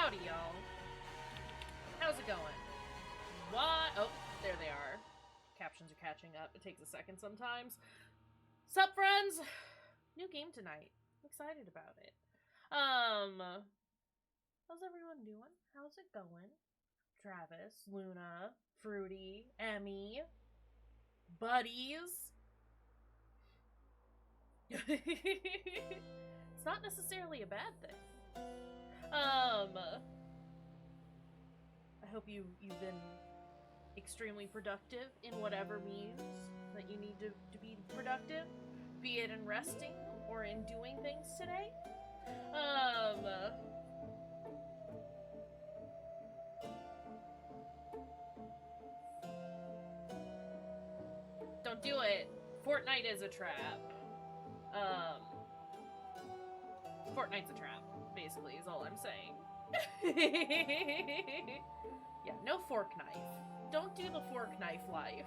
Howdy, y'all. How's it going? What? Oh, there they are. Captions are catching up. It takes a second sometimes. Sup, friends? New game tonight. I'm excited about it. How's everyone doing? How's it going? Travis, Luna, Fruity, Emmy, buddies. It's not necessarily a bad thing. I hope you've been extremely productive in whatever means that you need to be productive, be it in resting or in doing things today. Don't do it. Fortnite is a trap. Fortnite's a trap, basically, is all I'm saying. Yeah, no fork knife. Don't do the fork knife life.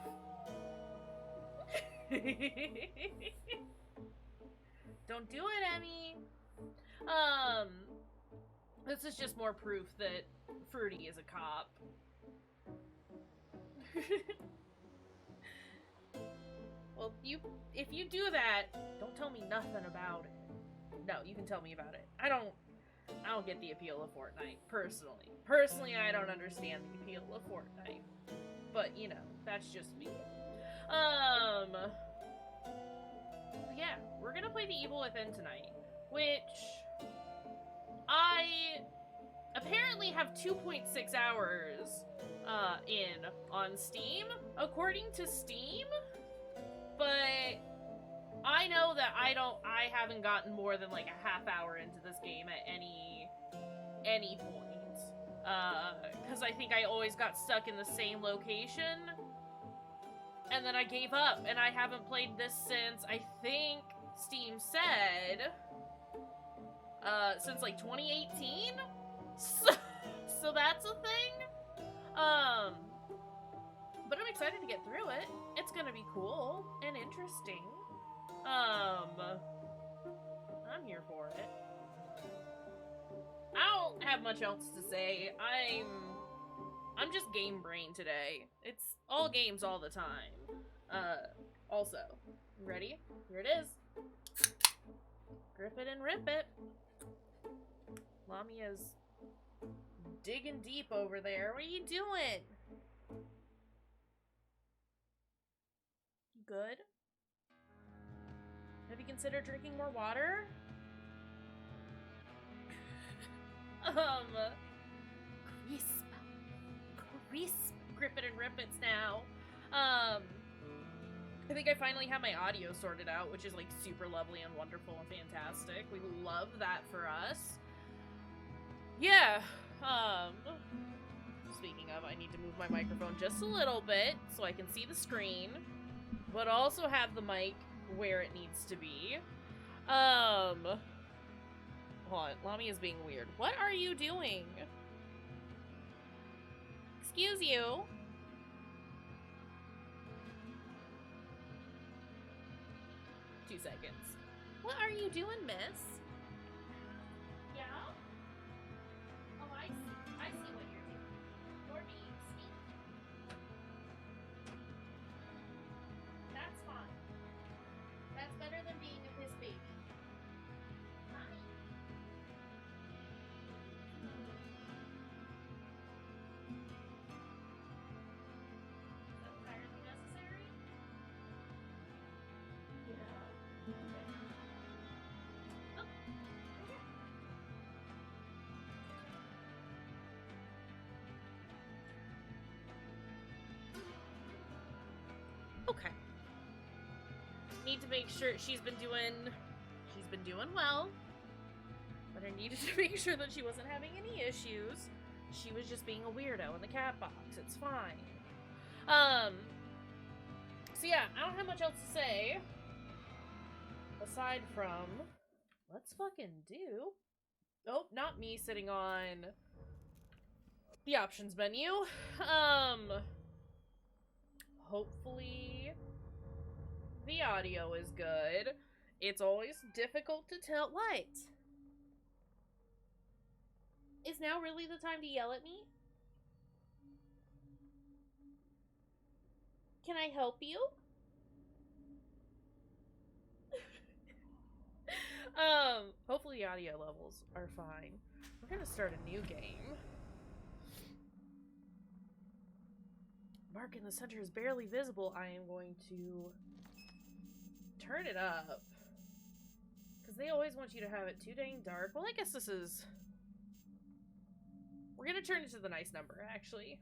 Don't do it, Emmy. This is just more proof that Fruity is a cop. Well, if you do that, don't tell me nothing about it. No, you can tell me about it. I don't get the appeal of Fortnite, personally. Personally, I don't understand the appeal of Fortnite. But, you know, that's just me. Yeah, we're gonna play The Evil Within tonight, which I apparently have 2.6 hours in on Steam, according to Steam, but I know that I haven't gotten more than like a half hour into this game at any point. Because I think I always got stuck in the same location, and then I gave up, and I haven't played this since, I think Steam said, since like 2018? So that's a thing? But I'm excited to get through it. It's gonna be cool and interesting. I'm here for it. I don't have much else to say. I'm just game brain today. It's all games all the time. Also, ready? Here it is. Grip it and rip it. Lamia's digging deep over there. What are you doing? You good? Have you considered drinking more water? Crisp. Grip it and rip it's now. I think I finally have my audio sorted out, which is like super lovely and wonderful and fantastic. We love that for us. Yeah. Speaking of, I need to move my microphone just a little bit so I can see the screen, but also have the mic where it needs to be. Hold on, Lami is being weird. What are you doing? Excuse you. Two seconds. What are you doing, miss? Yeah? Oh, I see. I see what you're doing. You're being sneaky. That's fine. That's better than being a piss baby. Mommy. Is that entirely necessary? Yeah. Okay. Oh, okay. Okay. Need to make sure she's been doing well. But I needed to make sure that she wasn't having any issues. She was just being a weirdo in the cat box. It's fine. So yeah, I don't have much else to say. Aside from, let's fucking do. Oh, not me sitting on the options menu. Hopefully the audio is good. It's always difficult to tell. What? Is now really the time to yell at me? Can I help you? Hopefully the audio levels are fine. We're gonna start a new game. Mark in the center is barely visible. I am going to turn it up. Because they always want you to have it too dang dark. Well, I guess this is... We're gonna turn it to the nice number, actually.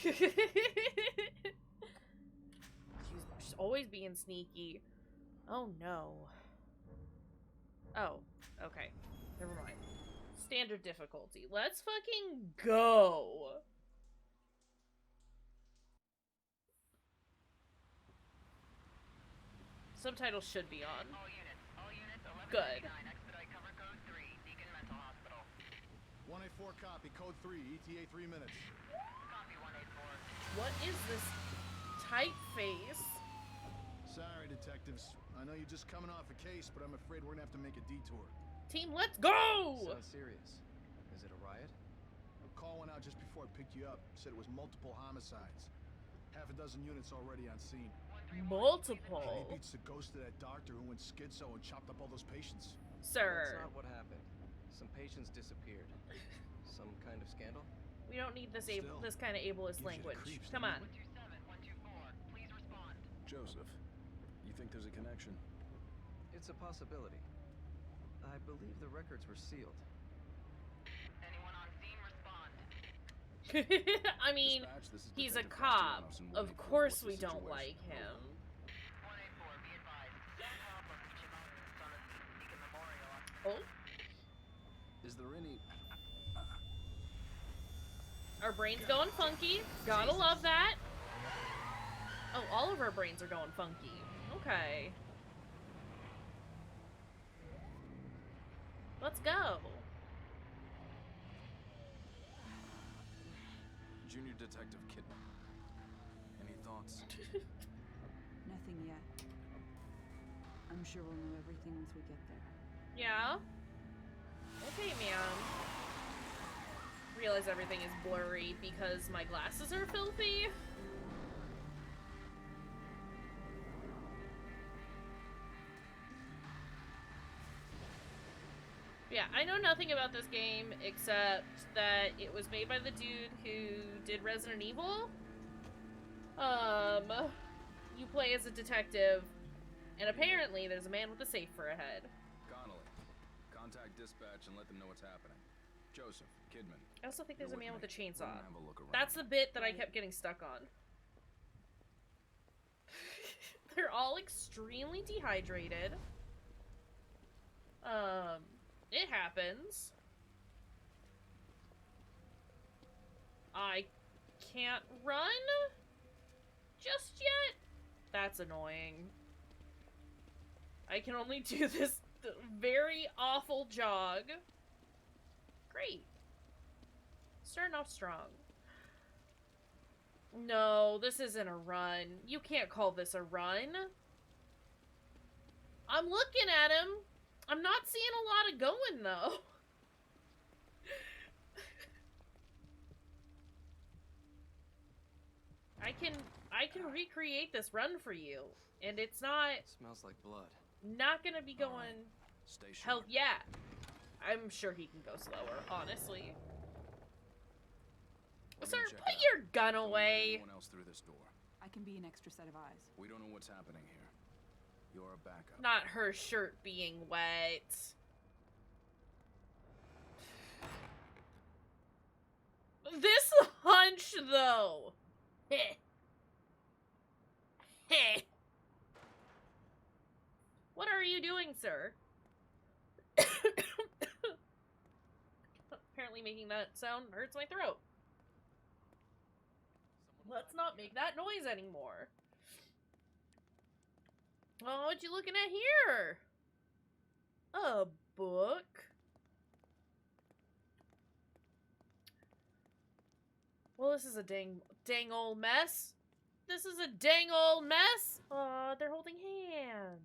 She's always being sneaky. Oh, no. Oh, okay. Never mind. Standard difficulty. Let's fucking go! Subtitles should be on. All units, Good. expedite cover code 3, Deacon Mental Hospital. 184 copy, code 3, ETA 3 minutes. Copy 184. What is this typeface? Sorry, detectives. I know you're just coming off a case, but I'm afraid we're gonna have to make a detour. Team, let's go! Sounds serious. Is it a riot? A call went out just before I picked you up. Said it was multiple homicides. Half a dozen units already on scene. Multiple. Maybe it's the ghost of that doctor who went schizo and chopped up all those patients. Sir. That's not what happened. Some patients disappeared. Some kind of scandal? We don't need this Still, this kind of ableist gives you the language. creeps, Come on. 127, 124, please respond. Joseph, you think there's a connection? It's a possibility. I believe the records were sealed. Anyone on scene, respond. I mean, Dispatch, this is he's a Detective cop. Castellanos in Of 184. course What's we the don't situation? like him. 184, be advised. One call from Chimone on the Deacon Memorial. Oh, Is there any... our brain's going funky. Gotta love that. Oh, all of our brains are going funky. Okay. Let's go. Junior Detective Kidman. Any thoughts? Nothing yet. I'm sure we'll know everything once we get there. Yeah. Okay, man. Realize everything is blurry because my glasses are filthy. Yeah, I know nothing about this game except that it was made by the dude who did Resident Evil. You play as a detective, and apparently there's a man with a safe for a head. Connolly, contact dispatch and let them know what's happening. Joseph, Kidman. I also think there's a man with a chainsaw. We're gonna have a look around. That's the bit that I kept getting stuck on. They're all extremely dehydrated. It happens. I can't run just yet. That's annoying. I can only do this very awful jog. Great. Starting off strong. No, this isn't a run. You can't call this a run. I'm looking at him. I'm not seeing a lot of going, though. I can recreate this run for you, and it's not Smells like blood. not gonna be going. Stay Hell sharp. yeah. I'm sure he can go slower, honestly. Let me Sir, check put it out. your gun Don't let away. anyone else through this door. I can be an extra set of eyes. We don't know what's happening here. You're a backup. Not her shirt being wet. This hunch, though. Heh. Heh. What are you doing, sir? Apparently making that sound hurts my throat. Let's not make that noise anymore. Oh, what you looking at here? A book? Well, this is a dang old mess. This is a dang old mess. Aw, they're holding hands.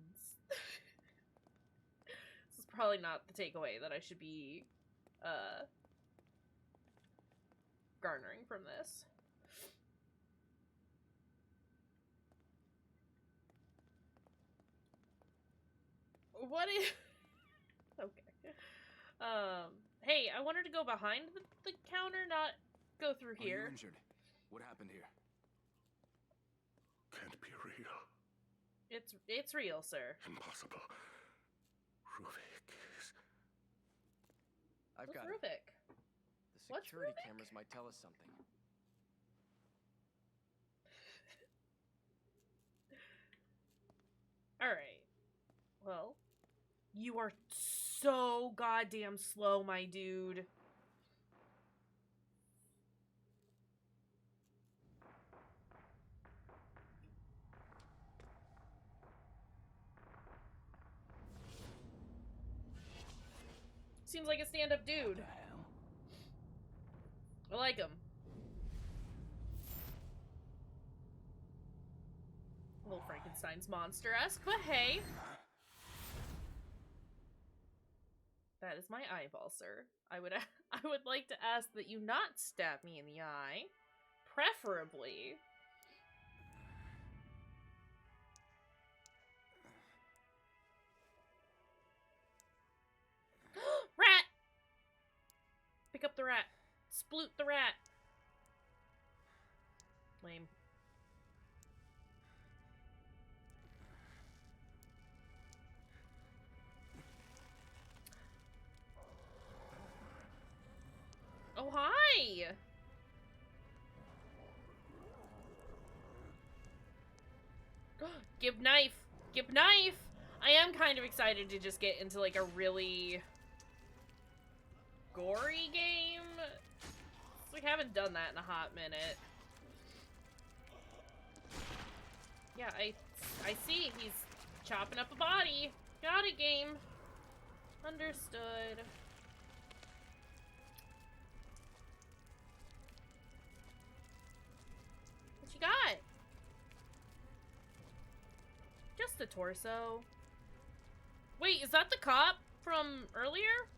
This is probably not the takeaway that I should be garnering from this. What is... Okay. Hey, I wanted to go behind the counter, not go through Are you here. injured? What happened here? Can't be real. It's real, sir. Impossible. Ruvik is... I've What's got it. Ruvik? The What's security Ruvik? cameras might tell us something. Alright. Well, you are so goddamn slow, my dude. Seems like a stand-up dude. The hell? I like him. A little Frankenstein's monster-esque, but hey. That is my eyeball, sir. I would like to ask that you not stab me in the eye. Preferably. Rat! Pick up the rat. Sploot the rat. Lame. Oh, hi! Give knife! Give knife! I am kind of excited to just get into, like, a really gory game. We haven't done that in a hot minute. Yeah, I see. He's chopping up a body. Got it, game. Understood. What you got? Just a torso. Wait, is that the cop from earlier?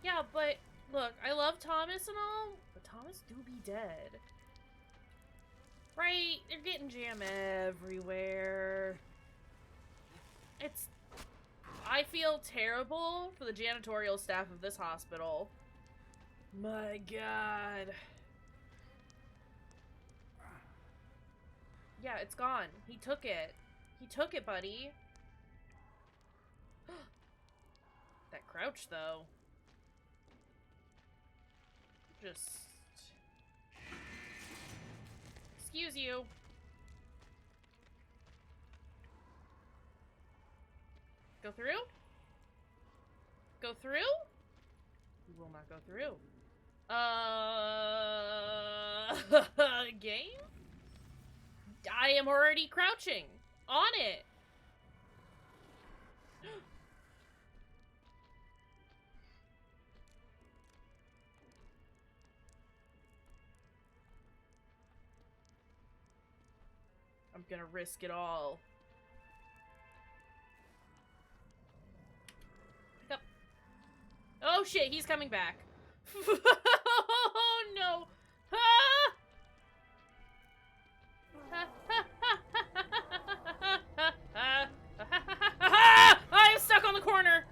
Yeah, but look, I love Thomas and all, but Thomas do be dead. Right? They're getting jam everywhere. I feel terrible for the janitorial staff of this hospital. My God. Yeah, it's gone. He took it. He took it, buddy. That crouch, though. Just... Excuse you. Go through? Go through? You will not go through. Game? I am already crouching on it. I'm gonna risk it all. Pick up. Oh shit, he's coming back. Oh no. Ah! I'm stuck on the corner.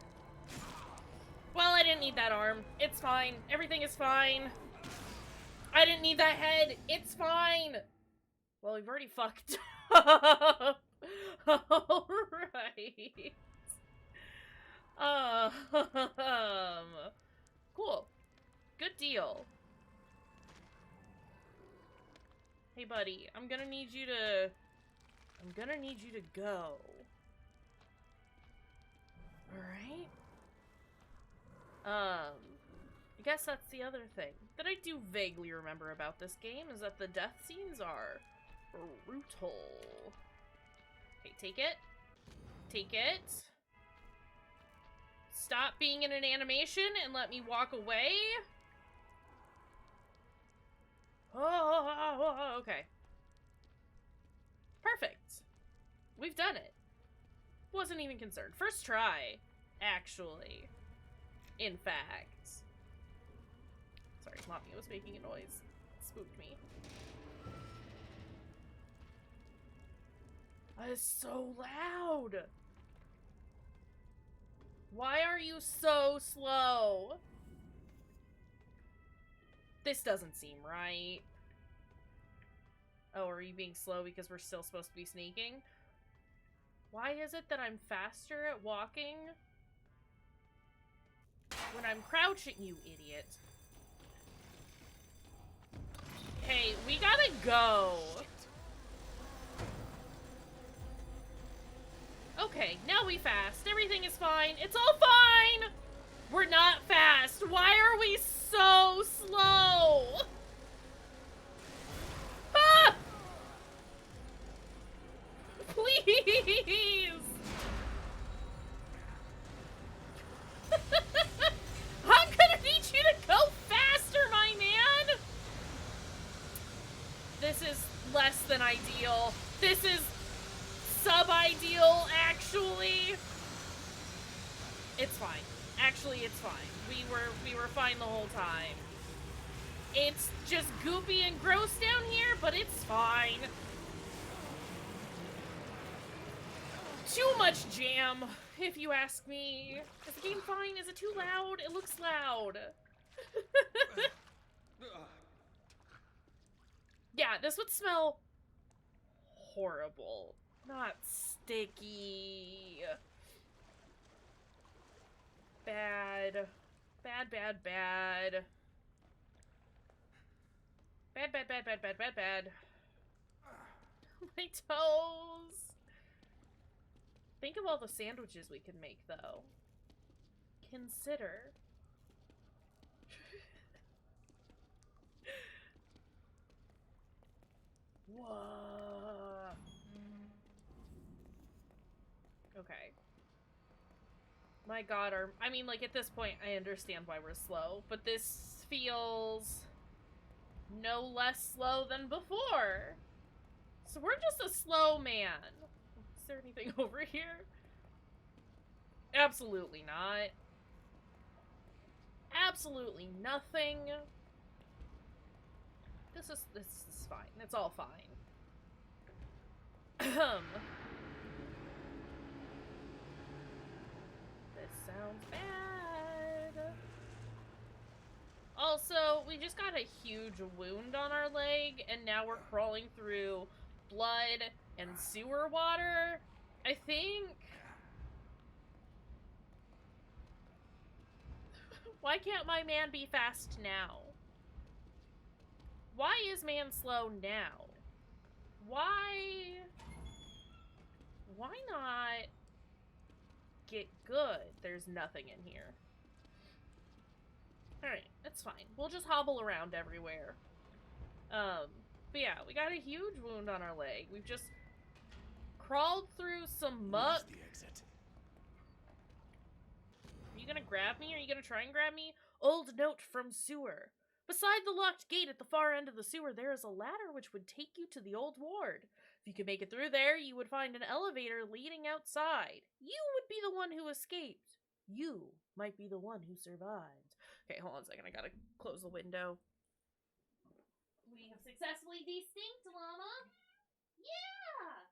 Well, I didn't need that arm. It's fine. Everything is fine. I didn't need that head. It's fine. Well, we've already fucked up. Alright. Cool. Good deal. Hey, buddy, I'm gonna need you to go. Alright? I guess that's the other thing that I do vaguely remember about this game is that the death scenes are brutal. Okay, take it. Take it. Stop being in an animation and let me walk away. Oh, okay. Perfect. We've done it. Wasn't wasn't even concerned. First try, actually. In fact. Sorry, Mafia was making a noise. It spooked me. That is so loud! Why are you so slow? This doesn't seem right. Oh, are you being slow because we're still supposed to be sneaking? Why is it that I'm faster at walking when I'm crouching, you idiot? Hey, we gotta go. Okay, now we fast. Everything is fine. It's all fine! We're not fast. Why are we so slow? Ah! Please! I'm gonna need you to go faster, my man! This is less than ideal. This is sub-ideal, actually. It's fine. Actually, it's fine. We were fine the whole time. It's just goopy and gross down here, but it's fine. Too much jam, if you ask me. Is the game fine? Is it too loud? It looks loud. Yeah, this would smell horrible. Not sticky. Bad. Bad, bad, bad. Bad, bad, bad, bad, bad, bad, bad. My toes. Think of all the sandwiches we could make, though. Consider. Whoa. Okay. My god, I mean, like, at this point, I understand why we're slow, but this feels no less slow than before. So we're just a slow man. Is there anything over here? Absolutely not. Absolutely nothing. This is fine. It's all fine. This sounds bad. Also, we just got a huge wound on our leg, and now we're crawling through blood and sewer water. I think... Why can't my man be fast now? Why is man slow now? Why not get good? There's nothing in here. Alright, that's fine. We'll just hobble around everywhere. But yeah, we got a huge wound on our leg. We've just crawled through some muck. Where's the exit? Are you gonna grab me? Are you gonna try and grab me? Old note from sewer. Beside the locked gate at the far end of the sewer, there is a ladder which would take you to the old ward. If you could make it through there, you would find an elevator leading outside. You would be the one who escaped. You might be the one who survived. Okay, hold on a second. I gotta close the window. We have successfully destinct, llama. Yeah!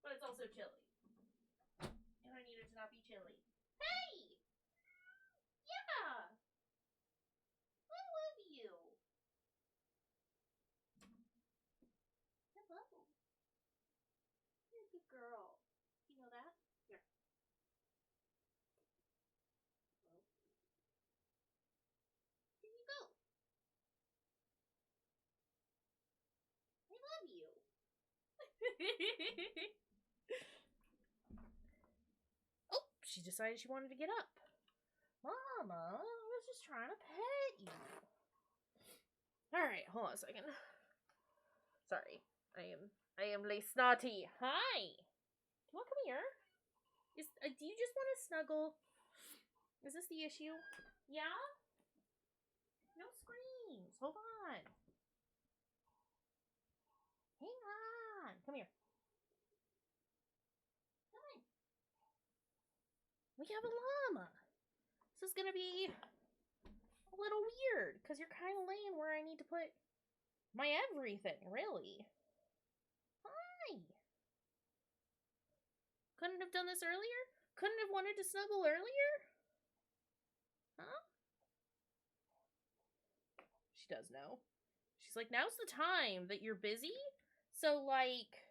But it's also chilly. And I need it to not be chilly. Hey! Yeah! I love you. Hello. You're a good girl. You know that? Here. Well, here you go. I love you. Oh, she decided she wanted to get up. Mama, I was just trying to pet you. Alright, hold on a second. Sorry. I am Le Snotty. Hi! You wanna come here? Do you just want to snuggle? Is this the issue? Yeah? No screams. Hold on. Hang on. Come here. Come on. We have a llama. This is gonna be a little weird, because you're kind of laying where I need to put my everything, really. Hi! Couldn't have done this earlier? Couldn't have wanted to snuggle earlier? Huh? She does know. She's like, now's the time that you're busy, so like,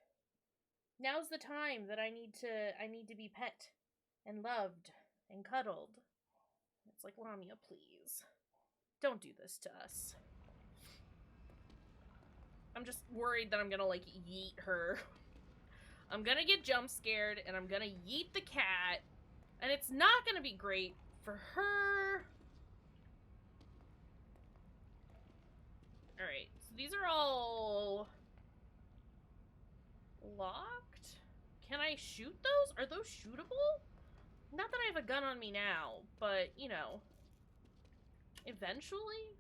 now's the time that I need to be pet and loved and cuddled. It's like, Lamia, please. Don't do this to us. I'm just worried that I'm gonna, like, yeet her. I'm gonna get jump scared, and I'm gonna yeet the cat, and it's not gonna be great for her. Alright, so these are all locked? Can I shoot those? Are those shootable? Not that I have a gun on me now, but, you know, eventually?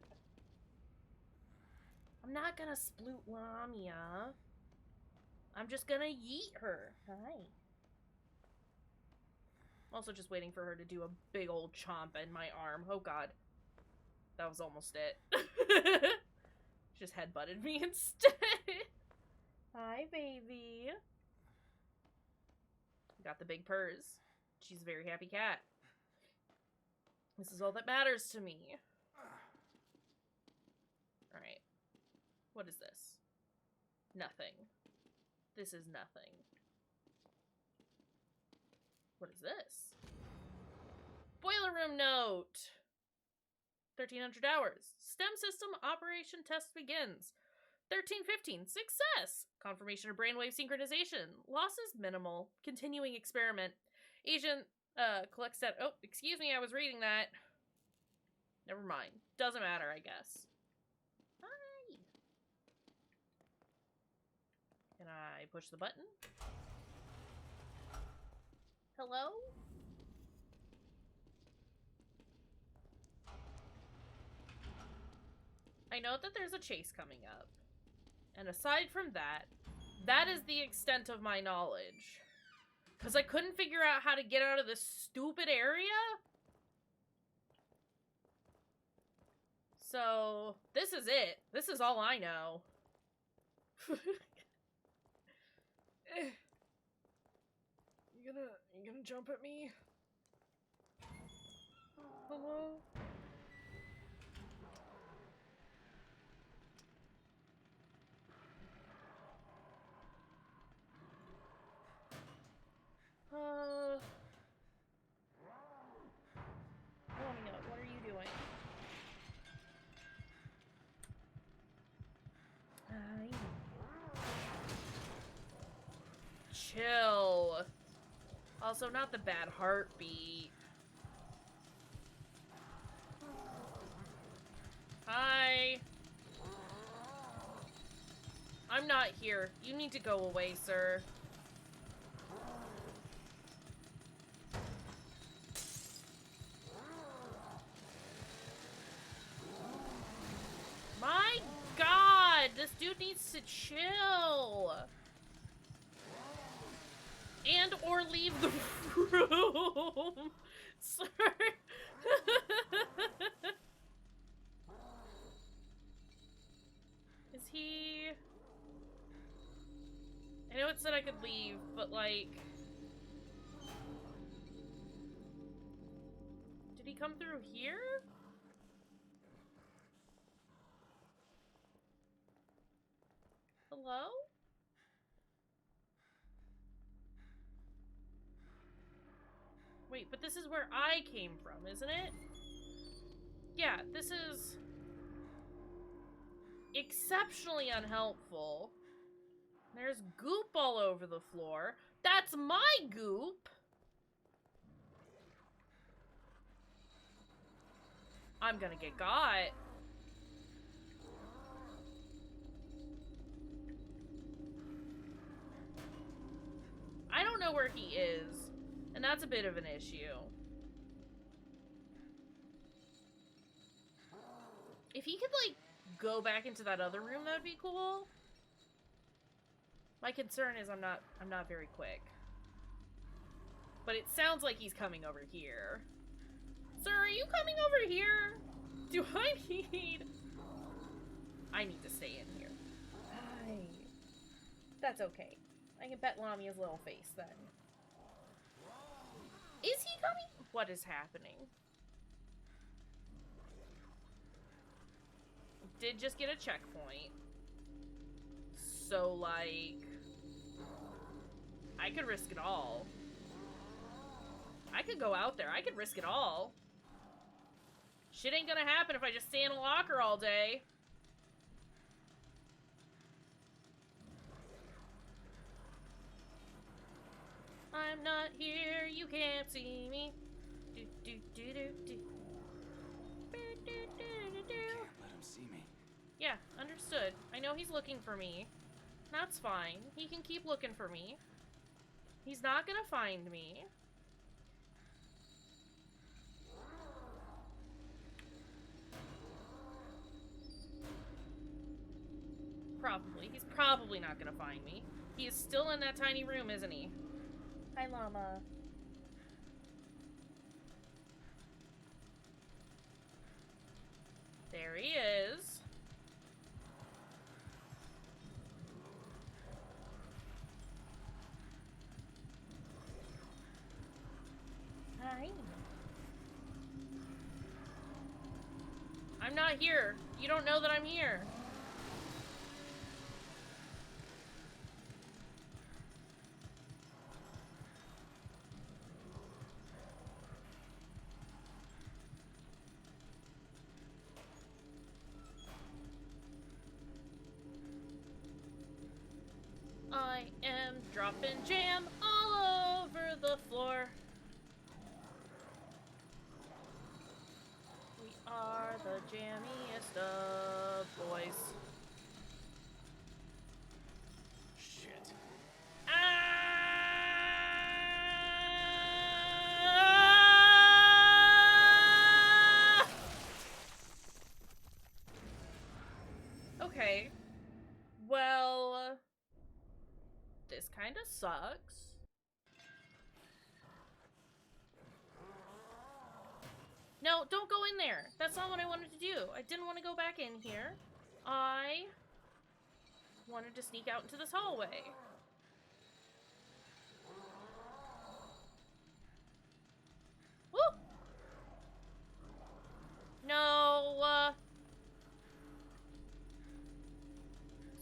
I'm not gonna sploot Lamia. I'm just gonna yeet her. Hi. I'm also just waiting for her to do a big old chomp in my arm. Oh god. That was almost it. Just headbutted me instead. Hi, baby. Got the big purrs. She's a very happy cat. This is all that matters to me. Alright. What is this? Nothing. This is nothing. What is this? Boiler room note! 1300 hours. STEM system operation test begins. 1315. Success! Confirmation of brainwave synchronization. Losses minimal. Continuing experiment. Agent, collects that. Oh, excuse me, I was reading that. Never mind. Doesn't matter, I guess. Hi! Can I push the button? Hello? I know that there's a chase coming up. And aside from that, that is the extent of my knowledge. Because I couldn't figure out how to get out of this stupid area? So, this is it. This is all I know. You gonna jump at me? Hello? Let me know. What are you doing? Chill. Also, not the bad heartbeat. Hi. I'm not here. You need to go away, sir. My god, this dude needs to chill. And or leave the room. Sir. Is he... I know it said I could leave, but like... Did he come through here? Hello? Wait, but this is where I came from, isn't it? Yeah, this is exceptionally unhelpful. There's goop all over the floor. That's my goop! I'm gonna get got. I don't know where he is, and that's a bit of an issue. If he could, like, go back into that other room, that'd be cool. My concern is I'm not very quick. But it sounds like he's coming over here. Sir, are you coming over here? Do I need... I need to stay in here. That's okay. I can bet Lamia's little face then. Is he coming? What is happening? Did just get a checkpoint. So, like... I could risk it all. I could go out there. I could risk it all. Shit ain't gonna happen if I just stay in a locker all day. I'm not here, you can't see me. Do do do do do. Do do do do do. Can't let him see me. Yeah, understood. I know he's looking for me. That's fine. He can keep looking for me. He's not gonna find me. Probably. He's probably not gonna find me. He is still in that tiny room, isn't he? Hi, Llama. There he is. Hi. I'm not here. You don't know that I'm here. I am dropping jam all over the floor. We are the jammiest of boys. Shit. Okay. Well, this kind of sucks. No, don't go in there. That's not what I wanted to do. I didn't want to go back in here. I wanted to sneak out into this hallway. Woo! No,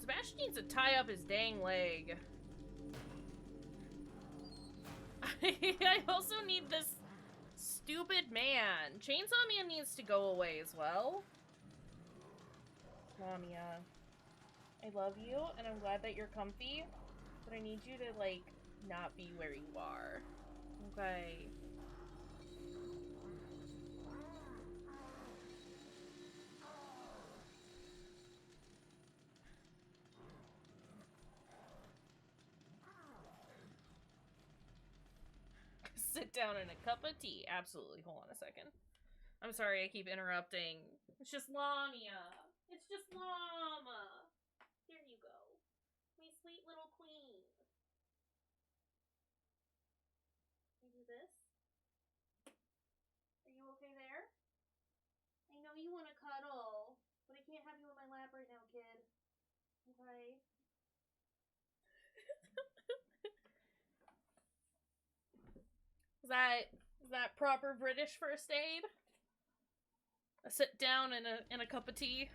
Sebastian needs to tie up his dang leg. I also need this stupid man. Chainsaw Man needs to go away as well. Lamia, I love you, and I'm glad that you're comfy, but I need you to, like, not be where you are. Okay. Sit down in a cup of tea. Absolutely. Hold on a second. I'm sorry I keep interrupting. It's just Lamia. It's just Llama. There you go. My sweet little queen. Can I do this? Are you okay there? I know you want to cuddle, but I can't have you in my lap right now, kid. Okay. Is that proper British first aid? A sit down and a cup of tea.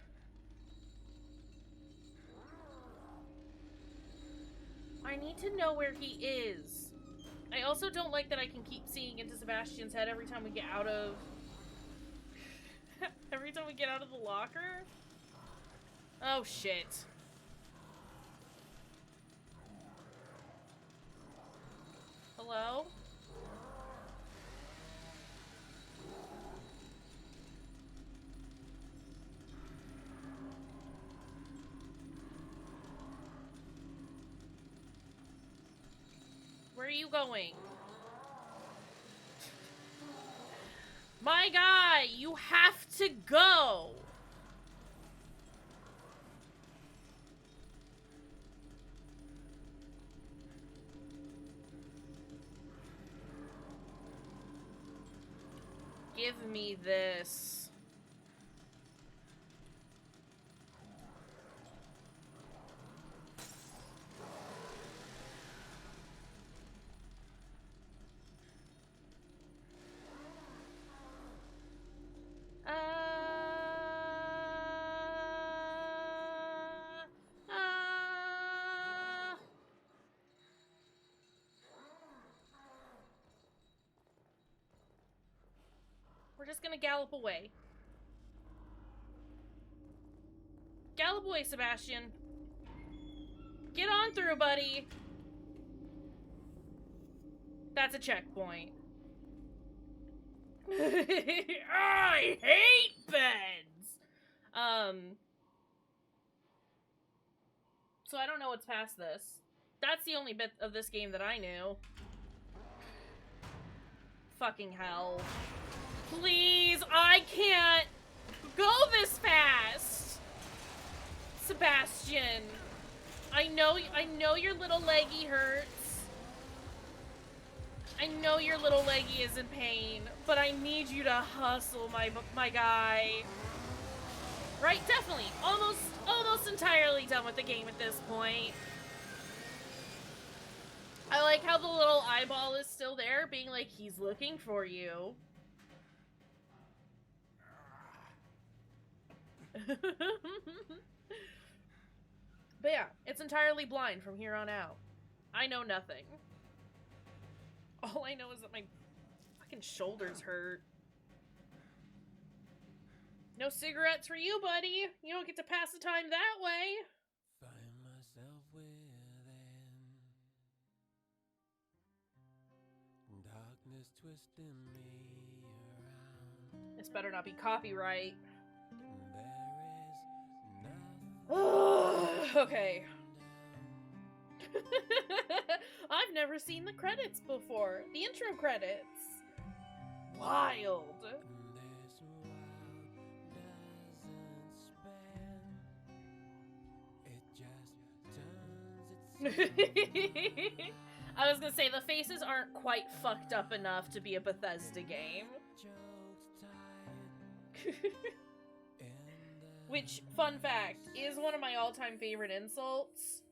I need to know where he is. I also don't like that I can keep seeing into Sebastian's head every time we get out of every time we get out of the locker. Oh shit. Hello? Where are you going? My guy, you have to go. Give me this. We're just gonna gallop away. Gallop away, Sebastian. Get on through, buddy. That's a checkpoint. I hate beds! So I don't know what's past this. That's the only bit of this game that I knew. Fucking hell. Please, I can't go this fast! Sebastian. I know your little leggy hurts. I know your little leggy is in pain, but I need you to hustle, my guy. Right, definitely. Almost entirely done with the game at this point. I like how the little eyeball is still there, being like, he's looking for you. But yeah, it's entirely blind from here on out. I know nothing. All I know is that my fucking shoulders hurt. No cigarettes for you, buddy. You don't get to pass the time that way. Find myself within darkness twisting me around. This better not be copyright. There is Okay. I've never seen the credits before. The intro credits. Wild. this world doesn't spin. It just turns itself. I was gonna say, the faces aren't quite fucked up enough to be a Bethesda game. Which, fun fact, is one of my all-time favorite insults.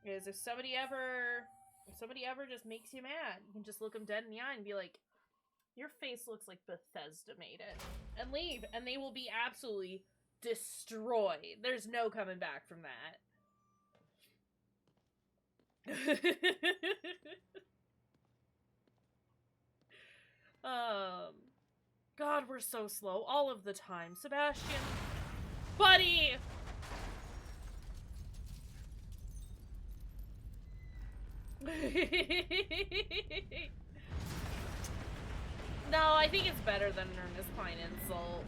Is if somebody ever just makes you mad, you can just look them dead in the eye and be like, your face looks like Bethesda made it. And leave, and they will be absolutely destroyed. There's no coming back from that. God, we're so slow all of the time. Sebastian. Buddy! No, I think it's better than an Ernest Pine insult.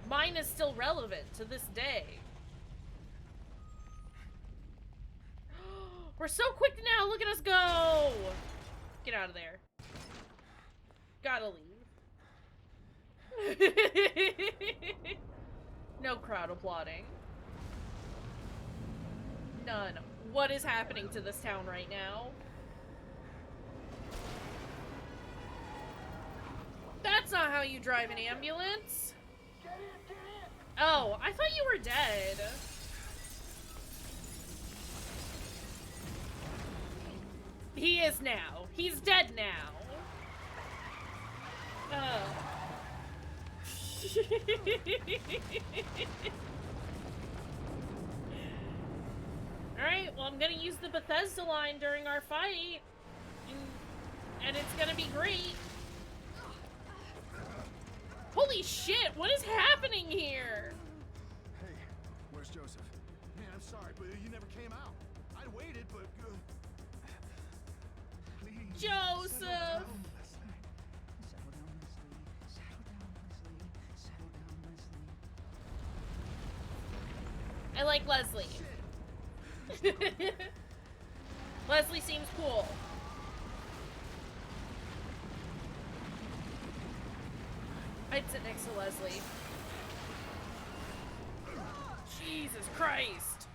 Mine is still relevant to this day. We're so quick now, look at us go! Get out of there. Gotta leave. No crowd applauding. None. What is happening to this town right now? That's not how you drive an ambulance. Oh, I thought you were dead. He is now. He's dead now. Oh. Alright, well, I'm gonna use the Bethesda line during our fight. And it's gonna be great. Holy shit, what is happening here? Hey, where's Joseph? Man, I'm sorry, but you never came out. I waited, but... please. Joseph! Settle down, Leslie. Settle down, Leslie. Settle down, Leslie. I like Leslie. Leslie seems cool. I'd sit next to Leslie. Jesus Christ.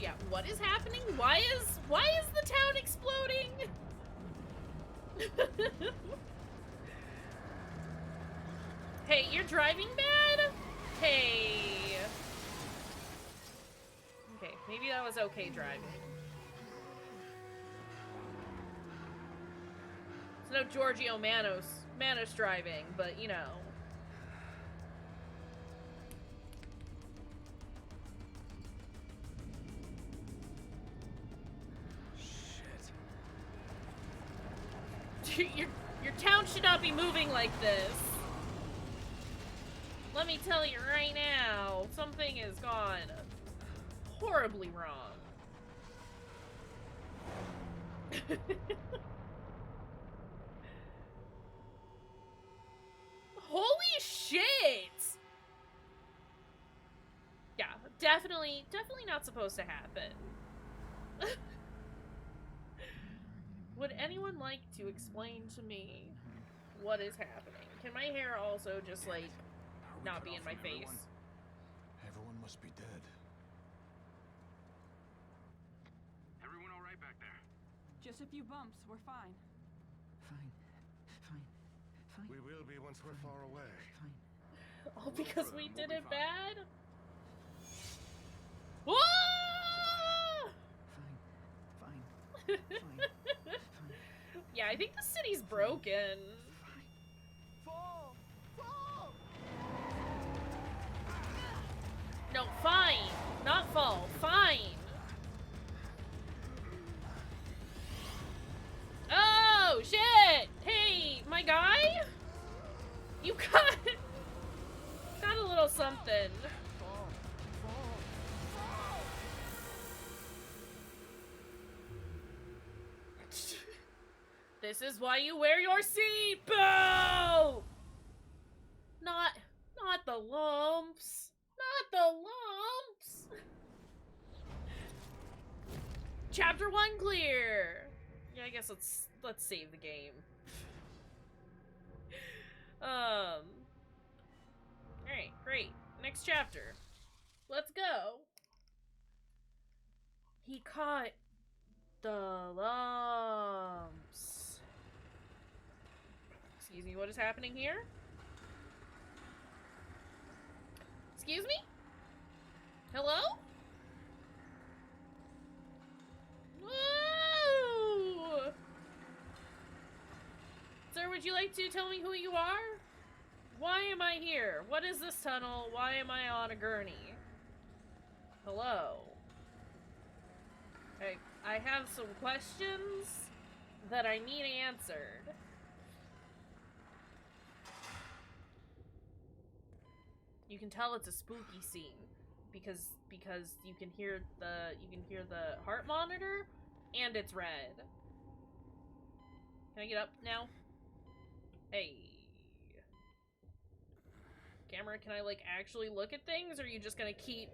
yeah, what is happening? Why is the town exploding? Hey, you're driving bad? Hey. Okay, maybe that was okay driving. It's no Giorgio Manos driving, but you know. Your town should not be moving like this. Let me tell you right now, something has gone horribly wrong. Holy shit! Yeah, definitely not supposed to happen. Would anyone like to explain to me what is happening? Can my hair also just, like, not be in my face? Everyone must be dead. Everyone all right back there? Just a few bumps. We're fine. Fine. We will be once we're far away. Fine. All because we did it bad? Whoa! Fine. Yeah, I think the city's broken. Fall! Fall! No, fine. Not fall. Fine. Oh, shit! Hey, my guy? You got a little something. This is why you wear your seatbelt! Not the lumps. Not the lumps. Chapter 1 clear. Yeah, I guess let's save the game. Alright, great. Next chapter. Let's go. He caught the lumps. Excuse me, what is happening here? Excuse me? Hello? Whoa! Sir, would you like to tell me who you are? Why am I here? What is this tunnel? Why am I on a gurney? Hello? I have some questions that I need answered. You can tell it's a spooky scene because you can hear the heart monitor and it's red. Can I get up now? Hey. Camera, can I like actually look at things, or are you just gonna keep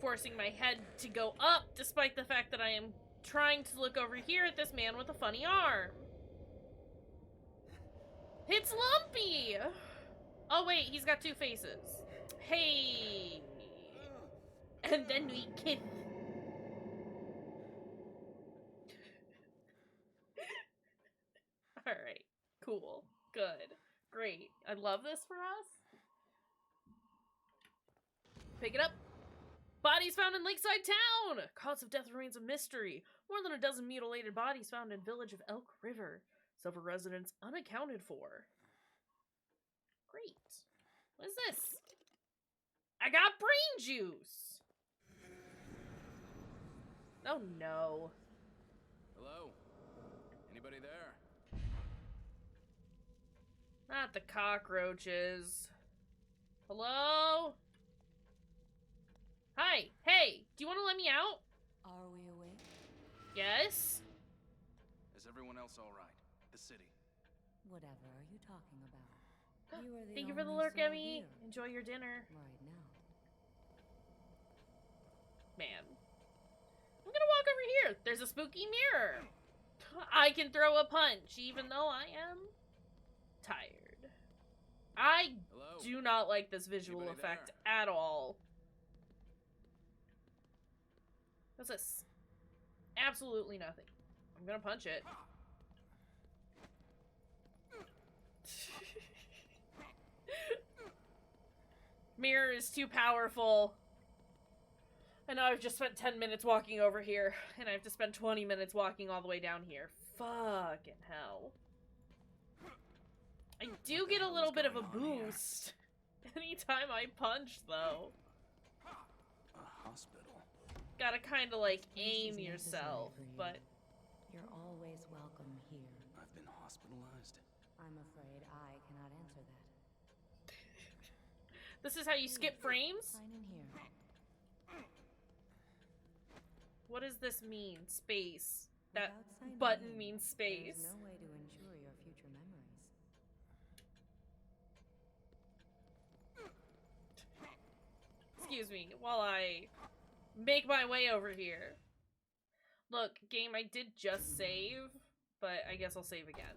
forcing my head to go up despite the fact that I am trying to look over here at this man with a funny arm? It's Lumpy! Oh wait, he's got two faces. Hey! And then we kiss. Alright, cool, good, great. I love this for us. Pick it up. Bodies found in Lakeside Town! Cause of death remains a mystery. More than a dozen mutilated bodies found in village of Elk River. Several residents unaccounted for. Great. What is this? I got brain juice! Oh no. Hello? Anybody there? Not the cockroaches. Hello? Hi! Hey! Do you want to let me out? Are we awake? Yes? Is everyone else all right? The city. Whatever are you talking about? You are the Thank you for the only lurk, soul Emmy. here Enjoy your dinner. right now. Man. I'm gonna walk over here. There's a spooky mirror. I can throw a punch, even though I am tired. I Hello? do not like this visual Anybody effect there? at all. What's this? Absolutely nothing. I'm gonna punch it. Mirror is too powerful. I know I've just spent 10 minutes walking over here, and I have to spend 20 minutes walking all the way down here. Fucking hell. I do get a little bit of a boost anytime I punch, though. A hospital. Gotta kinda, like, This aim is necessary yourself, for you. but... You're always welcome here. I've been hospitalized. I'm afraid I cannot answer that. This is how you skip frames? Sign in here. What does this mean? Space. That Without signing button in, means there space. is no way to ensure your future memories. Excuse me, while I make my way over here. Look, game, I did just save, but I guess I'll save again.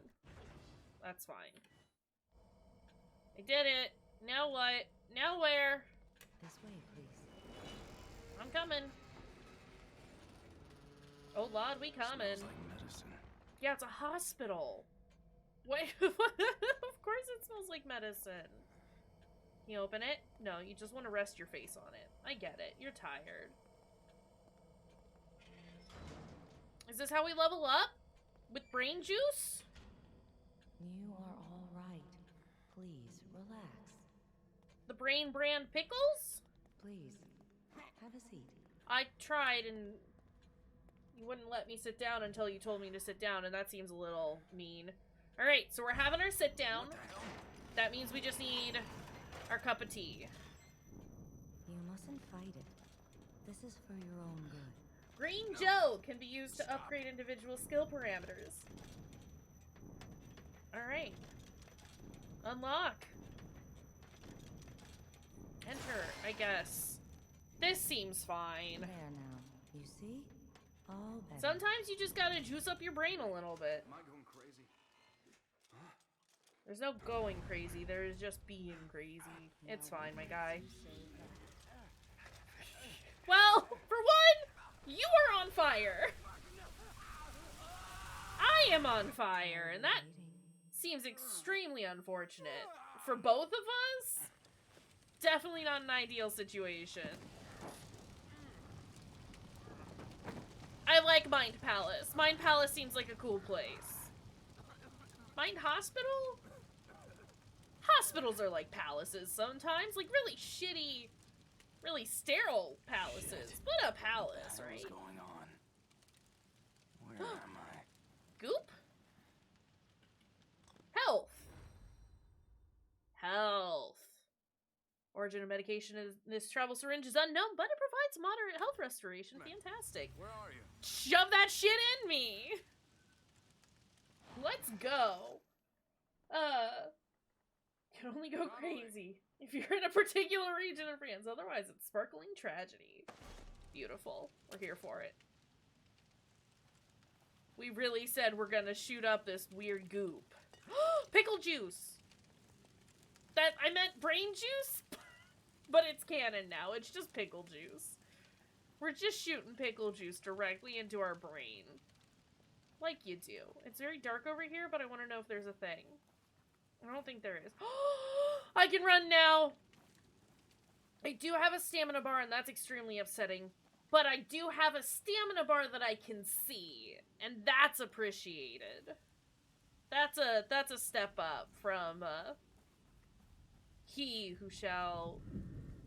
That's fine. I did it. Now what? Now where? This way, please. I'm coming. Oh Lord, we coming. Smells like medicine. Yeah, it's a hospital. Wait, of course it smells like medicine. Can you open it? No, you just want to rest your face on it. I get it. You're tired. Is this how we level up? With brain juice? You are all right. Please, relax. The brain brand pickles? Please, have a seat. I tried and you wouldn't let me sit down until you told me to sit down, and that seems a little mean. Alright, so we're having our sit down. That means we just need our cup of tea. You mustn't fight it. This is for your own good. Green gel can be used to upgrade individual skill parameters. Alright. Unlock. Enter, I guess. This seems fine. There now. You see? All better. Sometimes you just gotta juice up your brain a little bit. Am I going crazy? There's no going crazy, there is just being crazy. It's fine, my guy. Well, for one, you are on fire. I am on fire, and that seems extremely unfortunate. For both of us, definitely not an ideal situation. I like Mind Palace. Mind Palace seems like a cool place. Mind Hospital? Hospitals are like palaces sometimes. Like really shitty, really sterile palaces. But a palace, What right? is going on? Where am I? Goop? Health. Health. Origin of medication in this travel syringe is unknown, but it provides moderate health restoration. Fantastic. Where are you? Shove that shit in me! Let's go. Can only go crazy if you're in a particular region of France. Otherwise, it's sparkling tragedy. Beautiful. We're here for it. We really said we're gonna shoot up this weird goop. Pickle juice! That, I meant brain juice? But it's canon now. It's just pickle juice. We're just shooting pickle juice directly into our brain. Like you do. It's very dark over here, but I want to know if there's a thing. I don't think there is. I can run now! I do have a stamina bar, and that's extremely upsetting. But I do have a stamina bar that I can see, and that's appreciated. That's a step up from, he who shall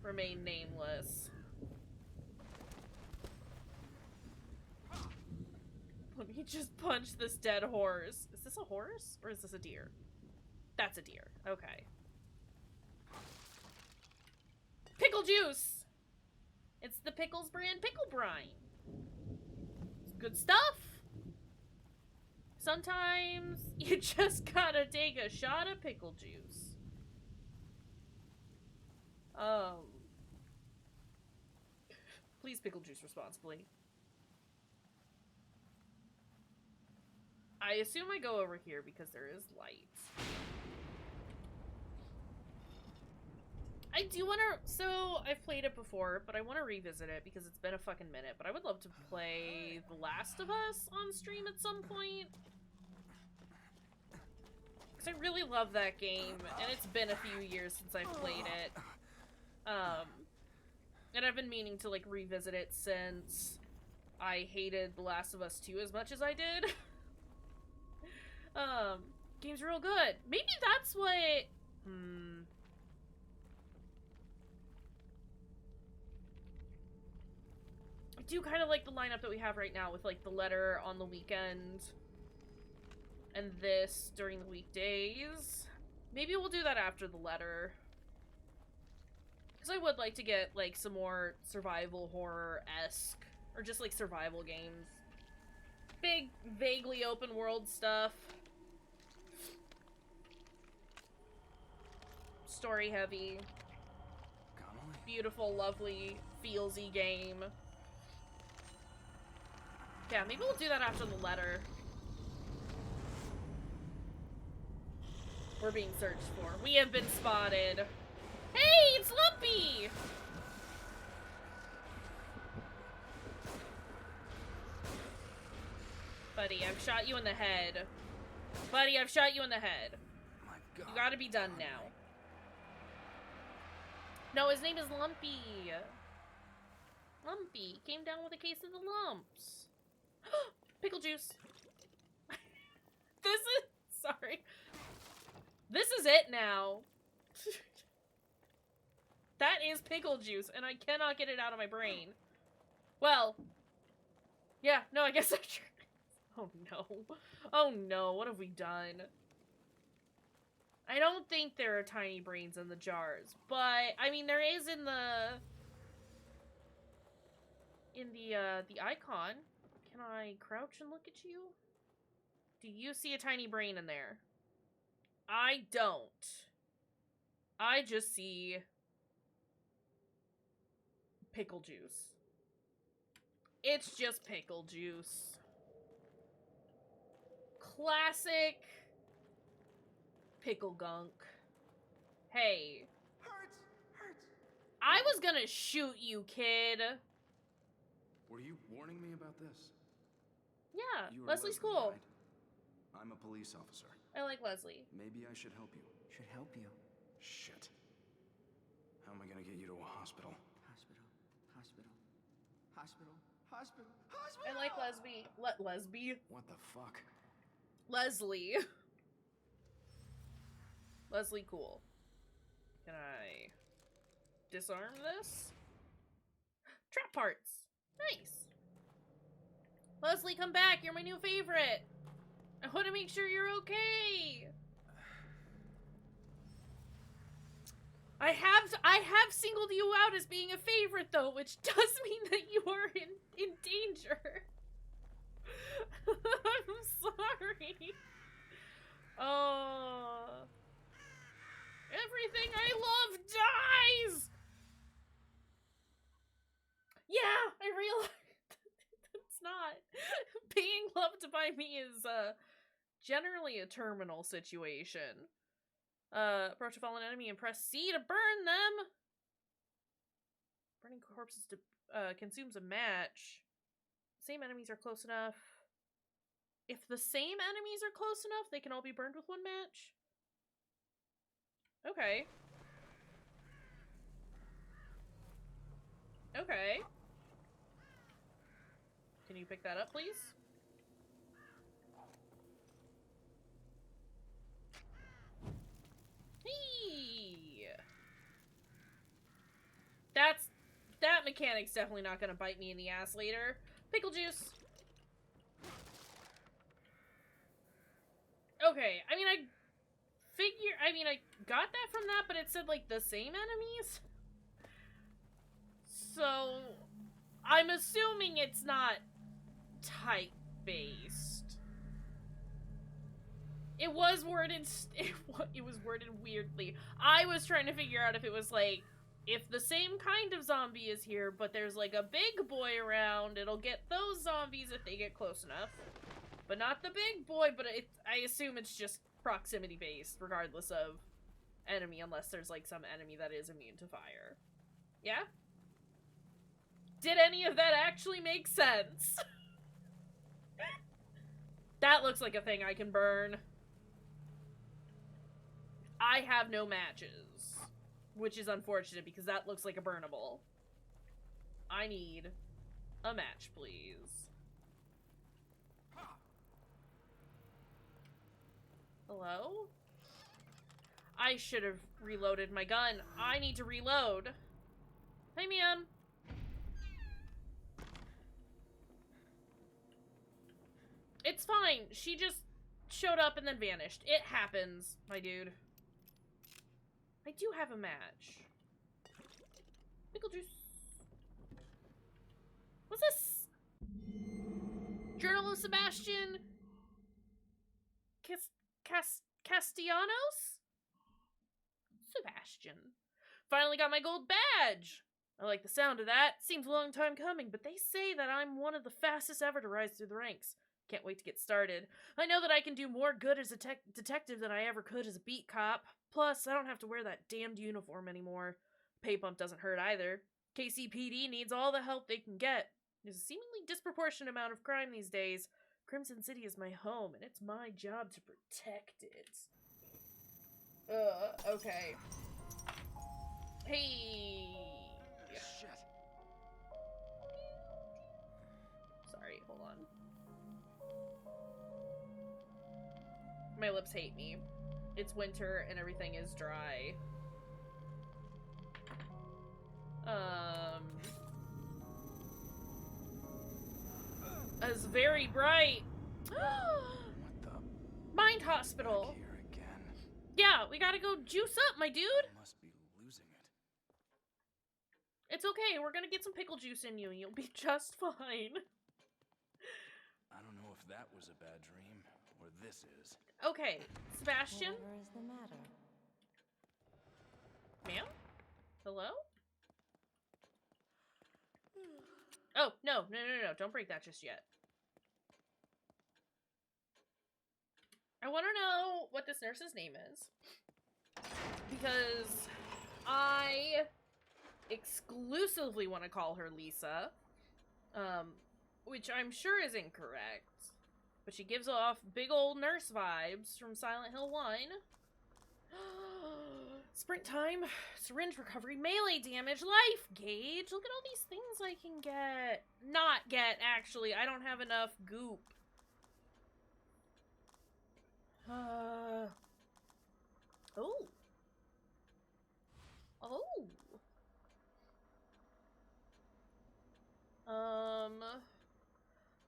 remain nameless. Let me just punch this dead horse. Is this a horse? Or is this a deer? That's a deer. Okay. Pickle juice! It's the Pickles brand pickle brine. It's good stuff. Sometimes you just gotta take a shot of pickle juice. Please pickle juice responsibly. I assume I go over here because there is light. I do want to, so I've played it before, but I want to revisit it because it's been a fucking minute, but I would love to play The Last of Us on stream at some point. Because I really love that game, and it's been a few years since I've played it. And I've been meaning to, like, revisit it since I hated The Last of Us 2 as much as I did. Game's real good. Maybe that's what... I do kind of like the lineup that we have right now with, like, the letter on the weekend and this during the weekdays. Maybe we'll do that after the letter. Because I would like to get, like, some more survival horror-esque, or just, like, survival games. Big, vaguely open world stuff. Story heavy. Beautiful, lovely, feelsy game. Yeah, maybe we'll do that after the letter. We're being searched for. We have been spotted. Hey, it's Lumpy! Buddy, I've shot you in the head. Buddy, I've shot you in the head. My God. You gotta be done now. No, his name is Lumpy. Lumpy came down with a case of the lumps. Pickle juice. This is... Sorry. This is it now. That is pickle juice, and I cannot get it out of my brain. Well. Yeah, no, I guess I sure... Oh no. Oh no, what have we done? I don't think there are tiny brains in the jars, but, I mean, there is in the icon. Can I crouch and look at you? Do you see a tiny brain in there? I don't. I just see pickle juice. It's just pickle juice. Classic pickle gunk. Hey. Hurts! I was gonna shoot you, kid. Were you warning me about this? Yeah, You are Leslie's Leslie, cool. right? I'm a police officer. I like Leslie. Maybe I should help you. Should help you. Shit. How am I gonna get you to a hospital? Hospital. I like Leslie. Leslie? What the fuck? Leslie. Leslie cool. Can I disarm this? Trap parts. Nice. Leslie, come back. You're my new favorite. I want to make sure you're okay. I have singled you out as being a favorite, though, which does mean that you are in danger. I'm sorry. Oh. Everything I love dies! Yeah, I realized it's not. Being loved by me is, generally a terminal situation. Approach a fallen enemy and press C to burn them! Burning corpses consumes a match. Same enemies are close enough. If the same enemies are close enough, they can all be burned with one match. Okay. Okay. Can you pick that up, please? Hey! That mechanic's definitely not gonna bite me in the ass later. Pickle juice. Okay, I mean, I got that from that, but it said, like, the same enemies? So, I'm assuming it's not type-based. It was worded, it was worded weirdly. I was trying to figure out if it was, like, if the same kind of zombie is here, but there's, like, a big boy around, it'll get those zombies if they get close enough. But not the big boy, but I assume it's just proximity-based, regardless of enemy unless there's, like, some enemy that is immune to fire. Yeah? Did any of that actually make sense? That looks like a thing I can burn. I have no matches, which is unfortunate because that looks like a burnable. I need a match, please. Hello? I should have reloaded my gun. I need to reload. Hey, ma'am. It's fine. She just showed up and then vanished. It happens, my dude. I do have a match. Pickle juice. What's this? Journal of Sebastian Castellanos? Sebastian. Finally got my gold badge! I like the sound of that. Seems a long time coming, but they say that I'm one of the fastest ever to rise through the ranks. Can't wait to get started. I know that I can do more good as a detective than I ever could as a beat cop. Plus, I don't have to wear that damned uniform anymore. Pay bump doesn't hurt either. KCPD needs all the help they can get. There's a seemingly disproportionate amount of crime these days. Crimson City is my home, and it's my job to protect it. Okay. Hey! Shit. Sorry, hold on. My lips hate me. It's winter and everything is dry. It's very bright. What the? Mind hospital. Back here again. Yeah, we gotta go juice up, my dude. I must be losing it. It's okay. We're gonna get some pickle juice in you and you'll be just fine. I don't know if that was a bad dream or this is. Okay, Sebastian? Whatever is the matter? Ma'am? Hello? Oh, no. Don't break that just yet. I want to know what this nurse's name is. Because I exclusively want to call her Lisa. Which I'm sure is incorrect. But she gives off big old nurse vibes from Silent Hill 1. Sprint time, syringe recovery, melee damage, life gauge. Look at all these things I can get. Not get, actually. I don't have enough goop. Oh.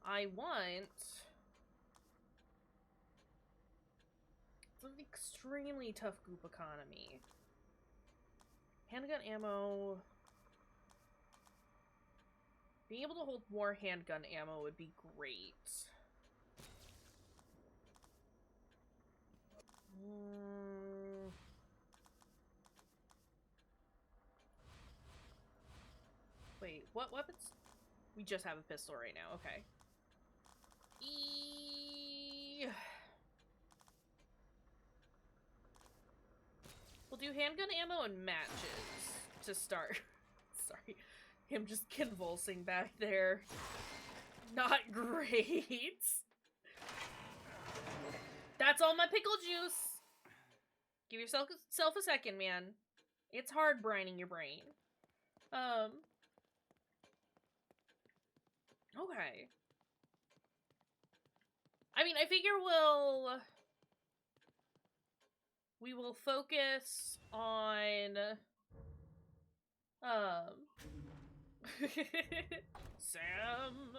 I want an extremely tough goop economy. Handgun ammo. Being able to hold more handgun ammo would be great. Wait, what weapons? We just have a pistol right now, okay. We'll do handgun ammo and matches to start. Sorry, him just convulsing back there. Not great. That's all my pickle juice. Give yourself a second, man. It's hard brining your brain. Okay. I mean, I figure we will focus on Sam.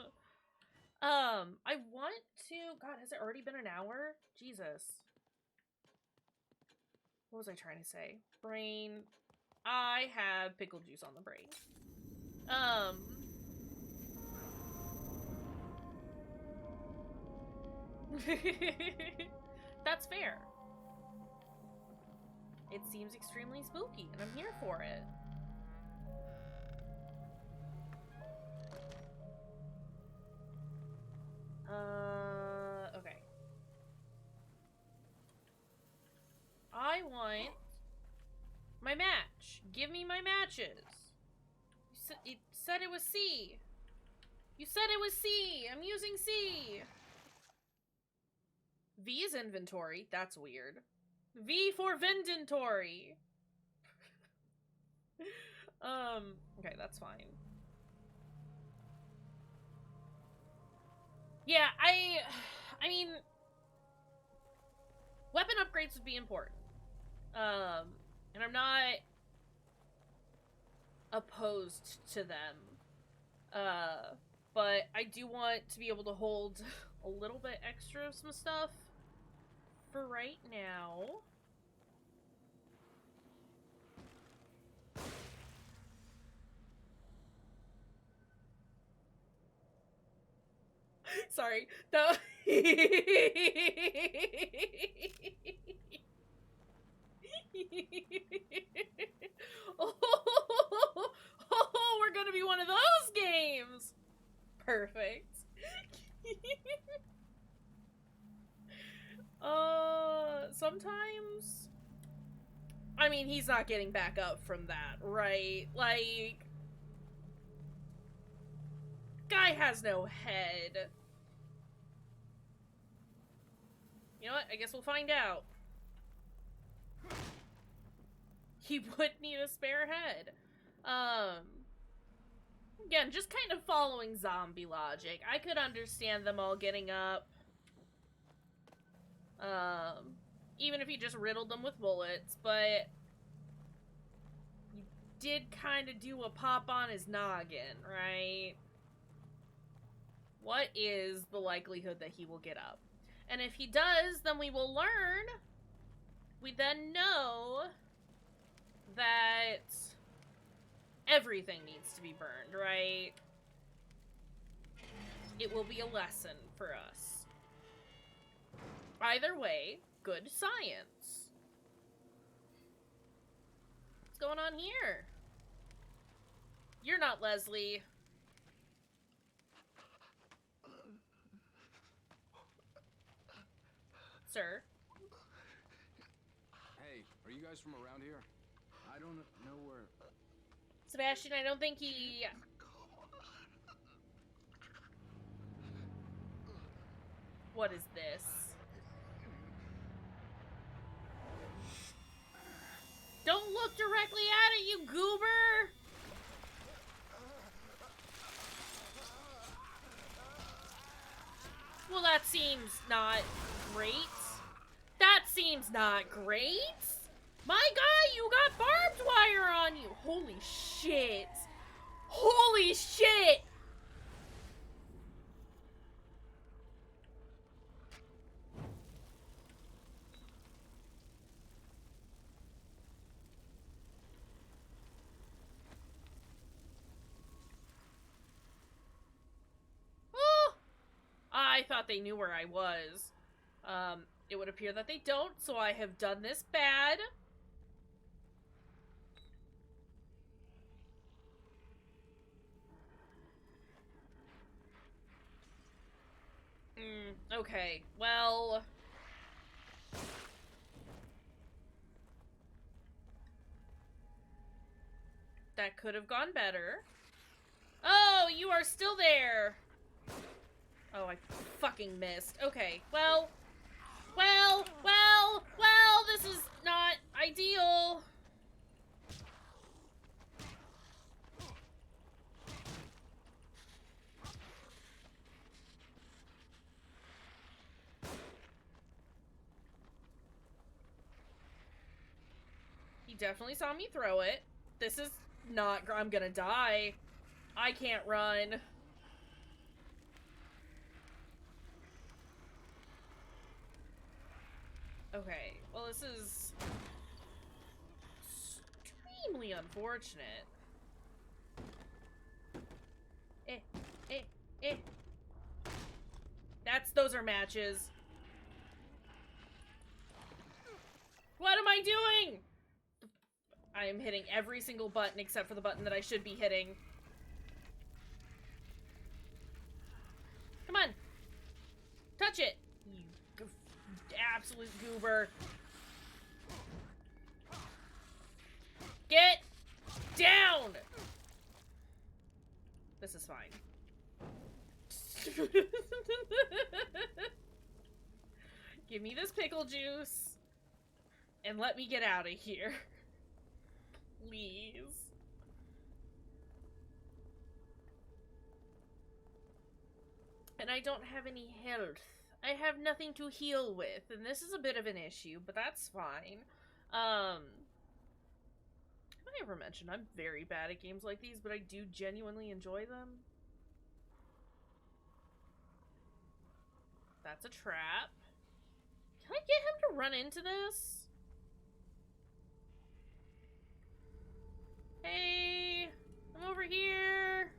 I want to, God, has it already been an hour? Jesus. What was I trying to say? Brain. I have pickle juice on the brain. That's fair. It seems extremely spooky, and I'm here for it. Okay. I want My match. Give me my matches. You said it was C. You said it was C. I'm using C. V is inventory. That's weird. V for Vindentory. Okay, that's fine. Yeah, I mean, weapon upgrades would be important. And I'm not opposed to them. But I do want to be able to hold a little bit extra of some stuff for right now. Sorry. No. Oh, we're gonna be one of those games. Perfect. Sometimes, I mean, he's not getting back up from that, right? Like, guy has no head. You know what? I guess we'll find out. He would need a spare head. Again, just kind of following zombie logic. I could understand them all getting up. Even if he just riddled them with bullets, but you did kind of do a pop on his noggin, right? What is the likelihood that he will get up? And if he does, then we will learn. We then know that everything needs to be burned, right? It will be a lesson for us. Either way, good science. What's going on here? You're not Leslie. Sir? Hey, are you guys from around here? I don't know where... Sebastian, I don't think he... What is this? Don't look directly at it, you goober! Well, that seems not great. That seems not great. My guy, you got barbed wire on you. Holy shit. Holy shit. Oh, I thought they knew where I was. It would appear that they don't, so I have done this bad. Okay, well... That could have gone better. Oh, you are still there! Oh, I fucking missed. Okay, well, this is not ideal. He definitely saw me throw it. This is not... I'm gonna die. I can't run. Okay, well, this is extremely unfortunate. Those are matches. What am I doing? I am hitting every single button except for the button that I should be hitting. Come on. Touch it. You absolute goober. fine. Give me this pickle juice and let me get out of here. Please. And I don't have any health. I have nothing to heal with, and this is a bit of an issue, but that's fine. Have I ever mentioned I'm very bad at games like these, but I do genuinely enjoy them? That's a trap. Can I get him to run into this? Hey, I'm over here.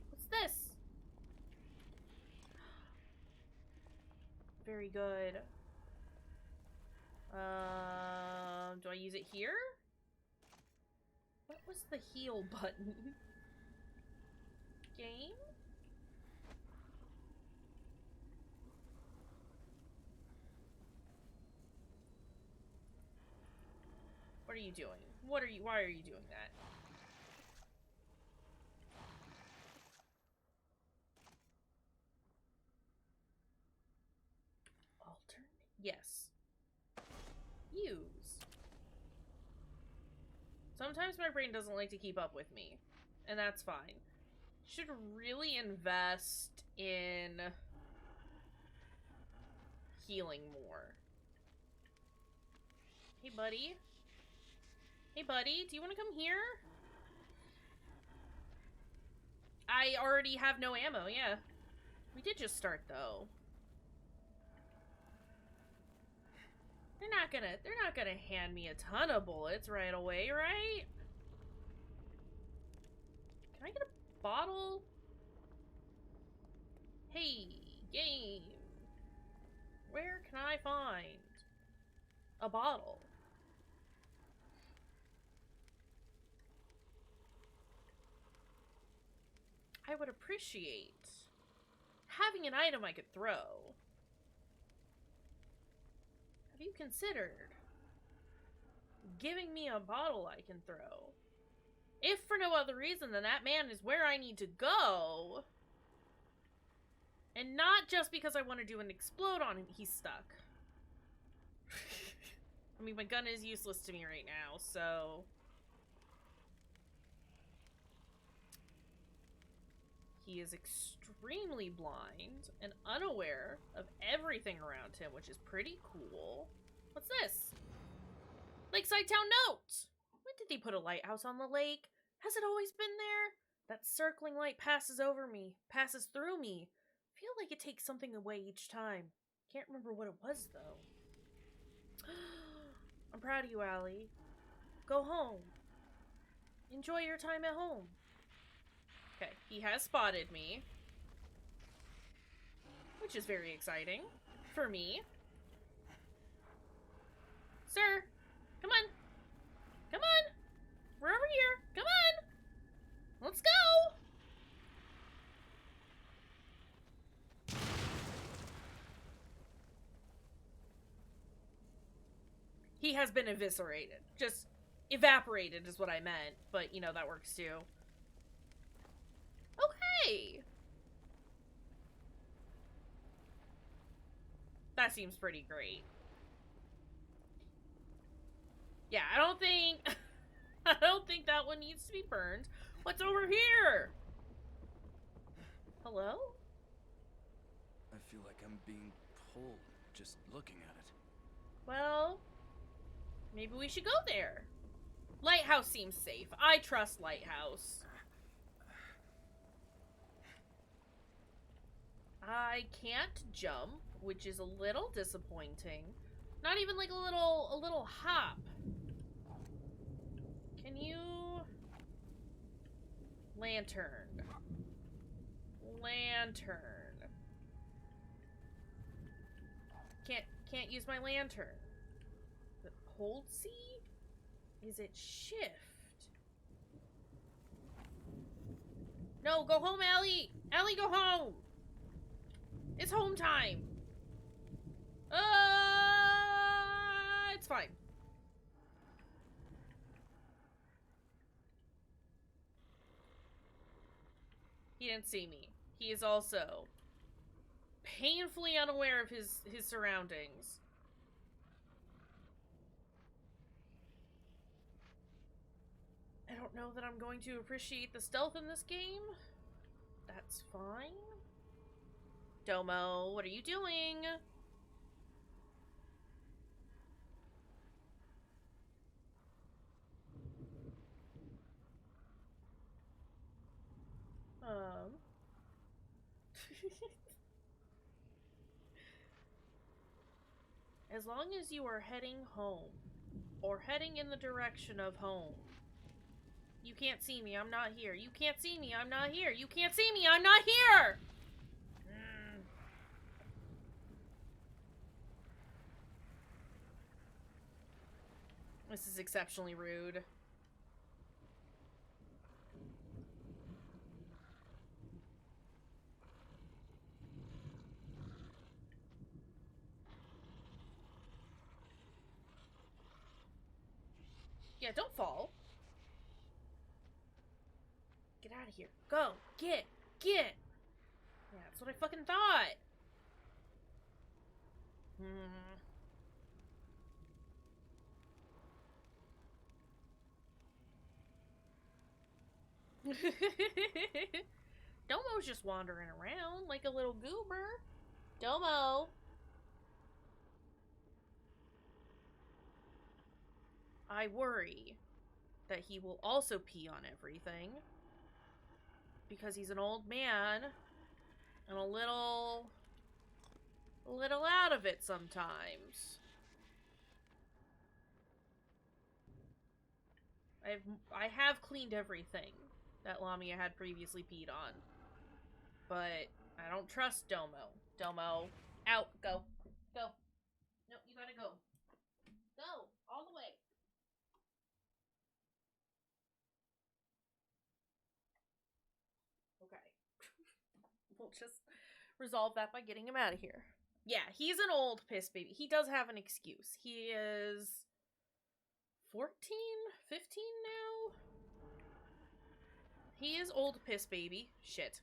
What's this? Very good. Do I use it here? What was the heal button? Game? What are you doing? Why are you doing that? Alternate? Yes. Use. Sometimes my brain doesn't like to keep up with me, and that's fine. Should really invest in healing more. Hey, buddy. Hey, buddy, do you want to come here? I already have no ammo, yeah. We did just start, though. They're not gonna hand me a ton of bullets right away, right? Can I get a bottle? Hey, game. Where can I find a bottle? I would appreciate having an item I could throw. Have you considered giving me a bottle I can throw? If for no other reason than that man is where I need to go. And not just because I want to do an explode on him. He's stuck. I mean, my gun is useless to me right now, so... He is extremely blind and unaware of everything around him, which is pretty cool. What's this? Lakeside Town Note! When did they put a lighthouse on the lake? Has it always been there? That circling light passes over me, passes through me. I feel like it takes something away each time. Can't remember what it was, though. I'm proud of you, Allie. Go home. Enjoy your time at home. Okay, he has spotted me. Which is very exciting. For me. Sir! Come on! Come on! We're over here! Come on! Let's go! He has been eviscerated. Just evaporated is what I meant. But, you know, that works too. Okay! That seems pretty great. Yeah, I don't think... I don't think that one needs to be burned. What's over here? Hello? I feel like I'm being pulled just looking at it. Well, maybe we should go there. Lighthouse seems safe. I trust Lighthouse. I can't jump, which is a little disappointing. Not even like a little hop. Can you... Lantern. Lantern. Can't use my lantern. Is it hold C? Is it shift? No, go home, Allie! Allie, go home! It's home time! It's fine. He didn't see me. He is also painfully unaware of his surroundings. I don't know that I'm going to appreciate the stealth in this game. That's fine. Domo, what are you doing? As long as you are heading home, or heading in the direction of home. You can't see me, I'm not here. You can't see me, I'm not here. You can't see me, I'm not here! This is exceptionally rude. Yeah, don't fall. Get out of here. Go. Get. Yeah, that's what I fucking thought. Domo's just wandering around like a little goober. Domo. I worry that he will also pee on everything. Because he's an old man. And a little out of it sometimes. I have cleaned everything that Lamia had previously peed on. But I don't trust Domo. Domo, out, go. Go. No, you gotta go. Go, all the way. Okay. We'll just resolve that by getting him out of here. Yeah, he's an old piss baby. He does have an excuse. He is 14? 15 now? He is old piss baby. Shit.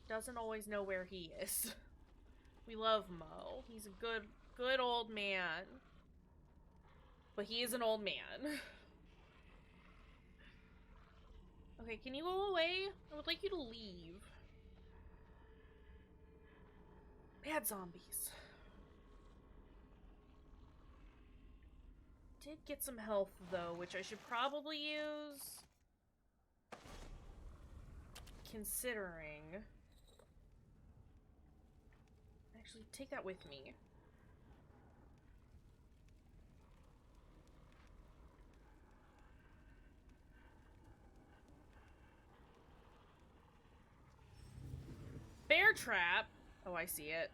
Doesn't always know where he is. We love Mo. He's a good old man. But he is an old man. Okay, can you go away? I would like you to leave. Bad zombies. Did get some health, though, which I should probably use. Considering. Actually, take that with me. Bear trap. Oh, I see it.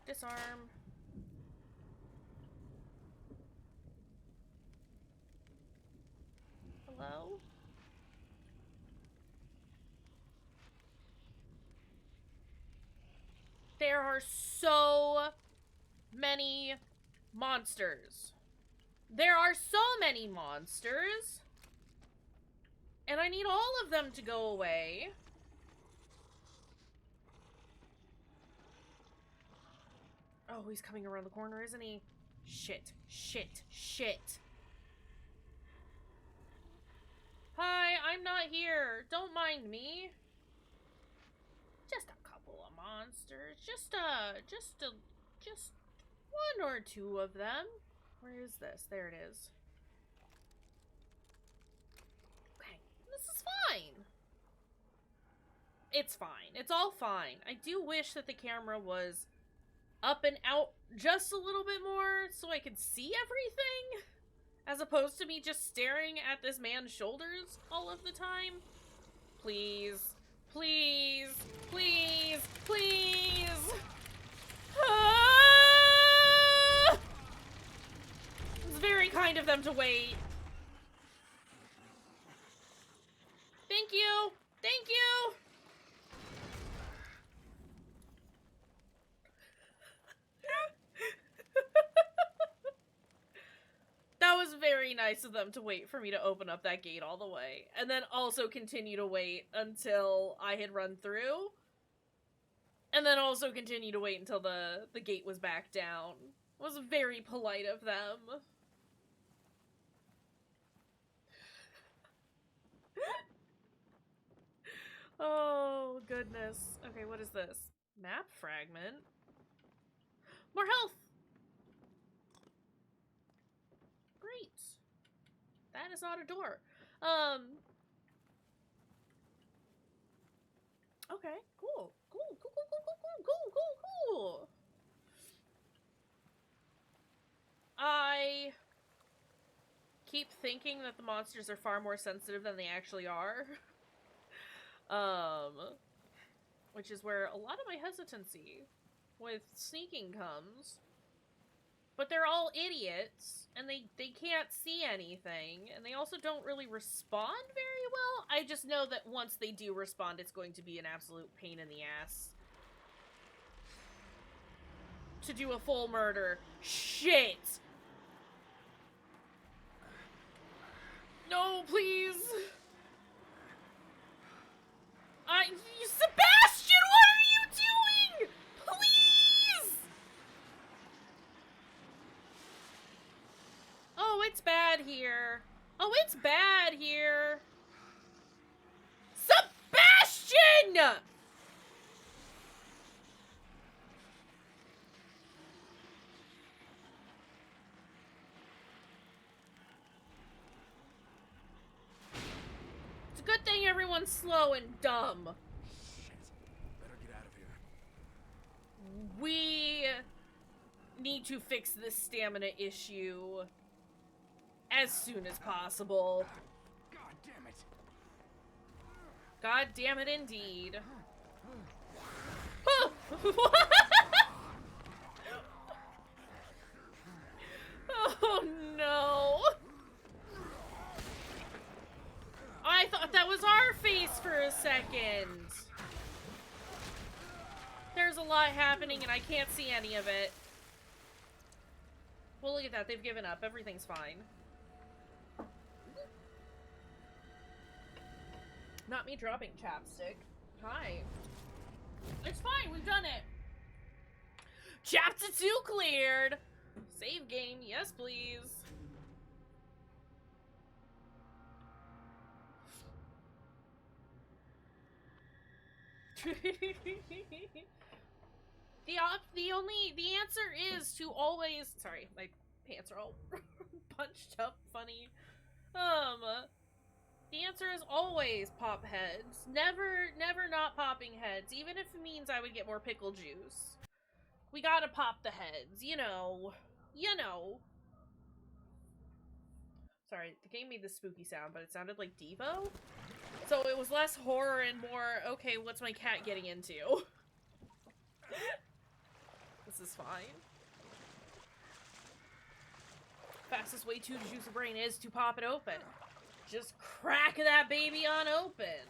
Disarm. Hello? There are so many monsters. There are so many monsters. And I need all of them to go away. Oh, he's coming around the corner, isn't he? Shit. Hi, I'm not here. Don't mind me. Just a couple of monsters. Just one or two of them. Where is this? There it is. Okay, this is fine. It's fine. It's all fine. I do wish that the camera was up and out just a little bit more so I could see everything, as opposed to me just staring at this man's shoulders all of the time. Please. Please. Please. Please. Ah! It's very kind of them to wait. Thank you. Thank you. very nice of them to wait for me to open up that gate all the way, and then also continue to wait until I had run through, and then also continue to wait until the gate was back down. It was very polite of them. Oh, goodness. Okay, what is this? Map fragment? More health! Great. That is not a door. Okay, cool. Cool. I keep thinking that the monsters are far more sensitive than they actually are. Which is where a lot of my hesitancy with sneaking comes. But they're all idiots, and they can't see anything, and they also don't really respond very well. I just know that once they do respond, it's going to be an absolute pain in the ass. To do a full murder. Shit! No, please! Sebastian, what are you doing? Please! Oh, it's bad here. Oh, it's bad here. Sebastian! It's a good thing everyone's slow and dumb. Shit. Better get out of here. We need to fix this stamina issue as soon as possible. God damn it. God damn it, indeed. Oh no! I thought that was our face for a second. There's a lot happening and I can't see any of it. Well, look at that. They've given up. Everything's fine. Not me dropping chapstick. Hi. It's fine. We've done it. Chapter 2 cleared. Save game. Yes, please. The answer is to always, sorry, my pants are all punched up funny. The answer is always pop heads. Never not popping heads, even if it means I would get more pickle juice. We gotta pop the heads, you know. Sorry, the game made this spooky sound, but it sounded like Devo? So it was less horror and more, okay, what's my cat getting into? This is fine. Fastest way to juice a brain is to pop it open. Just crack that baby on open.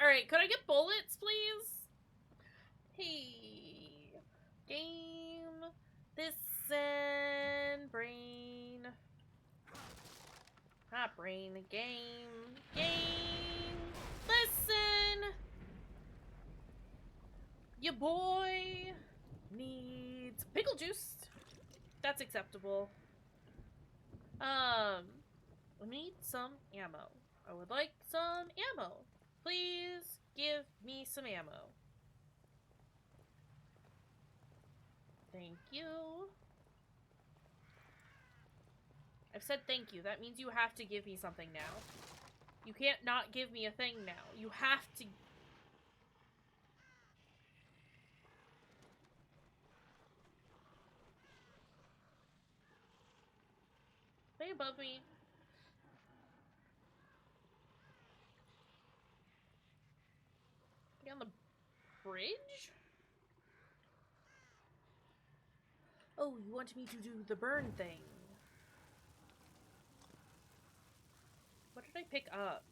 Alright, could I get bullets, please? Hey. Game. Listen. Brain. Not brain. Game. Listen. Your boy needs pickle juice. That's acceptable. I need some ammo. I would like some ammo. Please give me some ammo. Thank you. I've said thank you. That means you have to give me something now. You can't not give me a thing now. You have to. Stay above me. Get on the bridge? Oh, you want me to do the burn thing. What did I pick up?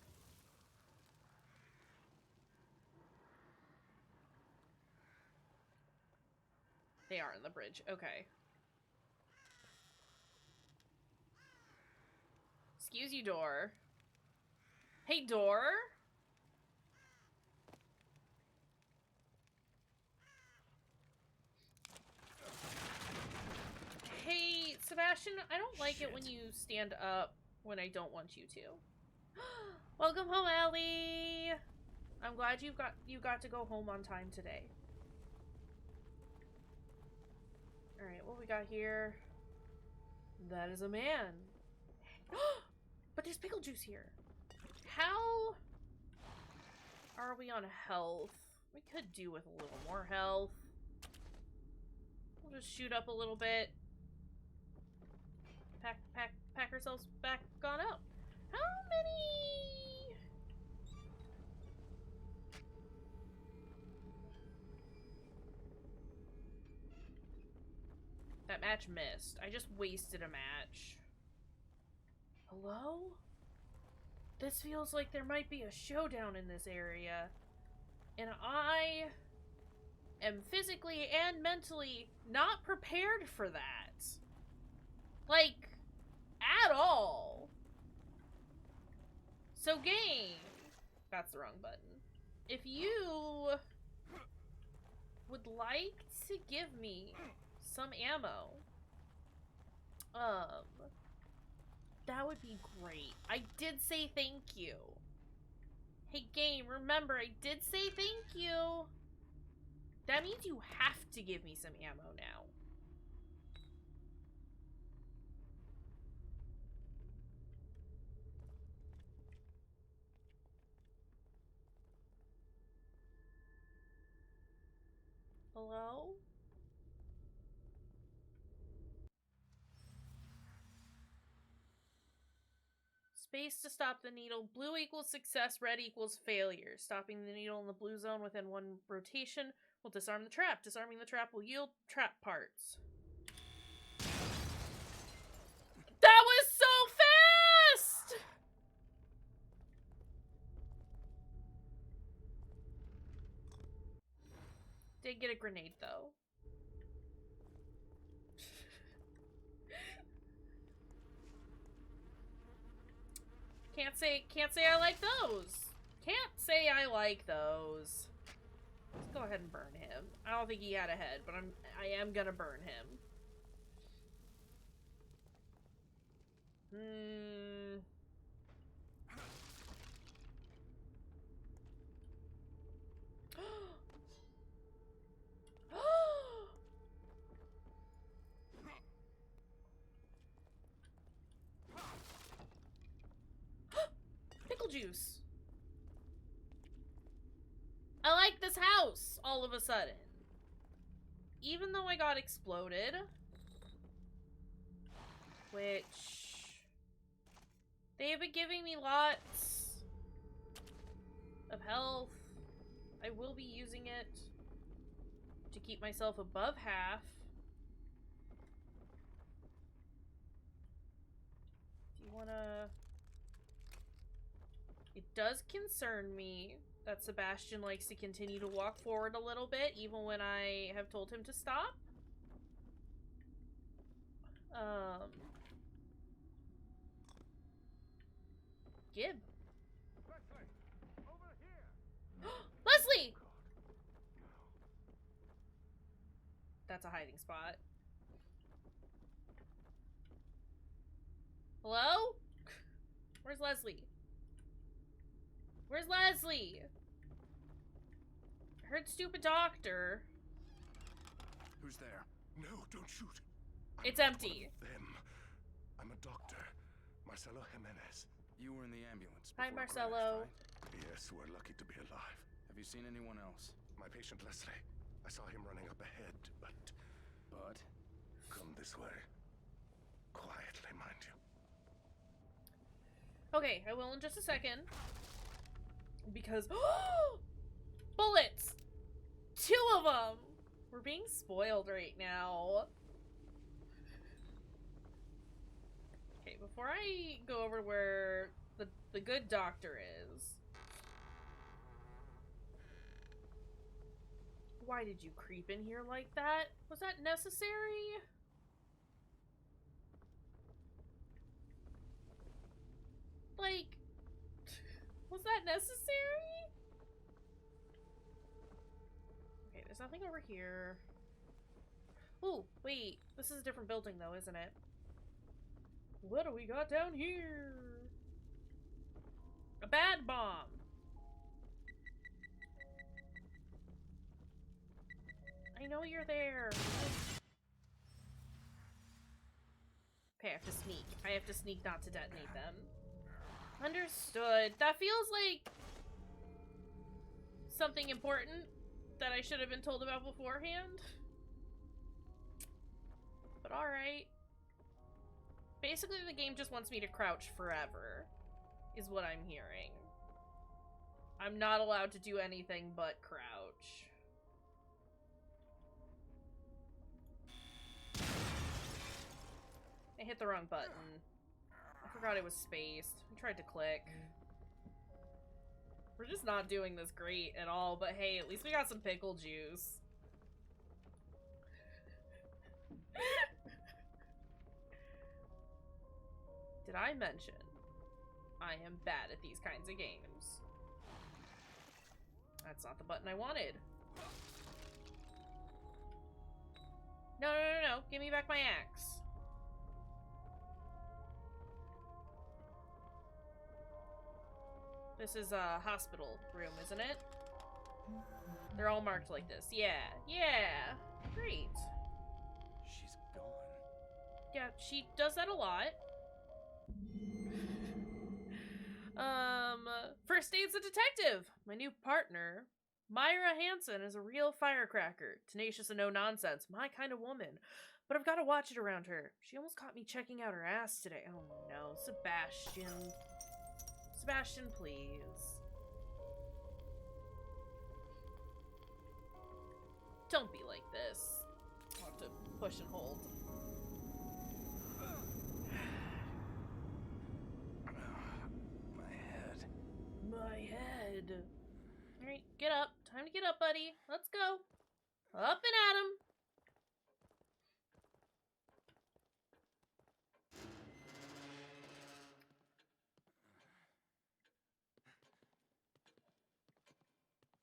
They are on the bridge. Okay. Excuse you, door. Hey, door? Hey, Sebastian, I don't like it when you stand up when I don't want you to. Welcome home, Ellie! I'm glad you got to go home on time today. Alright, what we got here? That is a man. But there's pickle juice here. How are we on health? We could do with a little more health. We'll just shoot up a little bit. Pack ourselves back on up. How many? That match missed. I just wasted a match. Hello? This feels like there might be a showdown in this area. And I am physically and mentally not prepared for that. Like, at all. So game. That's the wrong button. If you would like to give me some ammo, that would be great. I did say thank you. Hey game, remember I did say thank you. That means you have to give me some ammo now. Hello? Space to stop the needle. Blue equals success, red equals failure. Stopping the needle in the blue zone within one rotation will disarm the trap. Disarming the trap will yield trap parts. That was so fast! Did get a grenade though. Can't say I like those. Can't say I like those. Let's go ahead and burn him. I don't think he had a head, but I am gonna burn him. Pickle juice. I like this house all of a sudden. Even though I got exploded. Which they have been giving me lots of health. I will be using it to keep myself above half. Do you wanna... It does concern me that Sebastian likes to continue to walk forward a little bit, even when I have told him to stop. Gib. Leslie! That's a hiding spot. Hello? Where's Leslie? Where's Leslie? I heard stupid doctor. Who's there? No, don't shoot. It's empty. Them. I'm a doctor. Marcelo Jimenez. You were in the ambulance. Hi, before it Marcelo. crashed, right? Yes, we're lucky to be alive. Have you seen anyone else? My patient Leslie. I saw him running up ahead, but... But? Come this way. Quietly, mind you. Okay, I will in just a second. Because... Bullets! 2 of them! We're being spoiled right now. Okay, before I go over where the good doctor is... Why did you creep in here like that? Was that necessary? that necessary? Okay, there's nothing over here. Oh, wait. This is a different building, though, isn't it? What do we got down here? A bad bomb. I know you're there. Okay, I have to sneak. I have to sneak not to detonate them. Understood. That feels like something important that I should have been told about beforehand. But alright. Basically, the game just wants me to crouch forever, is what I'm hearing. I'm not allowed to do anything but crouch. I hit the wrong button. I forgot it was spaced. I tried to click. We're just not doing this great at all, but hey, at least we got some pickle juice. Did I mention I am bad at these kinds of games? That's not the button I wanted. No, no, no, no. Give me back my axe. This is a hospital room, isn't it? They're all marked like this. Yeah, yeah. Great. She's gone. Yeah, she does that a lot. First aid's a detective. My new partner, Myra Hansen, is a real firecracker. Tenacious and no nonsense. My kind of woman. But I've got to watch it around her. She almost caught me checking out her ass today. Oh no, Sebastian. Sebastian, please. Don't be like this. I'll have to push and hold. My head. My head. Alright, get up. Time to get up, buddy. Let's go. Up and at 'em.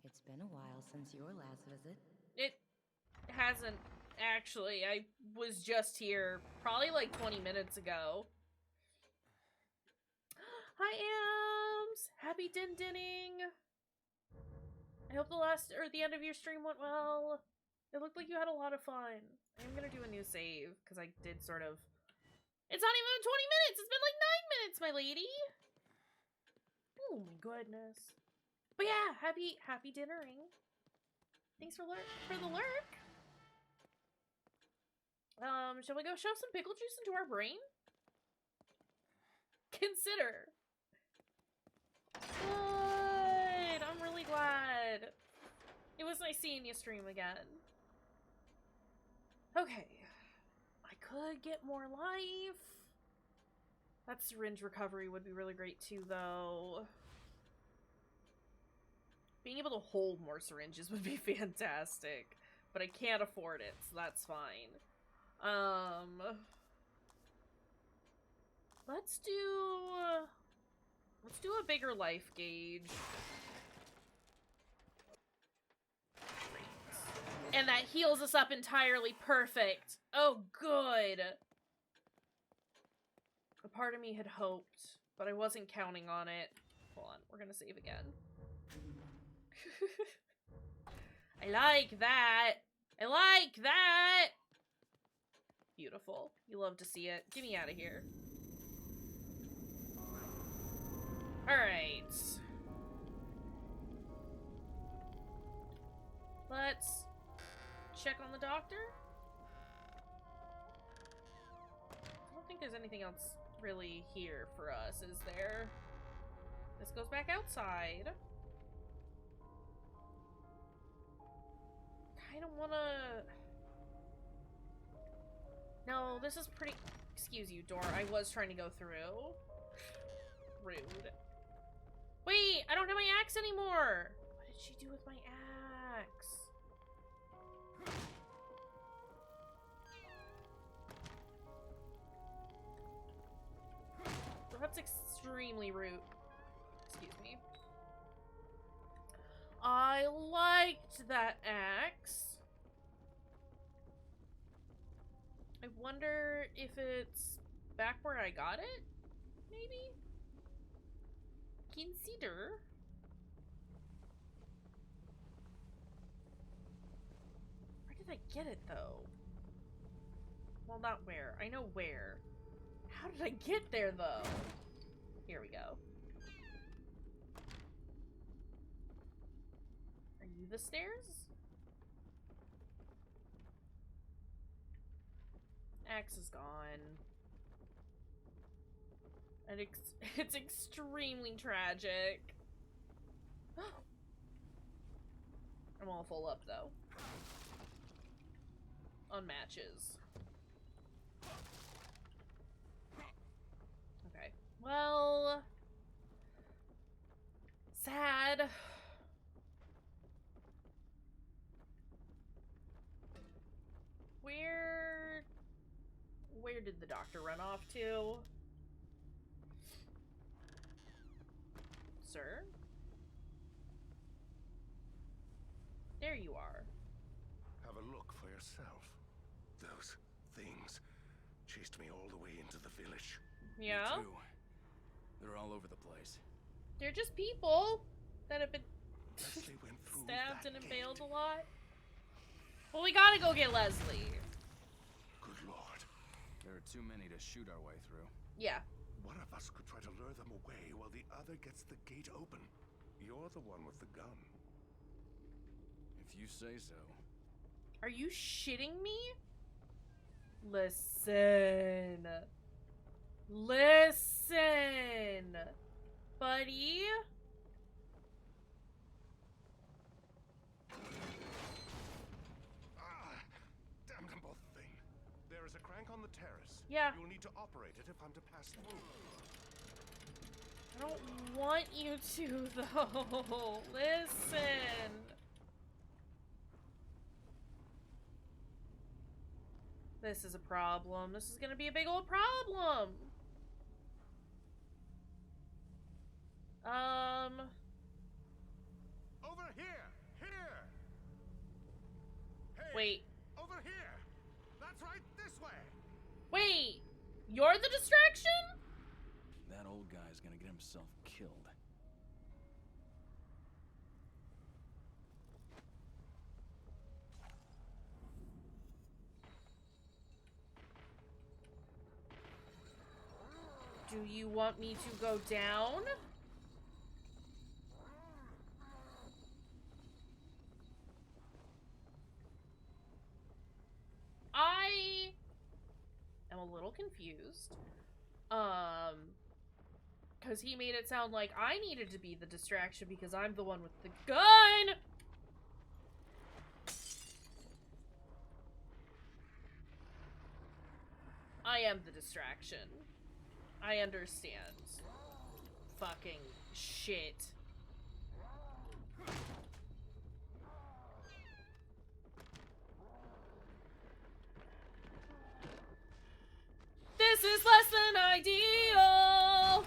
It's been a while since your last visit. It hasn't actually. I was just here probably like 20 minutes ago. Hi, Ams! Happy din-dinning! I hope the end of your stream went well. It looked like you had a lot of fun. I'm gonna do a new save, because I did sort of... It's not even 20 minutes! It's been like 9 minutes, my lady! Oh my goodness. But yeah, happy dinnering. Thanks for the lurk. Shall we go shove some pickle juice into our brain? Consider. Good. I'm really glad. It was nice seeing you stream again. Okay. I could get more life. That syringe recovery would be really great too, though. Being able to hold more syringes would be fantastic. But I can't afford it, so that's fine. Let's do a bigger life gauge. And that heals us up entirely. Perfect. Oh, good. A part of me had hoped, but I wasn't counting on it. Hold on, we're gonna save again. I like that. I like that. Beautiful. You love to see it. Get me out of here. Alright. Let's check on the doctor. I don't think there's anything else really here for us, is there? This goes back outside. I don't wanna... No, this is pretty... Excuse you, door. I was trying to go through. Rude. Wait, I don't have my axe anymore! What did she do with my axe? That's extremely rude. Excuse me. I liked that axe. I wonder if it's back where I got it? Maybe? Consider. Where did I get it, though? Well, not where. I know where. How did I get there, though? Here we go. Are you the stairs? Axe is gone. And it's extremely tragic. I'm all full up, though. On matches. Okay. Well... sad. Where did the doctor run off to? Sir? There you are. Have a look for yourself. Those things chased me all the way into the village. Yeah? Me too. They're all over the place. They're just people that have been Leslie went through stabbed that and impaled gate. a lot. Well, we gotta go get Leslie. Good lord. There are too many to shoot our way through. Yeah. One of us could try to lure them away while the other gets the gate open. You're the one with the gun. If you say so. Are you shitting me? Listen. Listen. Buddy. Damn them both thing. There is a crank on the terrace. Yeah. You'll need to operate it if I'm to pass through. I don't want you to, though. Listen. This is a problem. This is gonna be a big old problem. Over here! Here! Hey! Wait. Over here! That's right, this way! Wait. You're the distraction? That old guy's gonna get himself killed. Do you want me to go down? I am a little confused. Because he made it sound like I needed to be the distraction because I'm the one with the gun! I am the distraction. I understand. Fucking shit. This is less than ideal!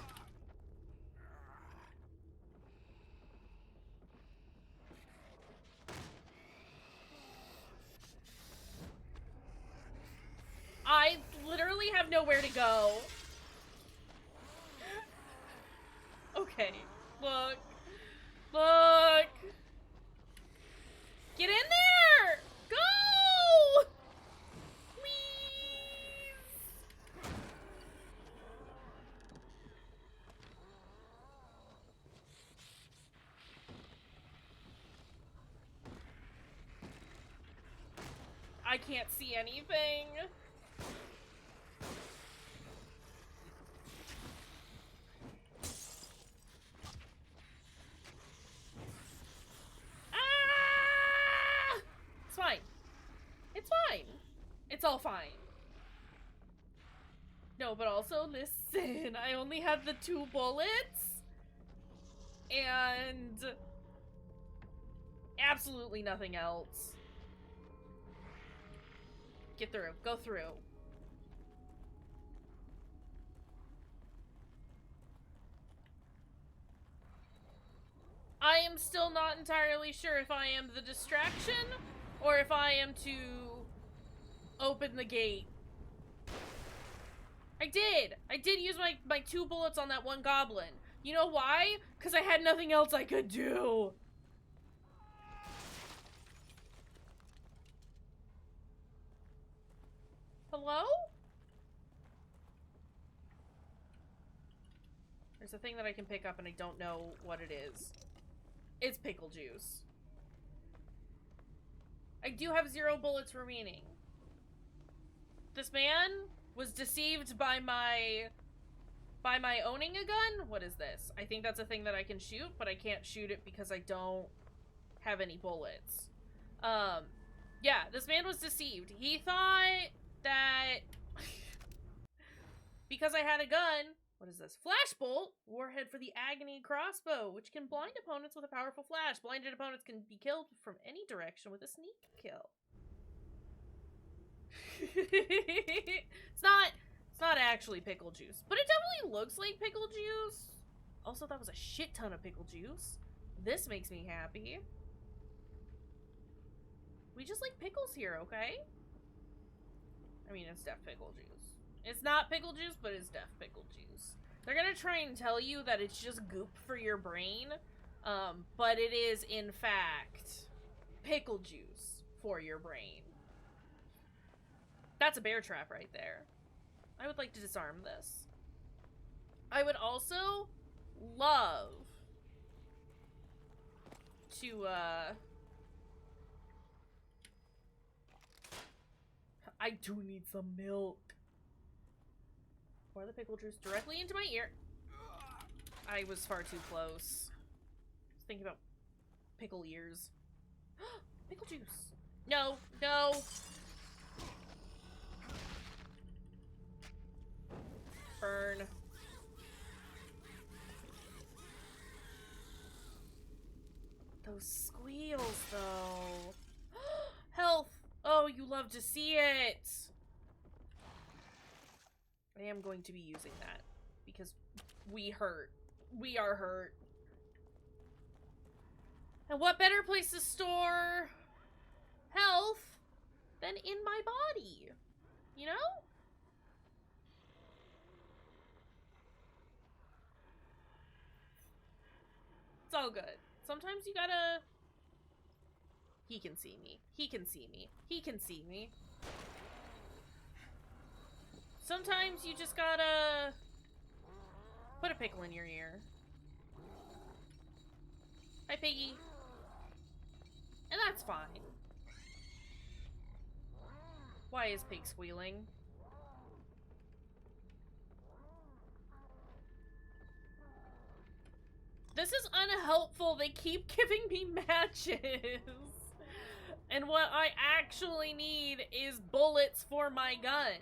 I literally have nowhere to go. Okay, look. Look. Get in there! Go! Please! I can't see anything. It's all fine. No, but also, listen, I only have the 2 bullets. And absolutely nothing else. Get through. Go through. I am still not entirely sure if I am the distraction or if I am to open the gate. I did use my 2 bullets on that one goblin. You know why? Because I had nothing else I could do. Hello? There's a thing that I can pick up and I don't know what it is. It's pickle juice. I do have 0 bullets remaining. This man was deceived by my owning a gun? What is this? I think that's a thing that I can shoot, but I can't shoot it because I don't have any bullets. Yeah, this man was deceived. He thought that because I had a gun, what is this? Flashbolt, warhead for the agony crossbow, which can blind opponents with a powerful flash. Blinded opponents can be killed from any direction with a sneak kill. It's not actually pickle juice, but it definitely looks like pickle juice. Also, that was a shit ton of pickle juice. This makes me happy. We just like pickles here, okay? I mean, it's def pickle juice. It's not pickle juice, but it's def pickle juice. They're gonna try and tell you that it's just goop for your brain, but it is, in fact, pickle juice for your brain. That's a bear trap right there. I would like to disarm this. I would also love to, I do need some milk. Pour the pickle juice directly into my ear. I was far too close. I was thinking about pickle ears. Pickle juice. No, no. Burn. Those squeals, though. Health. Oh, you love to see it. I am going to be using that because we hurt. We are hurt. And what better place to store health than in my body? You know? It's all good. Sometimes you gotta... He can see me. He can see me. He can see me. Sometimes you just gotta... put a pickle in your ear. Hi, Piggy. And that's fine. Why is Pig squealing? This is unhelpful. They keep giving me matches. And what I actually need is bullets for my gun.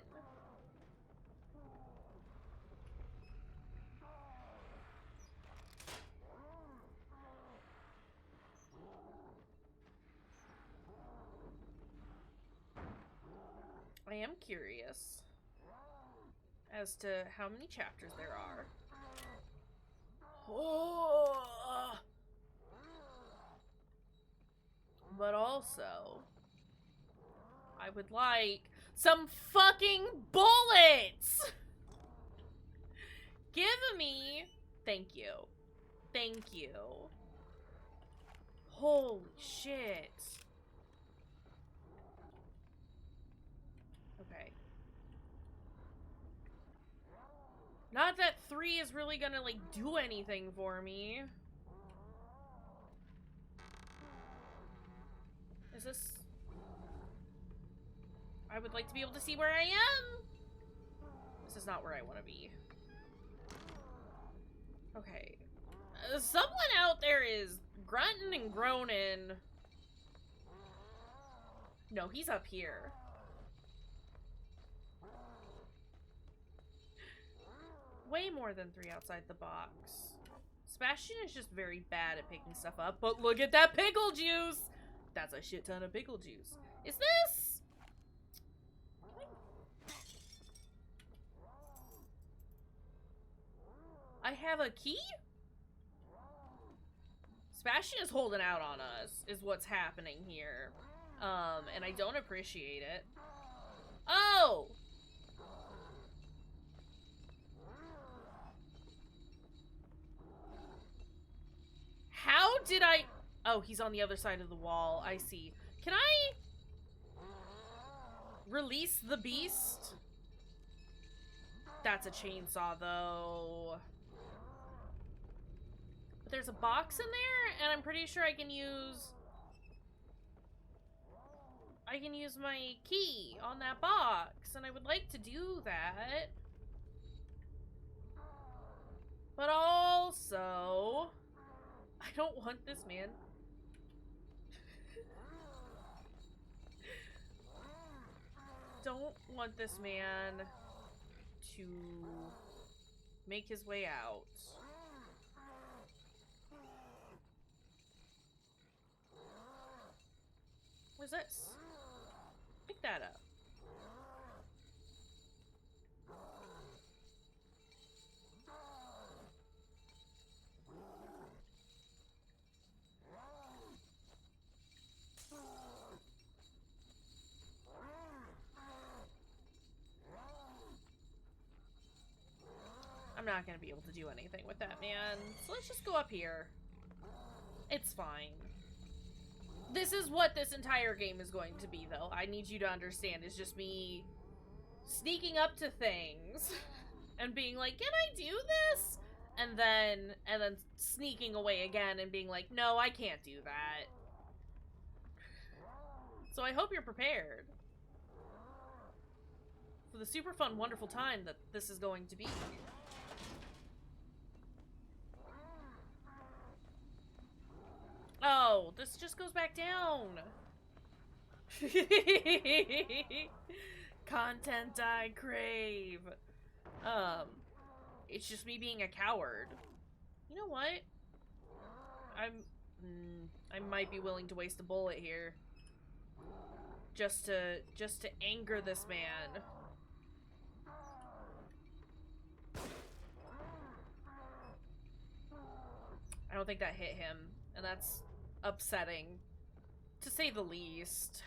I am curious as to how many chapters there are. Oh. But also, I would like some fucking bullets! Give me... Thank you. Thank you. Holy shit. Okay. Not that 3 is really gonna, like, do anything for me. Is this... I would like to be able to see where I am! This is not where I want to be. Okay. Someone out there is grunting and groaning. No, he's up here. Way more than 3 outside the box. Sebastian is just very bad at picking stuff up, but look at that pickle juice! That's a shit ton of pickle juice. Is this? I have a key? Sebastian is holding out on us, is what's happening here. And I don't appreciate it. Oh! How did I... Oh, he's on the other side of the wall. I see. Can I... release the beast? That's a chainsaw, though. But there's a box in there, and I'm pretty sure I can use my key on that box, and I would like to do that. But also, I don't want this man. Don't want this man to make his way out. What's this? Pick that up. I'm not gonna be able to do anything with that, man. So let's just go up here. It's fine. This is what this entire game is going to be, though. I need you to understand. It's just me sneaking up to things and being like, can I do this? And then sneaking away again and being like, no, I can't do that. So I hope you're prepared for the super fun, wonderful time that this is going to be. Oh, this just goes back down. Content I crave. It's just me being a coward. You know what? I might be willing to waste a bullet here. Just to anger this man. I don't think that hit him, and that's upsetting, to say the least.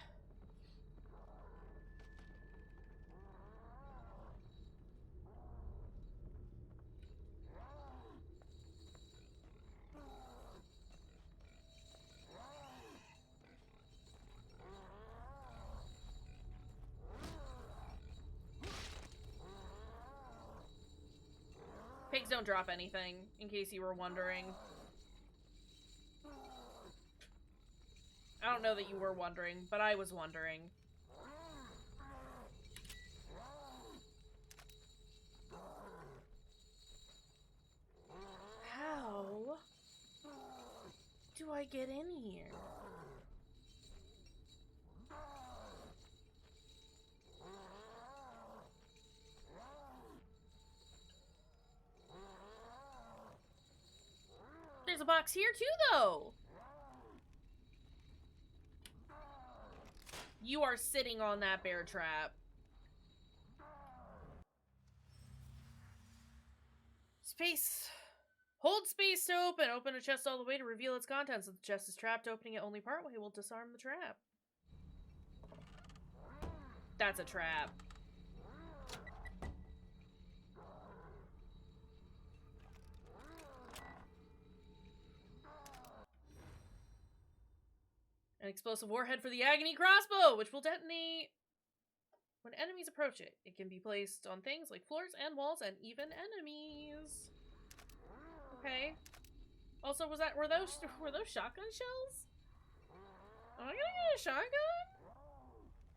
Pigs don't drop anything, in case you were wondering. I don't know that you were wondering, but I was wondering. How do I get in here? There's a box here too, though. You are sitting on that bear trap. Space. Hold space to open. Open a chest all the way to reveal its contents. If the chest is trapped, opening it only partway will disarm the trap. That's a trap. An explosive warhead for the Agony crossbow, which will detonate when enemies approach it. It can be placed on things like floors and walls and even enemies. Okay. Also, were those shotgun shells? Am I gonna get a shotgun?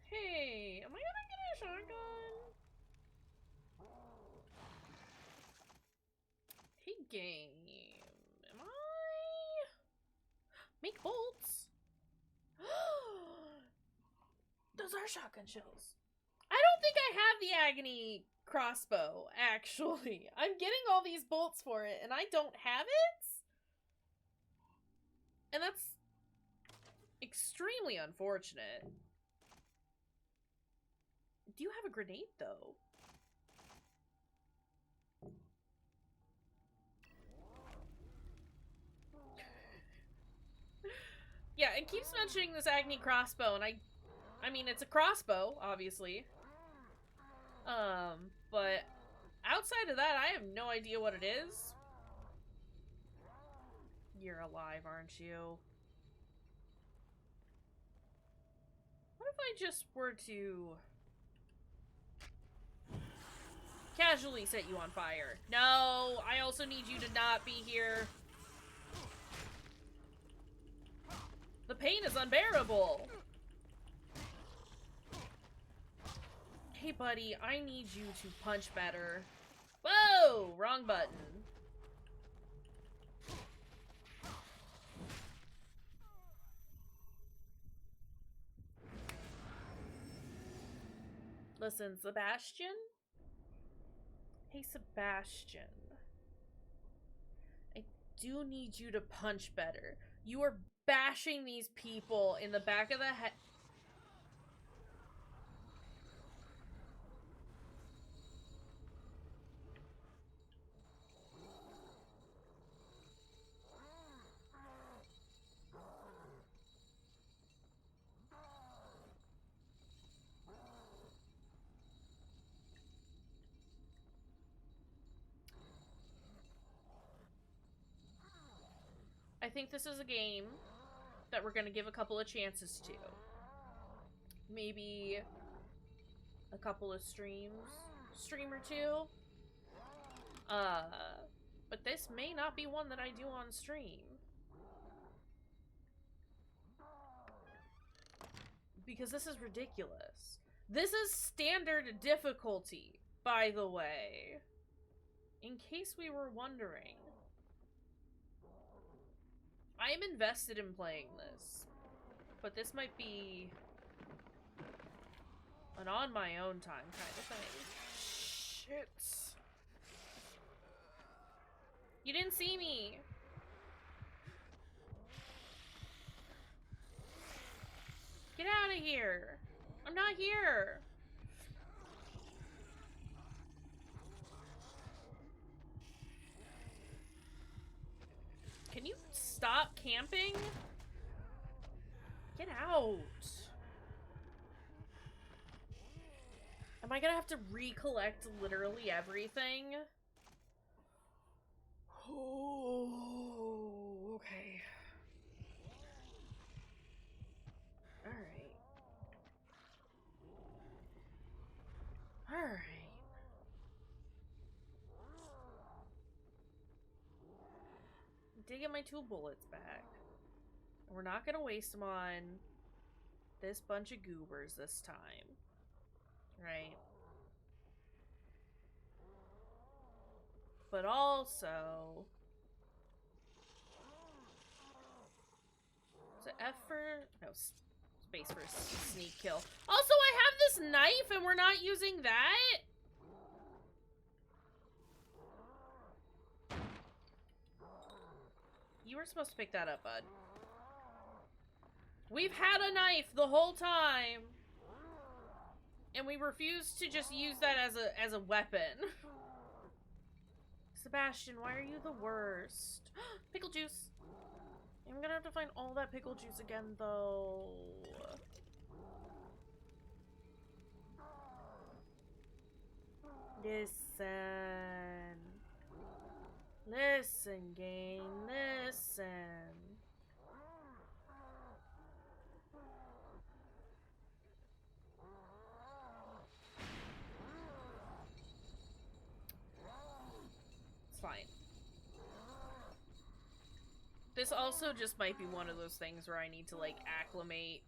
Hey, am I gonna get a shotgun? Hey, game. Am I? Make bolts. Those are shotgun shells. I don't think I have the Agony crossbow, actually. I'm getting all these bolts for it, and I don't have it? And that's extremely unfortunate. Do you have a grenade, though? Yeah, it keeps mentioning this Agni crossbow, and I mean, it's a crossbow, obviously. But outside of that, I have no idea what it is. You're alive, aren't you? What if I just were to casually set you on fire? No, I also need you to not be here. The pain is unbearable. Hey, buddy, I need you to punch better. Whoa! Wrong button. Listen, Sebastian? Hey, Sebastian. I do need you to punch better. You are bashing these people in the back of the head. I think this is a game that we're gonna give a couple of chances to. Maybe a couple of stream or two. But this may not be one that I do on stream. Because this is ridiculous. This is standard difficulty, by the way. In case we were wondering. I am invested in playing this. But this might be an on my own time kind of thing. Shit. You didn't see me. Get out of here. I'm not here. Can you stop camping? Get out. Am I gonna have to recollect literally everything? Oh, okay. Alright. Alright. I did get my 2 bullets back. We're not gonna waste them on this bunch of goobers this time. Right? But also... Is it F for... No, space for a sneak kill. Also, I have this knife and we're not using that? You were supposed to pick that up, bud. We've had a knife the whole time. And we refuse to just use that as a weapon. Sebastian, why are you the worst? Pickle juice. I'm gonna have to find all that pickle juice again, though. Listen. Listen, gang. Listen. It's fine. This also just might be one of those things where I need to, like, acclimate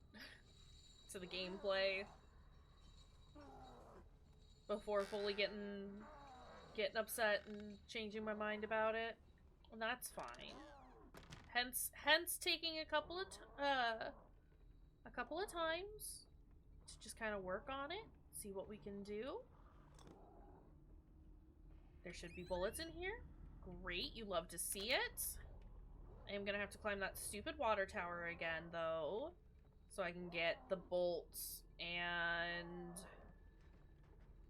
to the gameplay before fully getting upset and changing my mind about it. And that's fine. Hence taking a couple of times to just kind of work on it, see what we can do. There should be bullets in here. Great, you love to see it. I am gonna have to climb that stupid water tower again, though, so I can get the bolts and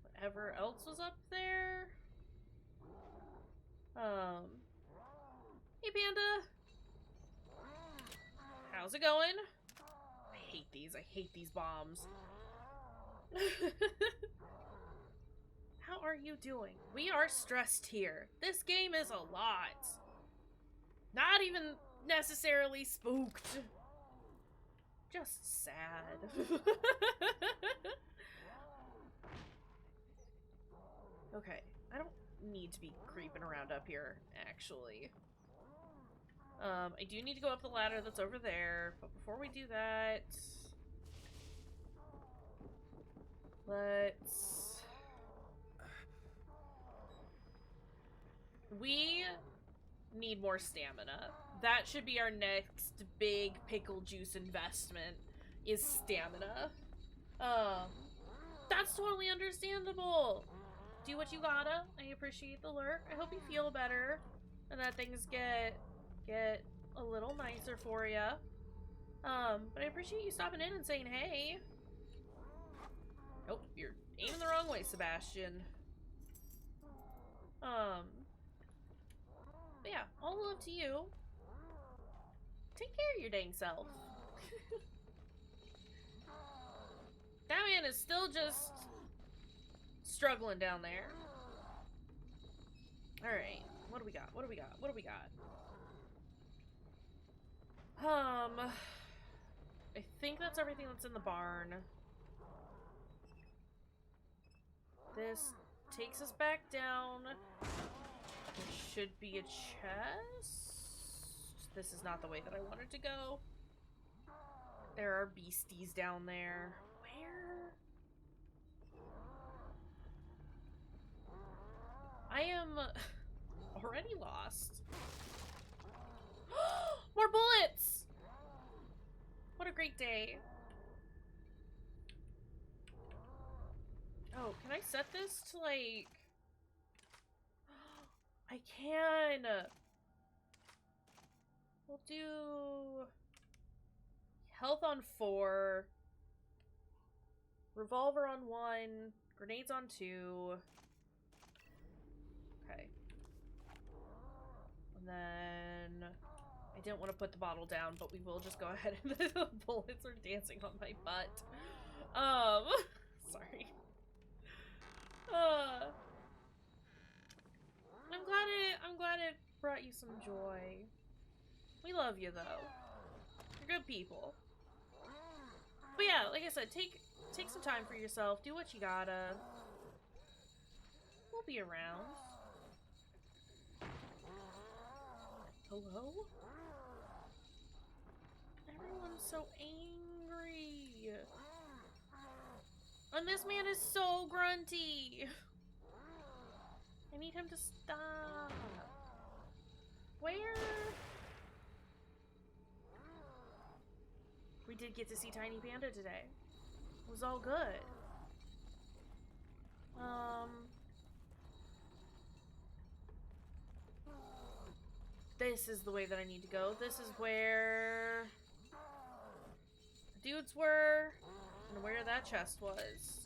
whatever else was up there. Hey, Panda. How's it going? I hate these. I hate these bombs. How are you doing? We are stressed here. This game is a lot. Not even necessarily spooked. Just sad. Okay, I don't need to be creeping around up here, actually. I do need to go up the ladder that's over there, but before we do that, we need more stamina. That should be our next big pickle juice investment, is stamina. That's totally understandable. Do what you gotta. I appreciate the lurk. I hope you feel better and that things get a little nicer for you. But I appreciate you stopping in and saying hey. Nope, you're aiming the wrong way, Sebastian. But yeah, all love to you. Take care of your dang self. That man is still just struggling down there. Alright, what do we got? What do we got? What do we got? I think that's everything that's in the barn. This takes us back down. There should be a chest. This is not the way that I wanted to go. There are beasties down there. Where? I am already lost. More bullets! What a great day. Oh, can I set this to, like... I can! We'll do... health on 4. Revolver on 1. Grenades on 2. Okay. And then... I didn't want to put the bottle down, but we will just go ahead and the bullets are dancing on my butt. Sorry. I'm glad it brought you some joy. We love you though. You're good people. But yeah, like I said, take some time for yourself. Do what you gotta. We'll be around. Hello? Everyone's so angry. And this man is so grunty. I need him to stop. Where? We did get to see Tiny Panda today. It was all good. This is the way that I need to go. This is where the dudes were and where that chest was.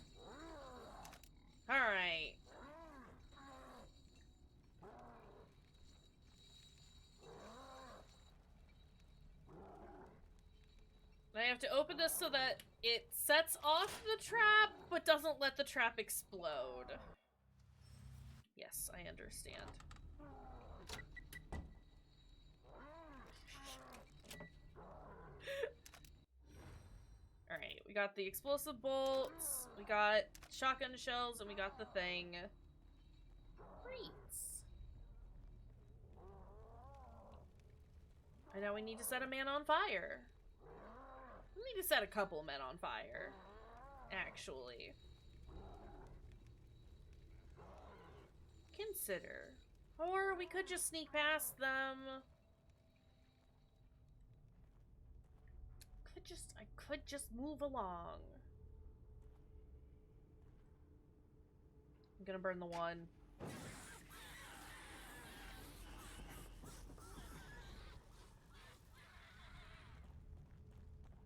Alright. I have to open this so that it sets off the trap, but doesn't let the trap explode. Yes, I understand. Alright, we got the explosive bolts, we got shotgun shells, and we got the thing. Great. And now we need to set a man on fire. We need to set a couple men on fire, actually. Consider. Or we could just sneak past them. I could just move along. I'm gonna burn the one.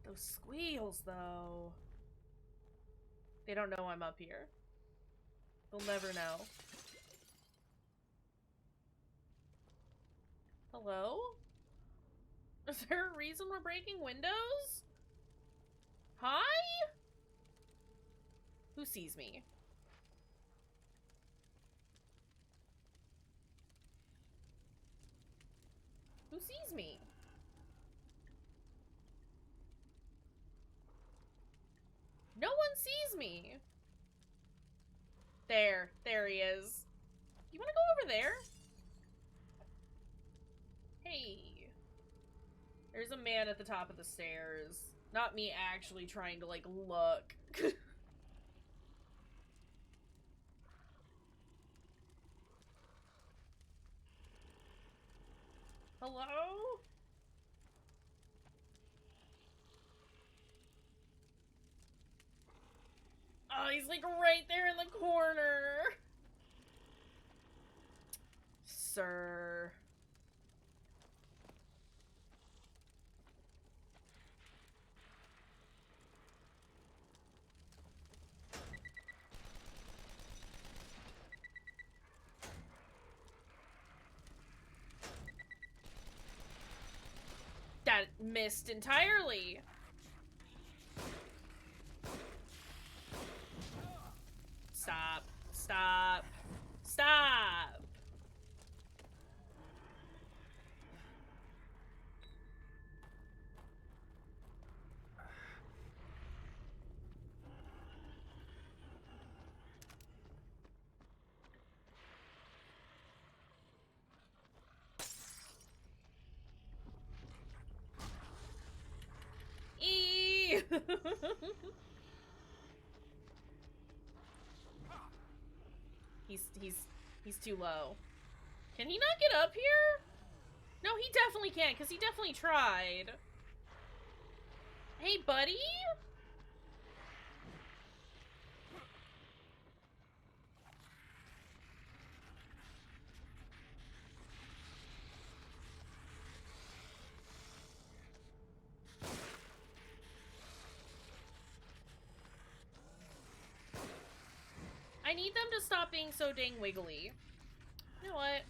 Those squeals, though. They don't know I'm up here. They'll never know. Hello? Is there a reason we're breaking windows? Hi? Who sees me? Who sees me? No one sees me. There he is. You wanna go over there? Hey. There's a man at the top of the stairs. Not me actually trying to, like, look. Hello? Oh, he's like right there in the corner. Sir. That missed entirely. Stop. Stop. Stop. Eee! He's too low. Can he not get up here? No, he definitely can't, because he definitely tried. Hey, buddy? I need them to stop being so dang wiggly. You know what?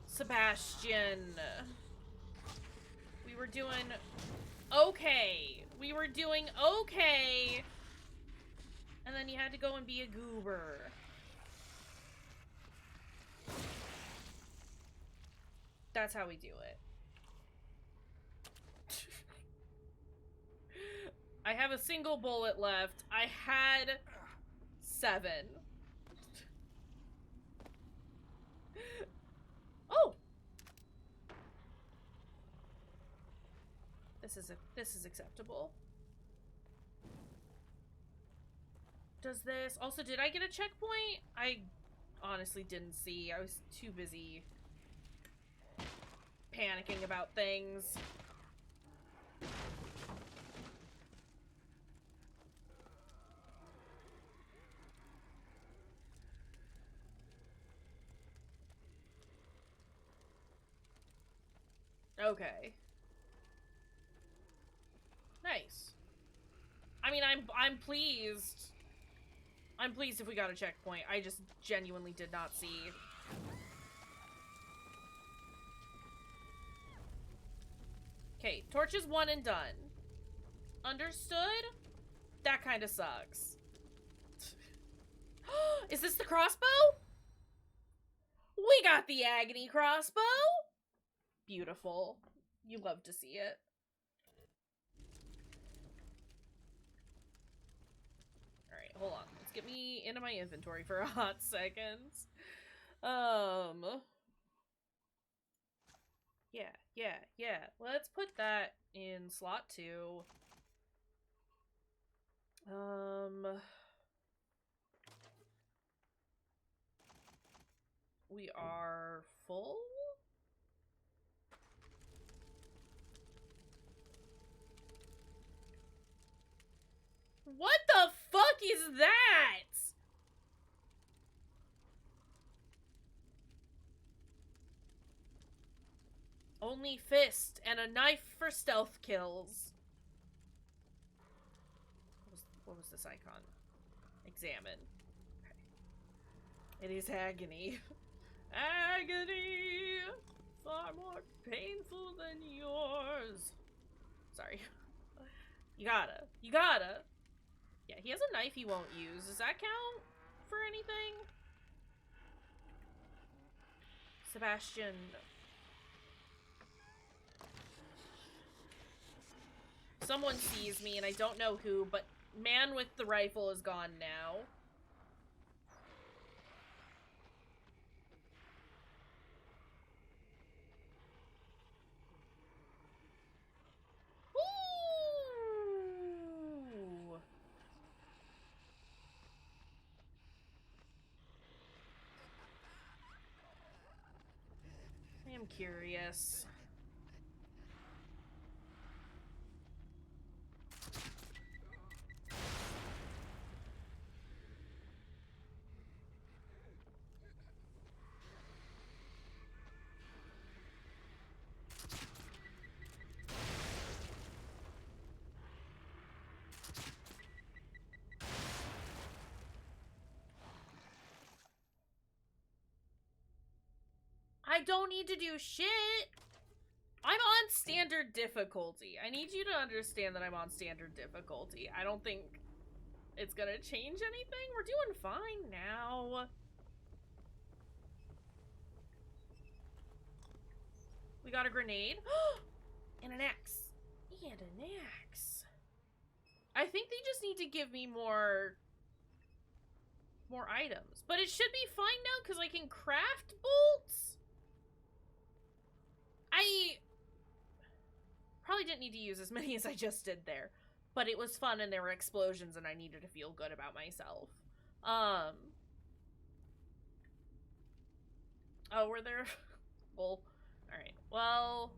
Sebastian. We were doing okay. We were doing okay. And then you had to go and be a goober. That's how we do it. I have a single bullet left. I had 7. Oh! This is acceptable. Does this... Also, did I get a checkpoint? I honestly didn't see. I was too busy panicking about things. Okay. Nice. I mean, I'm pleased. I'm pleased if we got a checkpoint. I just genuinely did not see. Okay, torches 1 and done. Understood? That kind of sucks. Is this the crossbow? We got the agony crossbow! Beautiful. You love to see it. Alright, hold on. Let's get me into my inventory for a hot second. Yeah. Let's put that in slot 2. We are full? What the fuck is that? Only fist and a knife for stealth kills. What was this icon? Examine. Okay. It is agony. Agony! Far more painful than yours. Sorry. You gotta. Yeah, he has a knife he won't use. Does that count for anything? Sebastian. Someone sees me and I don't know who, but man with the rifle is gone now. Ooh. I am curious. I don't need to do shit. I'm on standard difficulty. I need you to understand that I'm on standard difficulty. I don't think it's gonna change anything. We're doing fine now. We got a grenade. And an axe. And an axe. I think they just need to give me more items. But it should be fine now because I can craft bolts. I probably didn't need to use as many as I just did there, but it was fun and there were explosions and I needed to feel good about myself. Oh, were there? Well, alright. Well,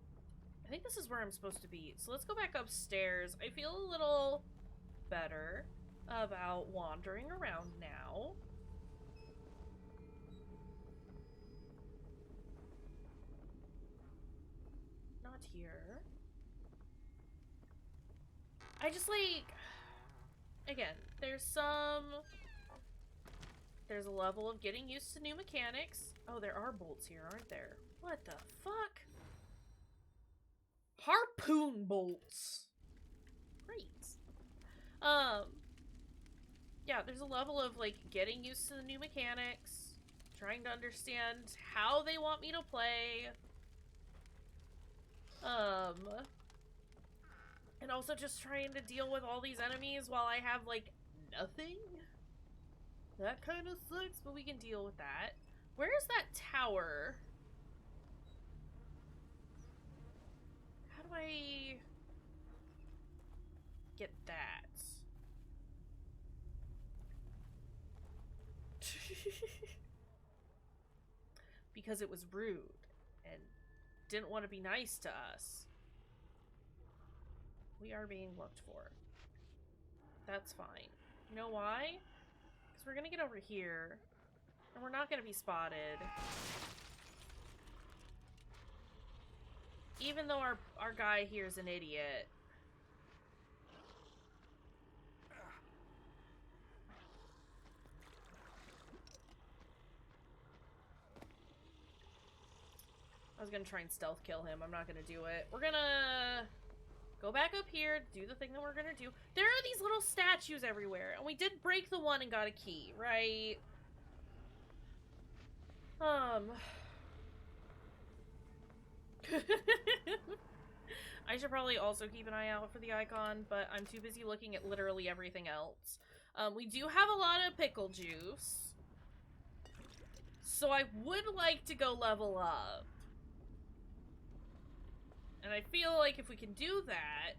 I think this is where I'm supposed to be. So let's go back upstairs. I feel a little better about wandering around now. Not here. I just like, again, there's a level of getting used to new mechanics. Oh, there are bolts here, aren't there? What the fuck? Harpoon bolts. Great. Yeah, there's a level of like getting used to the new mechanics, trying to understand how they want me to play. And also just trying to deal with all these enemies while I have, like, nothing? That kind of sucks, but we can deal with that. Where is that tower? How do I get that? Because it was rude and didn't want to be nice to us. We are being looked for. That's fine. You know why? Because we're gonna get over here, and we're not gonna be spotted. Even though our guy here is an idiot. I was gonna try and stealth kill him. I'm not gonna do it. We're gonna go back up here, do the thing that we're gonna do. There are these little statues everywhere, and we did break the one and got a key, right? I should probably also keep an eye out for the icon, but I'm too busy looking at literally everything else. We do have a lot of pickle juice, so I would like to go level up. And I feel like if we can do that,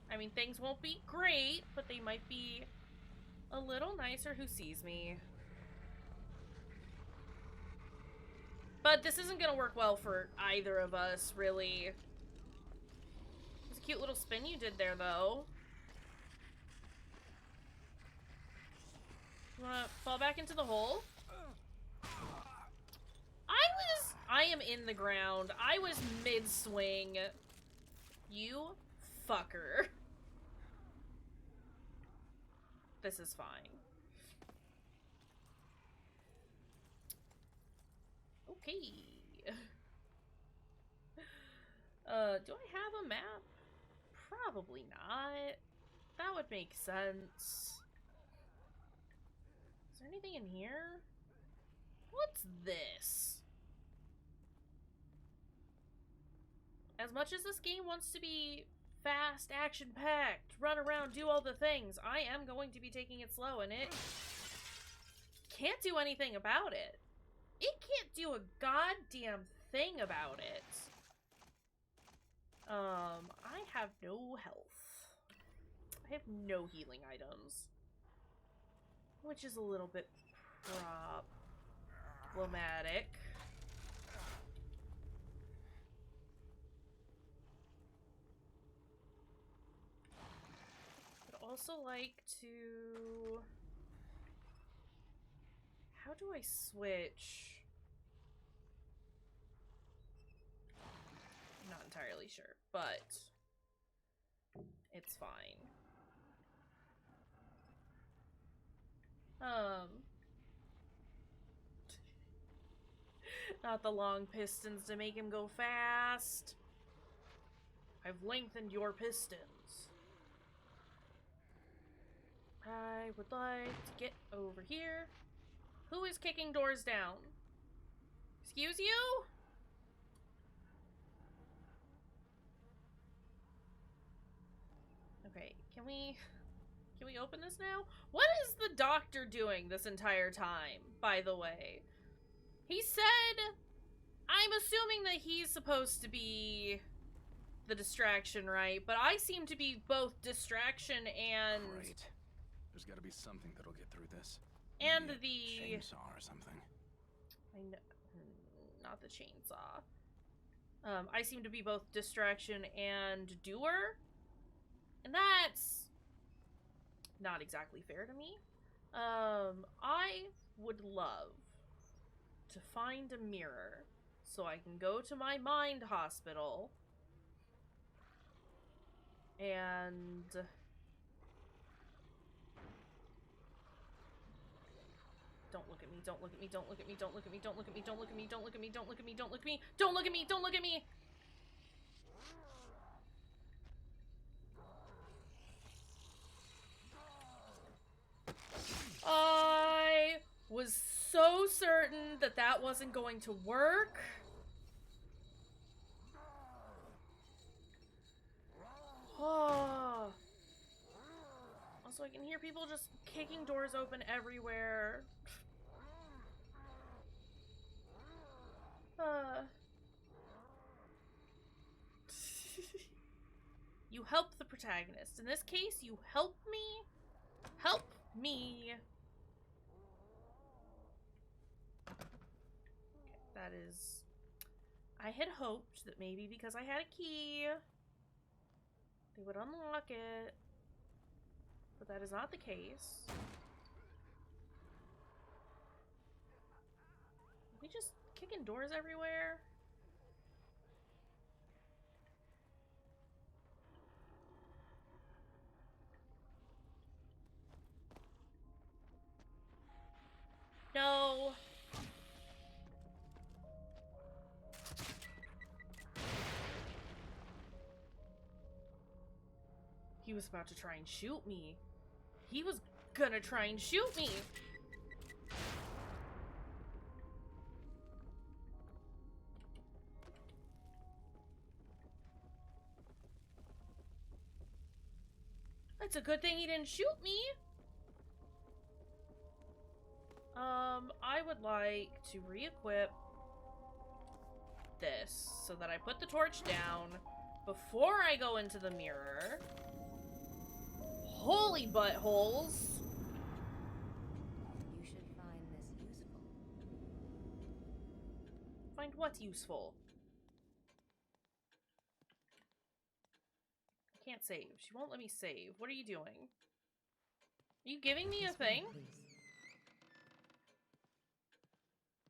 I mean, things won't be great, but they might be a little nicer. Who sees me? But this isn't gonna work well for either of us, really. It's a cute little spin you did there, though. You wanna fall back into the hole? I am in the ground. I was mid-swing. You fucker. This is fine. Okay. Do I have a map? Probably not. That would make sense. Is there anything in here? What's this? As much as this game wants to be fast, action-packed, run around, do all the things, I am going to be taking it slow, and it can't do anything about it. It can't do a goddamn thing about it. I have no health. I have no healing items. Which is a little bit problematic. I'd also like to... How do I switch? I'm not entirely sure, but it's fine. Not the long pistons to make him go fast. I've lengthened your pistons. I would like to get over here. Who is kicking doors down? Excuse you? Okay, can we open this now? What is the doctor doing this entire time, by the way? He said, I'm assuming that he's supposed to be the distraction, right? But I seem to be both distraction and... Right. There's gotta be something that'll get through this. And Maybe the... a chainsaw or something. I know... Not the chainsaw. I seem to be both distraction and doer. And that's... not exactly fair to me. I would love to find a mirror so I can go to my mind hospital and don't look at me, don't look at me, don't look at me, don't look at me, don't look at me, don't look at me, don't look at me, don't look at me, don't look at me, don't look at me, don't look at me. I was so certain that that wasn't going to work. Oh. Also, I can hear people just kicking doors open everywhere. You help the protagonist. In this case, you help me. Help me. Okay, that is... I had hoped that maybe because I had a key, they would unlock it. But that is not the case. Are we just kicking doors everywhere? No. He was about to try and shoot me. He was gonna try and shoot me. It's a good thing he didn't shoot me. I would like to re-equip this so that I put the torch down before I go into the mirror. Holy buttholes! You should find this useful. Find what useful? I can't save. She won't let me save. What are you doing? Are you giving me a thing? Please.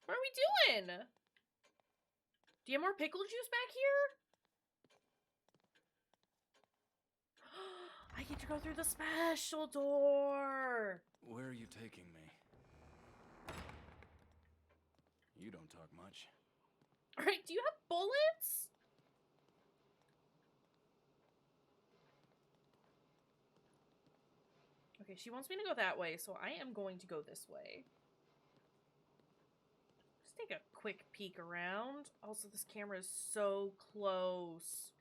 What are we doing? Do you have more pickle juice back here? I get to go through the special door. Where are you taking me? You don't talk much. Alright, do you have bullets? Okay, she wants me to go that way, so I am going to go this way. Just take a quick peek around. Also, this camera is so close.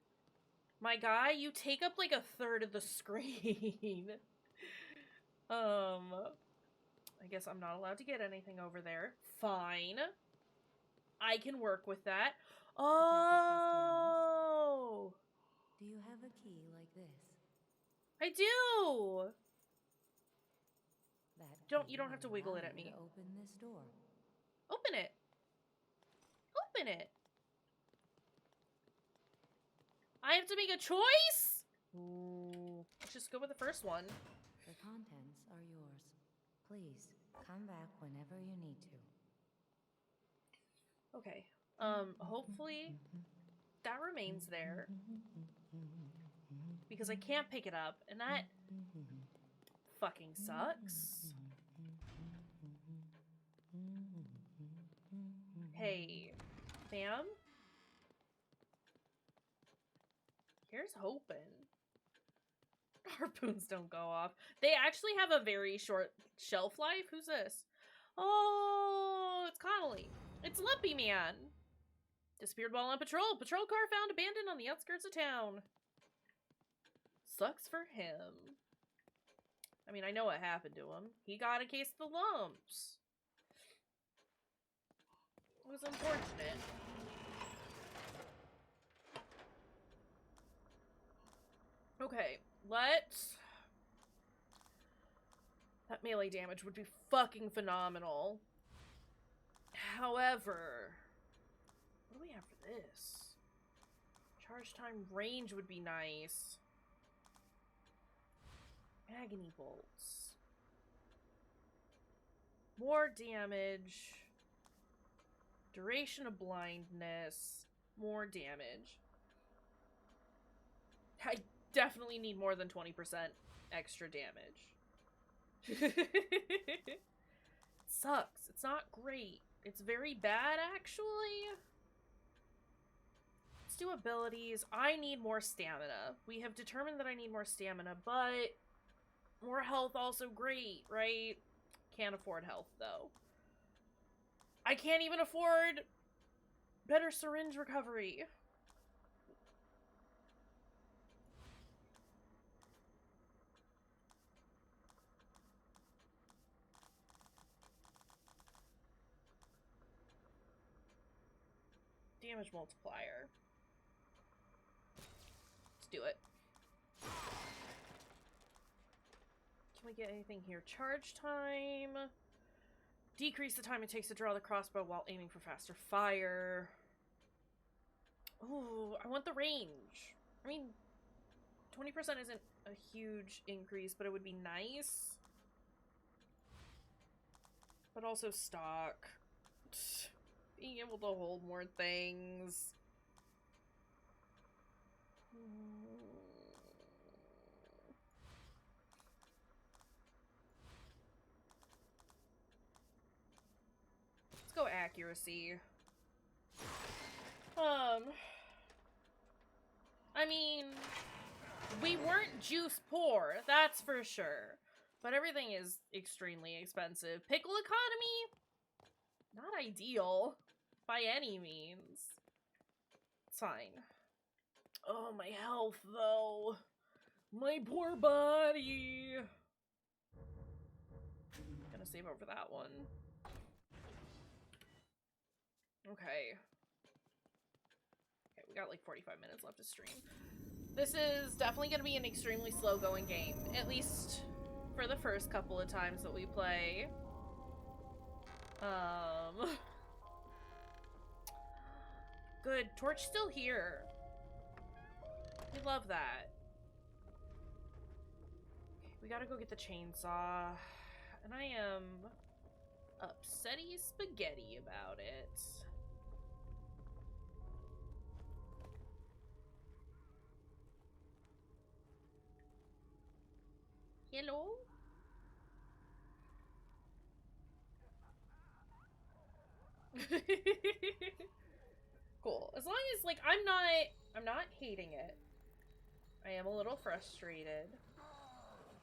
My guy, you take up like a third of the screen. I guess I'm not allowed to get anything over there. Fine. I can work with that. Oh! Do you have a key like this? I do! That You don't have to wiggle it at allow you me. to open this door. Open it. Open it. I have to make a choice? Ooh. Let's just go with the first one. The contents are yours. Please, come back whenever you need to. Okay. Hopefully that remains there. Because I can't pick it up, and that fucking sucks. Hey, fam? Here's hoping. Harpoons don't go off. They actually have a very short shelf life. Who's this? Oh, it's Connolly. It's Lumpy Man. Disappeared while on patrol. Patrol car found abandoned on the outskirts of town. Sucks for him. I mean, I know what happened to him. He got a case of the lumps. It was unfortunate. Okay, let's... That melee damage would be fucking phenomenal. However... What do we have for this? Charge time range would be nice. Agony bolts. More damage. Duration of blindness. More damage. I definitely need more than 20% extra damage. It sucks. It's not great. It's very bad, actually. Let's do abilities. I need more stamina. We have determined that I need more stamina, but more health also great, right? Can't afford health, though. I can't even afford better syringe recovery. Damage multiplier. Let's do it. Can we get anything here? Charge time. Decrease the time it takes to draw the crossbow while aiming for faster fire. Ooh, I want the range. I mean, 20% isn't a huge increase, but it would be nice. But also stock. Being able to hold more things. Let's go accuracy. I mean, we weren't juice poor, that's for sure. But everything is extremely expensive. Pickle economy? Not ideal. By any means. It's fine. Oh, my health, though. My poor body. Gonna save over that one. Okay. Okay, we got like 45 minutes left to stream. This is definitely gonna be an extremely slow-going game. At least for the first couple of times that we play. Good. Torch still here. We love that. Okay, we gotta go get the chainsaw. And I am upsetty spaghetti about it. Hello? Cool. As long as, like, I'm not hating it. I am a little frustrated.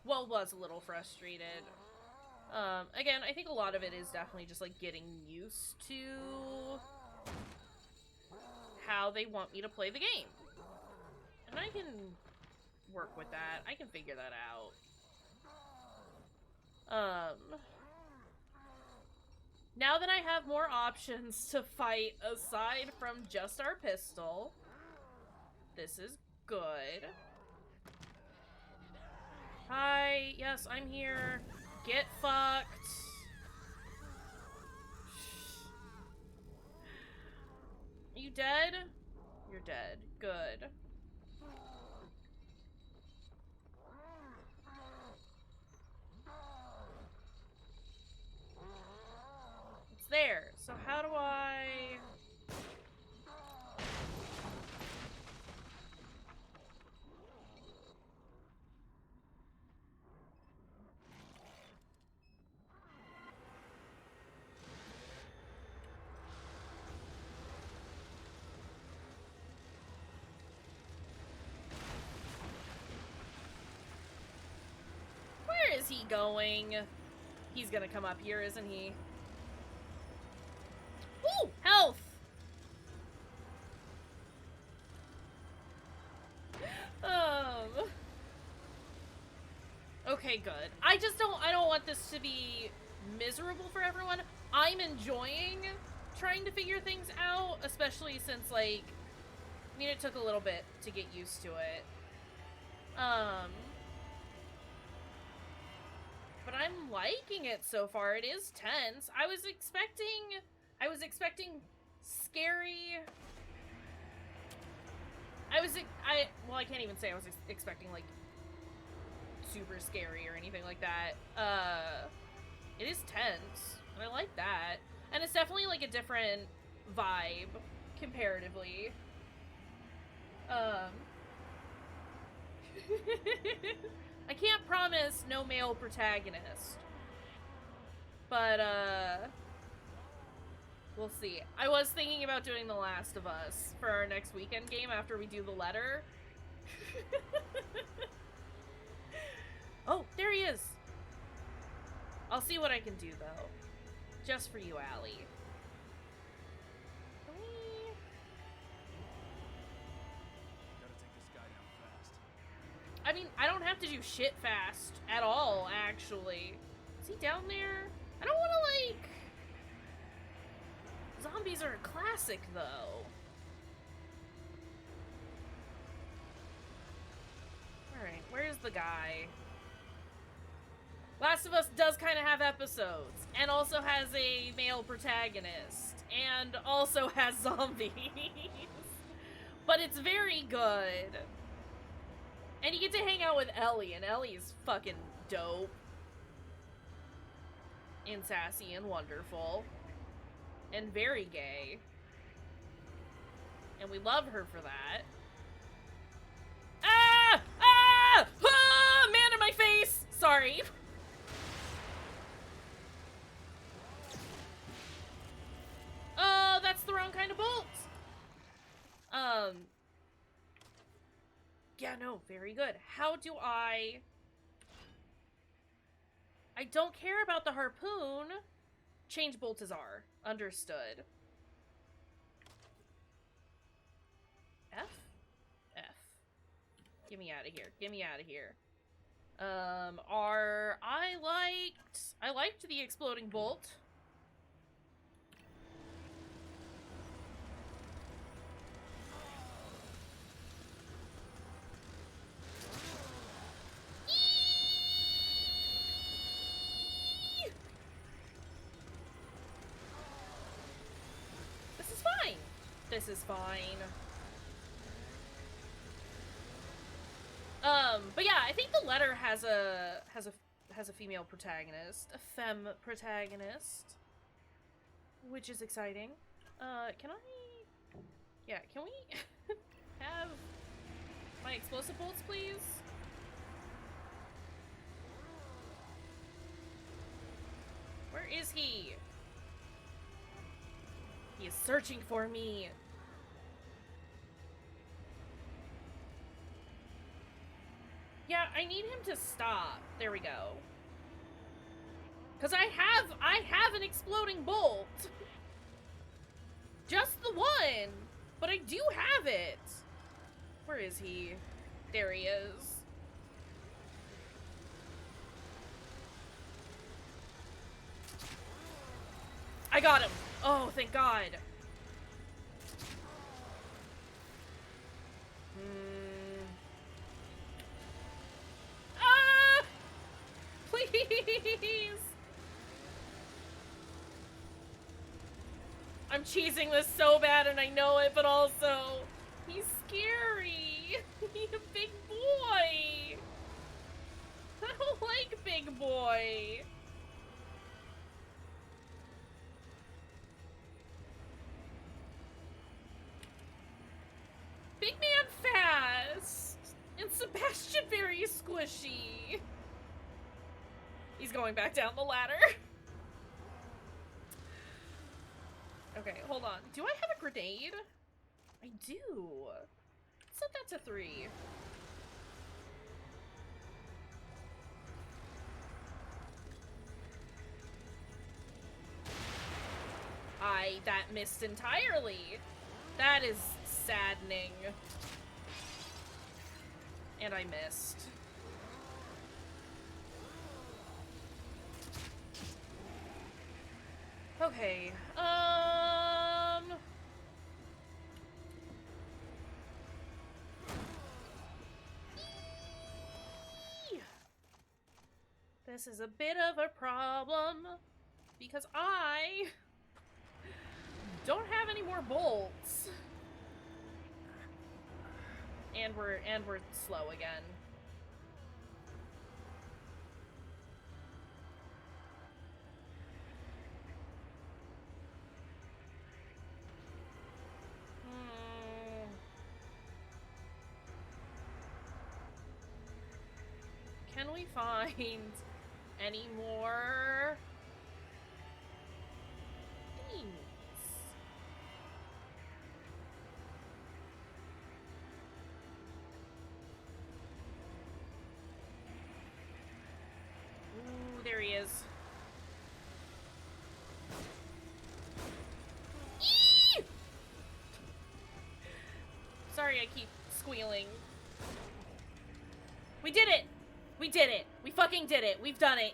Well, was a little frustrated. Again, I think a lot of it is definitely just, like, getting used to how they want me to play the game. And I can work with that. I can figure that out. Now that I have more options to fight aside from just our pistol, this is good. Hi, yes, I'm here. Get fucked. Are you dead? You're dead. Good. It's there. So how do I... Where is he going? He's gonna come up here, isn't he? Woo! Health! Okay, good. I don't want this to be miserable for everyone. I'm enjoying trying to figure things out, especially since, like, I mean, it took a little bit to get used to it. But I'm liking it so far. It is tense. I was expecting scary. Well, I can't even say I was expecting, like, super scary or anything like that. It is tense, and I like that. And it's definitely, like, a different vibe, comparatively. I can't promise no male protagonist. But, we'll see. I was thinking about doing The Last of Us for our next weekend game after we do the letter. Oh, there he is! I'll see what I can do, though. Just for you, Allie. I mean, I don't have to do shit fast at all, actually. Is he down there? I don't want to, like... Zombies are a classic, though. Alright, where's the guy? Last of Us does kind of have episodes, and also has a male protagonist, and also has zombies. But it's very good. And you get to hang out with Ellie, and Ellie's fucking dope. And sassy and wonderful. And very gay. And we love her for that. Ah! Ah! Ah! Man in my face! Sorry. Oh, that's the wrong kind of bolt! Yeah, no, very good. How do I don't care about the harpoon. Change bolt as R. Understood. F? F. Get me out of here. Get me out of here. R. I liked the exploding bolt. This is fine. But yeah, I think the letter has a female protagonist, a femme protagonist, which is exciting. Can we have my explosive bolts, please? Where is he? He is searching for me. Yeah, I need him to stop. There we go. Cause I have an exploding bolt. Just the one. But I do have it. Where is he? There he is. I got him. Oh, thank God. Ah! Please! I'm cheesing this so bad and I know it, but also, he's scary. He's a big boy. I don't like big boy. Big man fast. And Sebastian very squishy. He's going back down the ladder. Okay, hold on. Do I have a grenade? I do. Set that to 3. That missed entirely. That is saddening. And I missed. Okay, this is a bit of a problem because I don't have any more bolts. And we're slow again. Can we find any more things? Ooh, there he is. Eee! Sorry, I keep squealing. We did it! We did it! We fucking did it! We've done it!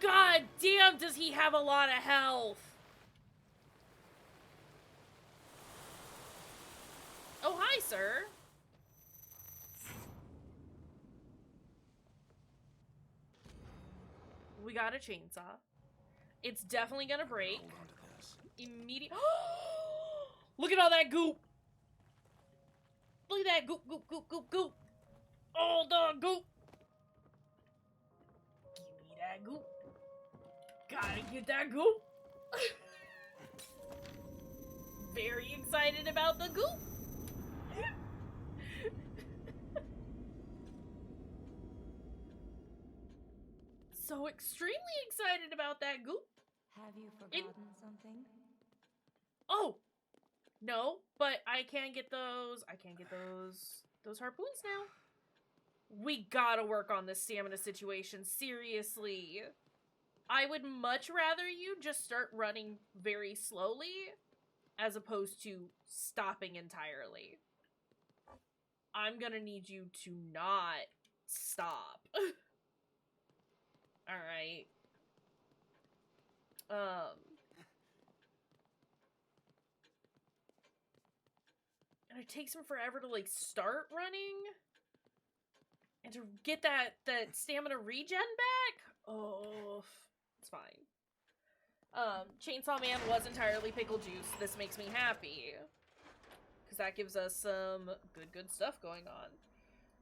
God damn, does he have a lot of health! Oh, hi, sir. We got a chainsaw. It's definitely gonna break. Hold on to this. Immediate. Look at all that goop! Look at that goop, goop, goop, goop, goop! All the goop! Give me that goop. Gotta get that goop. Very excited about the goop. So extremely excited about that goop. Have you forgotten something? Oh, no, but I can get those. I can get those harpoons now. We gotta work on this stamina situation, seriously. I would much rather you just start running very slowly as opposed to stopping entirely. I'm gonna need you to not stop. Alright. And it takes him forever to, like, start running? And to get that stamina regen back? Oh, it's fine. Chainsaw Man was entirely pickle juice. This makes me happy. Because that gives us some good stuff going on.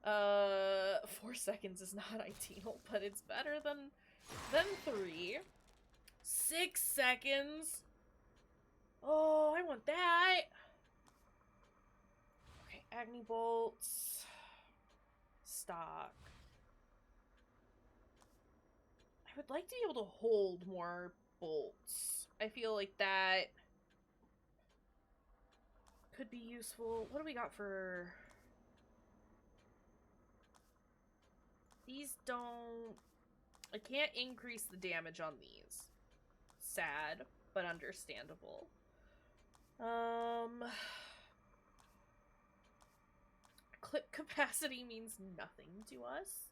4 seconds is not ideal, but it's better than 3. 6 seconds? Oh, I want that! Okay, Agni Bolts. Stock. I I would like to be able to hold more bolts. I feel like that could be useful. What do we got for... These don't... I can't increase the damage on these. Sad, but understandable. Clip capacity means nothing to us.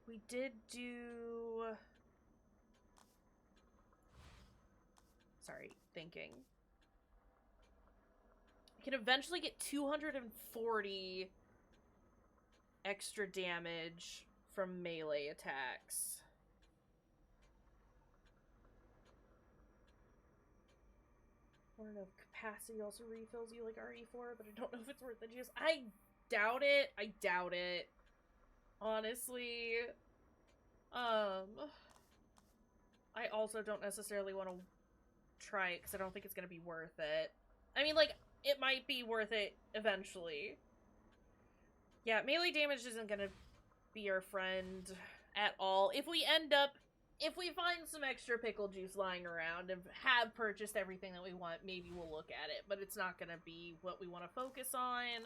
We did do... Sorry, thinking. I can eventually get 240 extra damage from melee attacks. I don't know if capacity also refills you like RE4, but I don't know if it's worth the juice. I doubt it. I doubt it. Honestly. I also don't necessarily want to try it because I don't think it's going to be worth it. I mean, like, it might be worth it eventually. Yeah, melee damage isn't going to be our friend at all. If we find some extra pickle juice lying around and have purchased everything that we want, maybe we'll look at it. But it's not going to be what we want to focus on.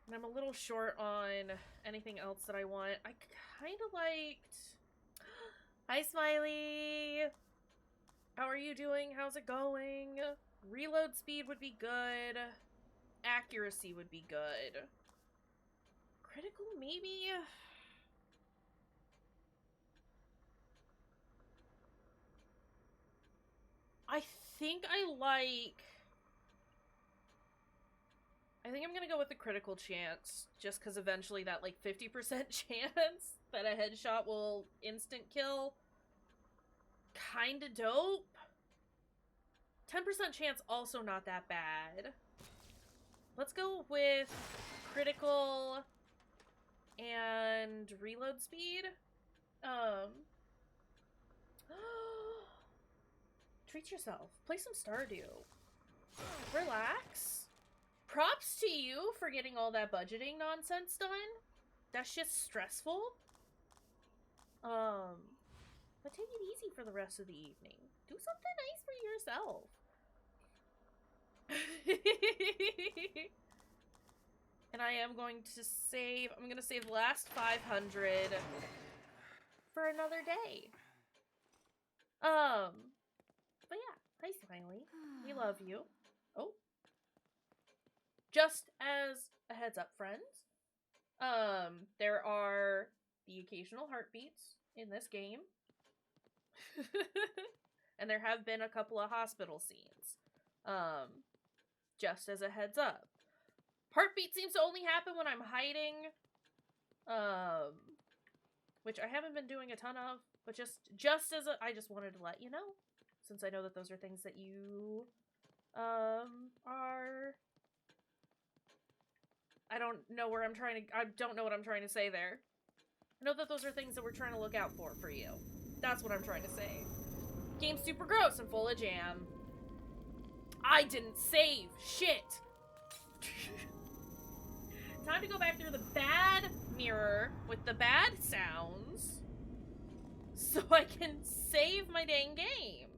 And I'm a little short on anything else that I want. I kind of liked... Hi, Smiley! How are you doing? How's it going? Reload speed would be good. Accuracy would be good. Critical, maybe? I think I'm gonna go with the critical chance, just because eventually that, like, 50% chance that a headshot will instant kill. Kinda dope. 10% chance, also not that bad. Let's go with critical and reload speed. Treat yourself. Play some Stardew. Relax. Props to you for getting all that budgeting nonsense done. That's just stressful. But take it easy for the rest of the evening. Do something nice for yourself. And I am going to save... I'm going to save the last 500 for another day. But yeah. Hi, Smiley. We love you. Oh. Just as a heads up, friends, there are the occasional heartbeats in this game. And there have been a couple of hospital scenes. Just as a heads up. Heartbeat seems to only happen when I'm hiding. Which I haven't been doing a ton of, but just as I just wanted to let you know, since I know that those are things that you are... I don't know what I'm trying to say there. I know that those are things that we're trying to look out for you. That's what I'm trying to say. Game's super gross and full of jam. I didn't save shit. Time to go back through the bad mirror with the bad sounds so I can save my dang game.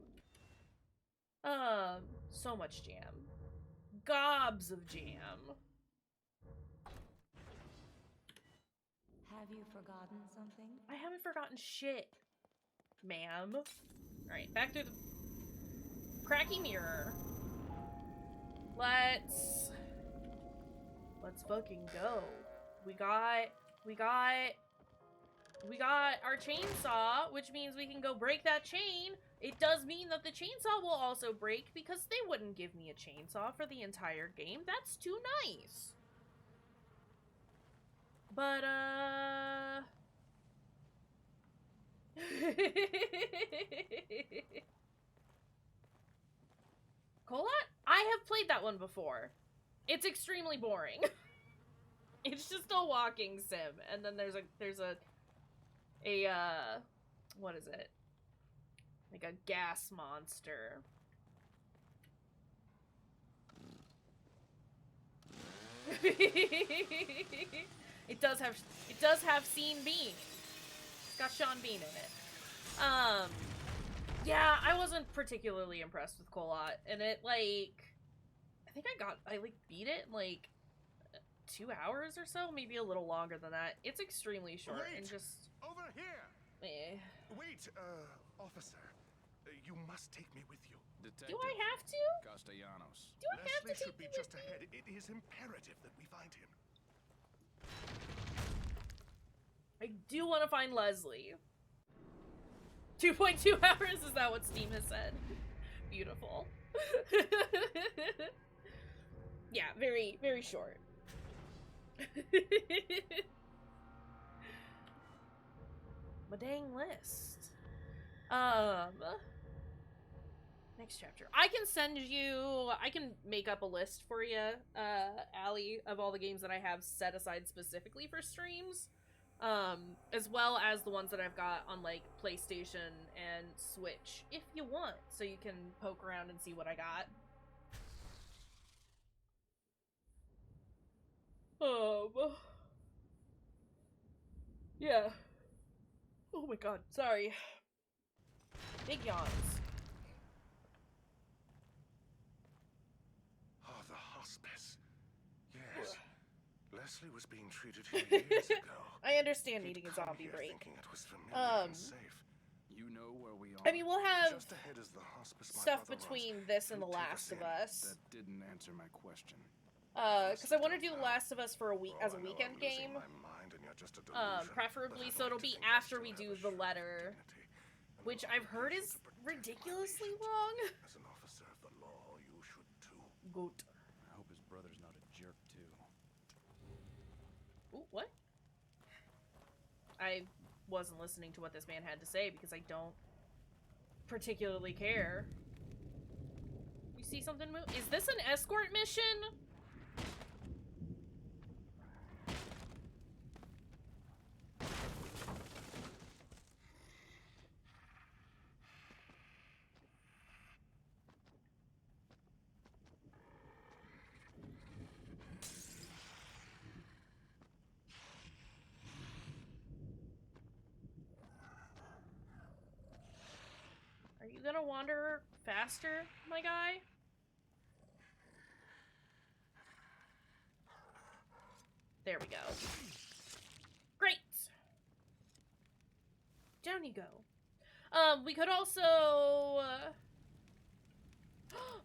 So much jam. Gobs of jam. Have you forgotten something? I haven't forgotten shit, ma'am. Alright, back through the cracky mirror. Let's fucking go. We got our chainsaw, which means we can go break that chain. It does mean that the chainsaw will also break because they wouldn't give me a chainsaw for the entire game. That's too nice. But, Colat? I have played that one before. It's extremely boring. It's just a walking sim, and then there's a what is it? Like a gas monster. It does have scene being. It's got Sean Bean in it. Yeah, I wasn't particularly impressed with Kolot, and it, like, I think I beat it in, like, 2 hours or so, maybe a little longer than that. It's extremely short, and Wait! just... Over here! Eh. Wait, officer. You must take me with you. Detective Do I have to? Castellanos. Do I have to Leslie take should be you just with me? ahead. It is imperative that we find him. I do want to find Leslie. 2.2 hours, is that what Steam has said? Beautiful. Yeah, very, very short. My dang list. Next chapter. I can make up a list for you, Allie, of all the games that I have set aside specifically for streams. As well as the ones that I've got on, like, PlayStation and Switch, if you want, so you can poke around and see what I got. Yeah. Oh my god, sorry. Big yawns. Oh, the hospice. Yes. Leslie was being treated here years ago. I understand He'd needing a come zombie here break. thinking it was familiar and safe. You know where we are. I mean, we'll have Just ahead is the hospice my stuff brother runs. between this and The He'll take Last us of in. Us. That didn't answer my question. Because I want to do The Last of Us for a week Oh, as a I know weekend I'm losing game. my mind and you're just a delusion, Preferably but I'd so it'll like to be think I after still we have do a the shred of letter, dignity and which an I've heard is obligation to protect my ridiculously patient. long. As an officer of the law, you should too. Good. I hope his brother's not a jerk, too. Ooh, what? I wasn't listening to what this man had to say because I don't particularly care. You see something move? Is this an escort mission? Are you gonna wander faster, my guy? There we go. Great! Down you go. We could also...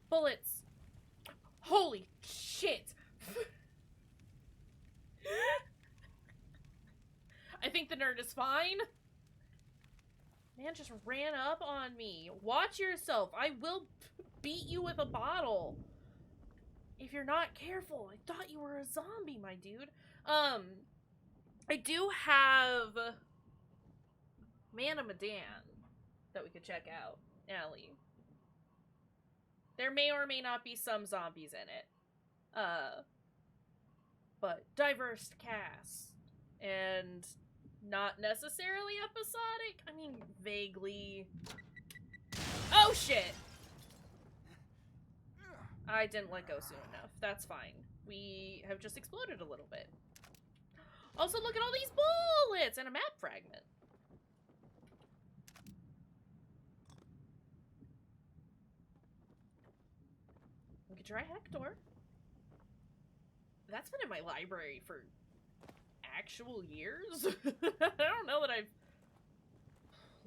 bullets! Holy shit! I think the nerd is fine. Man just ran up on me. Watch yourself. I will beat you with a bottle. If you're not careful. I thought you were a zombie, my dude. I do have Man of Medan that we could check out, Allie. There may or may not be some zombies in it. But diverse cast. And not necessarily episodic. I mean, vaguely. Oh, shit! I didn't let go soon enough. That's fine. We have just exploded a little bit. Also, look at all these bullets! And a map fragment. We could try Hector. That's been in my library for actual years. I don't know that I've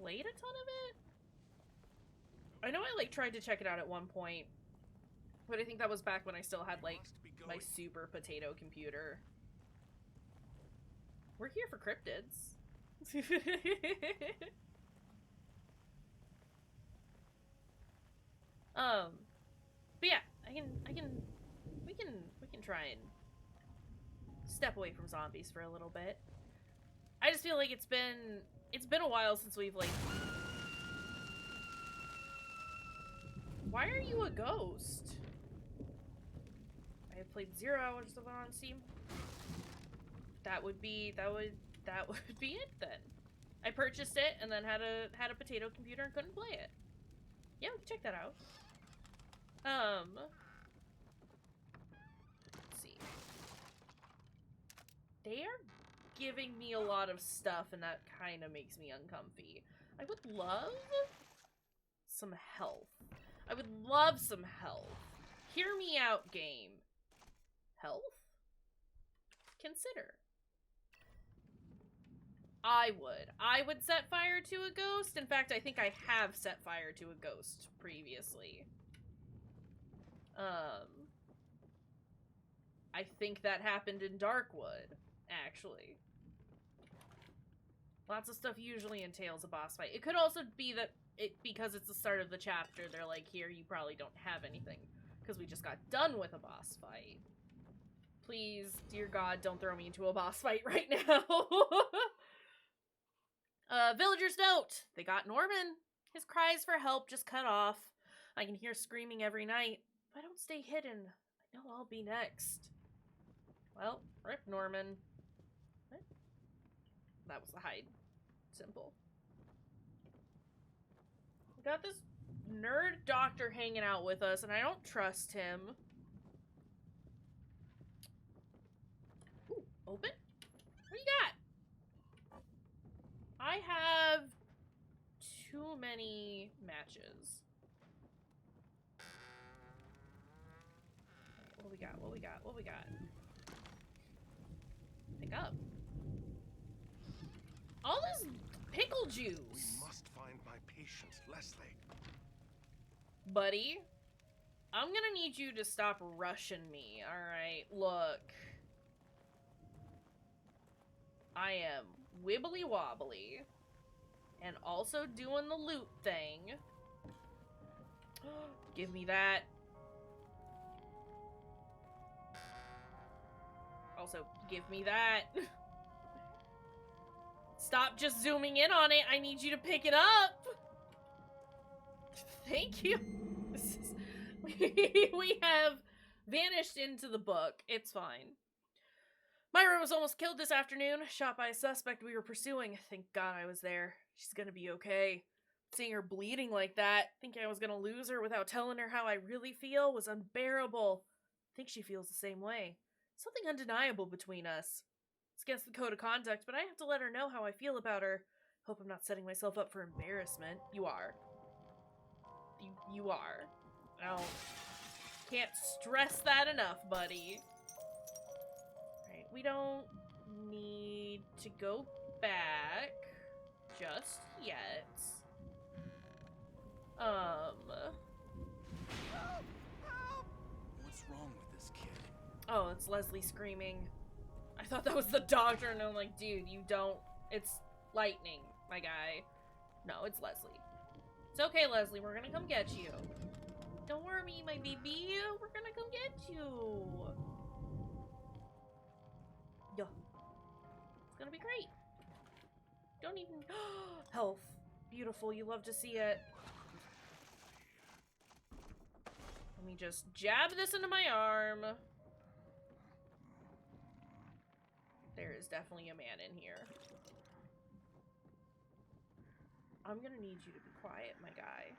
played a ton of it. I know I like tried to check it out at one point, but I think that was back when I still had like my super potato computer. We're here for cryptids. But yeah, we can try and step away from zombies for a little bit. I just feel like it's been a while since we've like... Why are you a ghost? I have played 0 hours of it on Steam. That would be it then. I purchased it and then had a potato computer and couldn't play it. Yeah, we can check that out. Let's see. They are giving me a lot of stuff, and that kind of makes me uncomfy. I would love some health. I would love some health. Hear me out, game. Health? Consider. I would set fire to a ghost. In fact, I think I have set fire to a ghost previously. I think that happened in Darkwood, actually. Lots of stuff usually entails a boss fight. It could also be that because it's the start of the chapter, they're like, here, you probably don't have anything, because we just got done with a boss fight. Please, dear God, don't throw me into a boss fight right now. Villagers note, they got Norman. His cries for help just cut off. I can hear screaming every night. If I don't stay hidden, I know I'll be next. Well, rip Norman. What? That was the hide symbol. We got this nerd doctor hanging out with us, and I don't trust him. Ooh, open? What do you got? I have too many matches. What do we got? What we got? What we got? Pick up. All this pickle juice. We must find my patient, Leslie. Buddy, I'm gonna need you to stop rushing me, alright? Look. I am wibbly wobbly. And also doing the loot thing. Give me that. Also, give me that. Stop just zooming in on it. I need you to pick it up. Thank you. This is, we have vanished into the book. It's fine. Myra was almost killed this afternoon, shot by a suspect we were pursuing. Thank God I was there. She's gonna be okay. Seeing her bleeding like that, thinking I was gonna lose her without telling her how I really feel was unbearable. I think she feels the same way. Something undeniable between us. It's against the code of conduct, but I have to let her know how I feel about her. Hope I'm not setting myself up for embarrassment. You are. You are. I can't stress that enough, buddy. Right, we don't need to go back just yet. What's wrong with this kid? Oh, it's Leslie screaming. I thought that was the doctor, and I'm like, dude, you don't. It's lightning, my guy. No, it's Leslie. It's okay, Leslie. We're gonna come get you. Don't worry, my baby. We're gonna come get you. Yeah. It's gonna be great. Don't even. Health. Beautiful. You love to see it. Let me just jab this into my arm. There is definitely a man in here. I'm gonna need you to be quiet, my guy.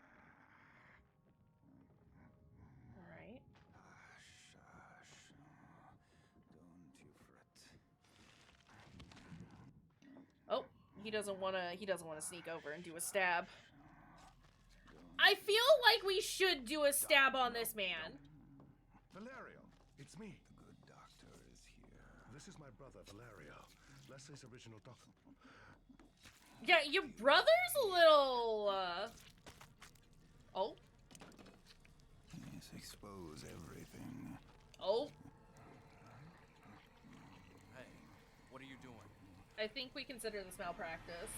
Alright. Shush. Don't you fret. Oh, he doesn't wanna sneak over and do a stab. I feel like we should do a stab on this man. Valerio, it's me. The good doctor is here. This is my brother, Valerio. Leslie's original doctor. Yeah, your brother's a little, Oh. Yes, expose everything. Oh. Hey, what are you doing? I think we consider this malpractice.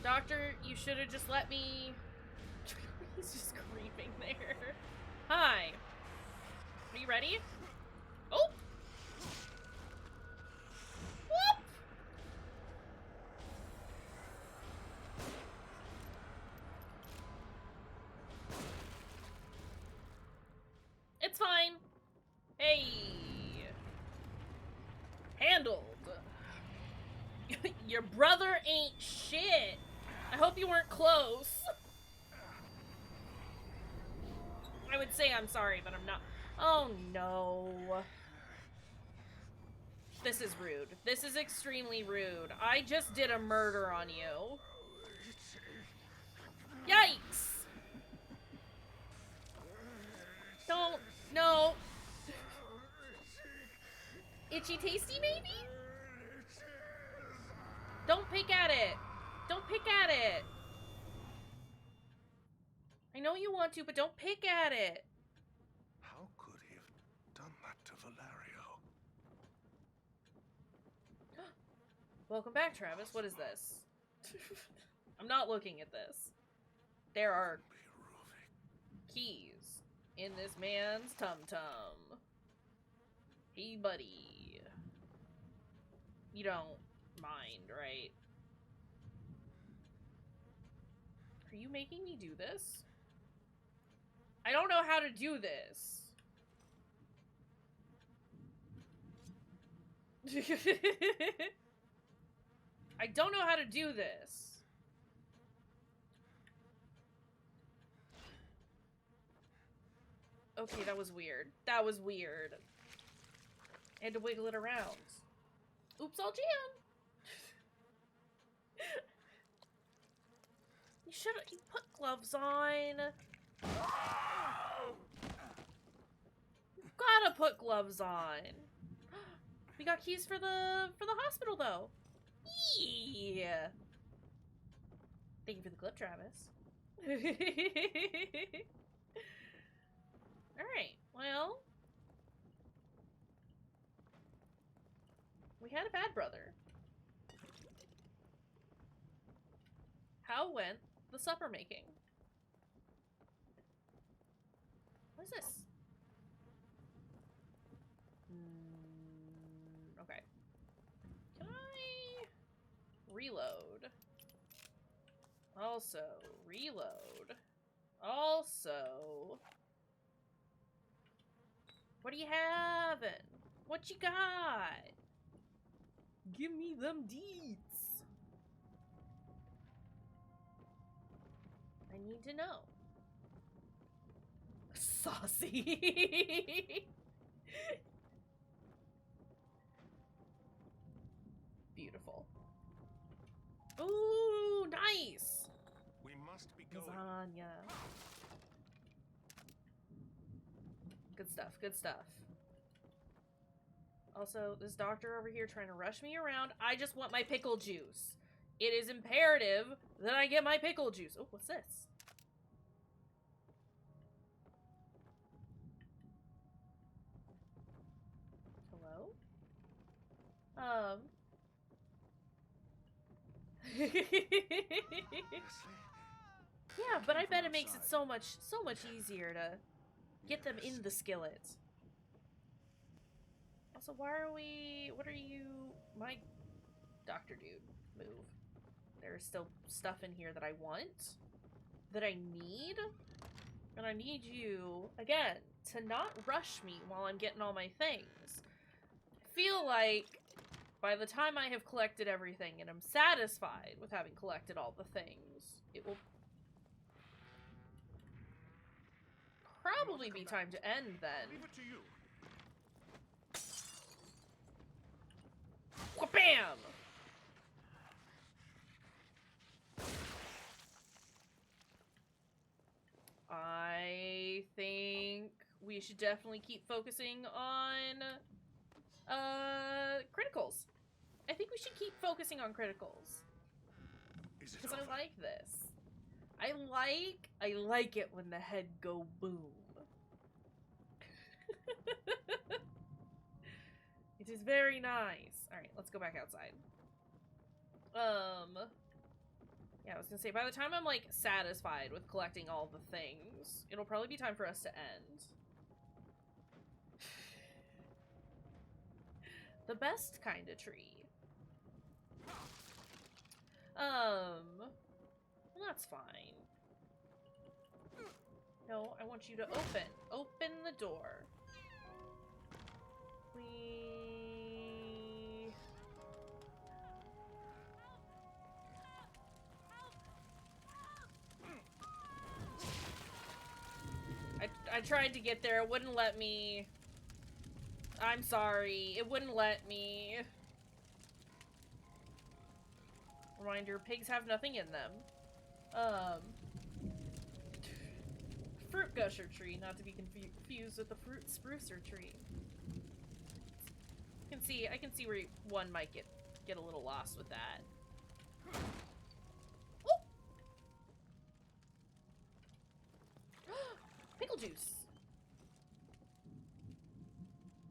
Doctor, you should have just let me... He's just creeping there. Hi. Are you ready? Oh! Whoop! It's fine. Hey. Handled. Your brother ain't shit. I hope you weren't close. I would say I'm sorry, but I'm not. Oh no. This is rude. This is extremely rude. I just did a murder on you. Yikes! Don't. No. Itchy tasty, maybe? Don't pick at it. Don't pick at it. I know you want to, but don't pick at it. How could he have done that to Valerio? Welcome back, Travis. What is this? I'm not looking at this. There are keys in this man's tum-tum. Hey, buddy. You don't mind, right? Are you making me do this? I don't know how to do this. I don't know how to do this. Okay, that was weird. That was weird. I had to wiggle it around. Oops, all jam. You put gloves on. You've gotta put gloves on. We got keys for the hospital though. Yeah. Thank you for the clip, Travis. Alright, well. We had a bad brother. How went the supper making? What is this? Okay. Can I reload? Also, reload. Also. What are you having? What you got? Give me them deets. I need to know. Saucy. Beautiful. Ooh, nice. We must be going. Lasagna. Good stuff, good stuff. Also, this doctor over here trying to rush me around. I just want my pickle juice. It is imperative that I get my pickle juice. Oh, what's this? Hello? Yeah, but I bet it makes it so much easier to get them in the skillet. Also, what are you, my doctor dude, move. There's still stuff in here that I want, that I need, and I need you, again, to not rush me while I'm getting all my things. I feel like by the time I have collected everything and I'm satisfied with having collected all the things, it will probably be time to end then. Leave it to you. Bam! I think we should definitely keep focusing on criticals. I think we should keep focusing on criticals. Because I like this. I like it when the head go boom. It is very nice. Alright, let's go back outside. Yeah, I was gonna say, by the time I'm, like, satisfied with collecting all the things, it'll probably be time for us to end. The best kind of tree. Well, that's fine. No, I want you to open the door. I tried to get there. It wouldn't let me. I'm sorry. It wouldn't let me. Reminder, pigs have nothing in them. Fruit gusher tree, not to be confused with the fruit sprucer tree. I can see where one might get a little lost with that. Oh! Pickle juice.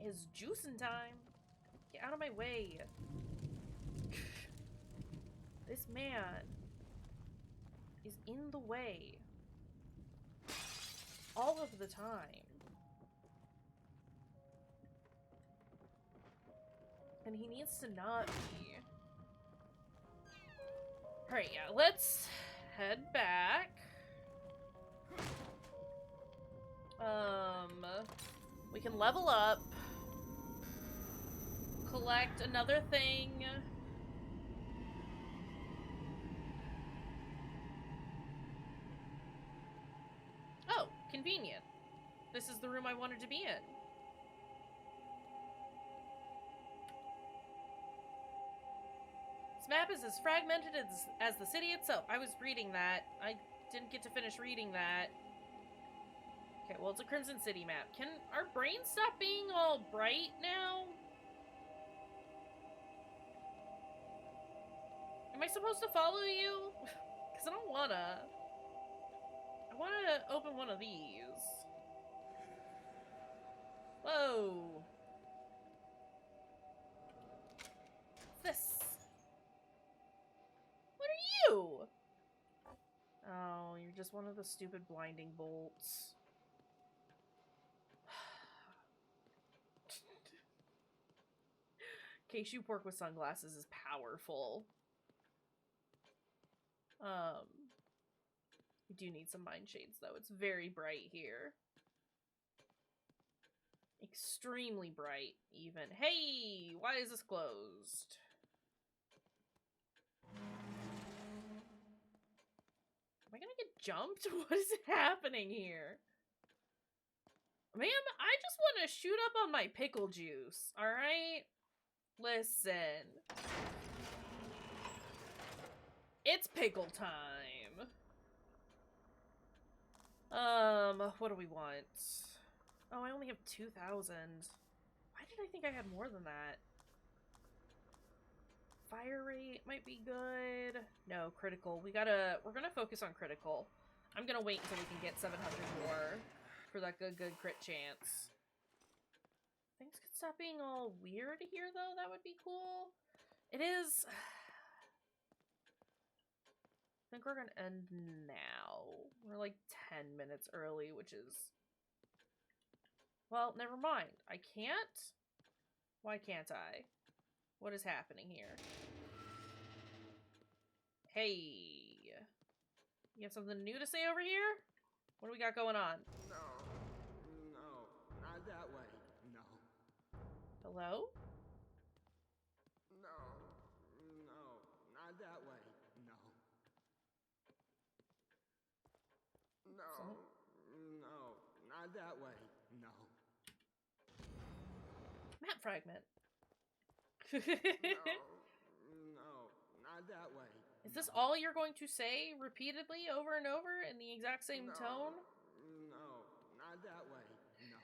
It's juicing time. Get out of my way. This man is in the way all of the time. And he needs to not be. Alright, yeah, let's head back. We can level up. Collect another thing. Oh, convenient. This is the room I wanted to be in. This map is as fragmented as the city itself. I was reading that. I didn't get to finish reading that. Okay, well, it's a Crimson City map. Can our brains stop being all bright now? Am I supposed to follow you? Because I don't wanna. I wanna open one of these. Whoa. This. What are you? Oh, you're just one of the stupid blinding bolts. Kayshurrr pork with sunglasses is powerful. We do need some mind shades though. It's very bright here. Extremely bright, even. Hey! Why is this closed? Am I gonna get jumped? What is happening here? Ma'am, I just want to shoot up on my pickle juice, alright? Listen. It's pickle time. What do we want? Oh, I only have 2,000. Why did I think I had more than that? Fire rate might be good. No, critical. We're gonna focus on critical. I'm gonna wait until we can get 700 more for that good crit chance. Things could stop being all weird here, though. That would be cool. It is. I think we're gonna end now. We're like 10 minutes early, which is... Well, never mind. I can't? Why can't I? What is happening here? Hey. You have something new to say over here? What do we got going on? No, not that way. No. Hello? No, not that way. No. No, not that way. No. Map fragment. No, not that way. Is this all you're going to say repeatedly over and over in the exact same tone? No, not that way. No.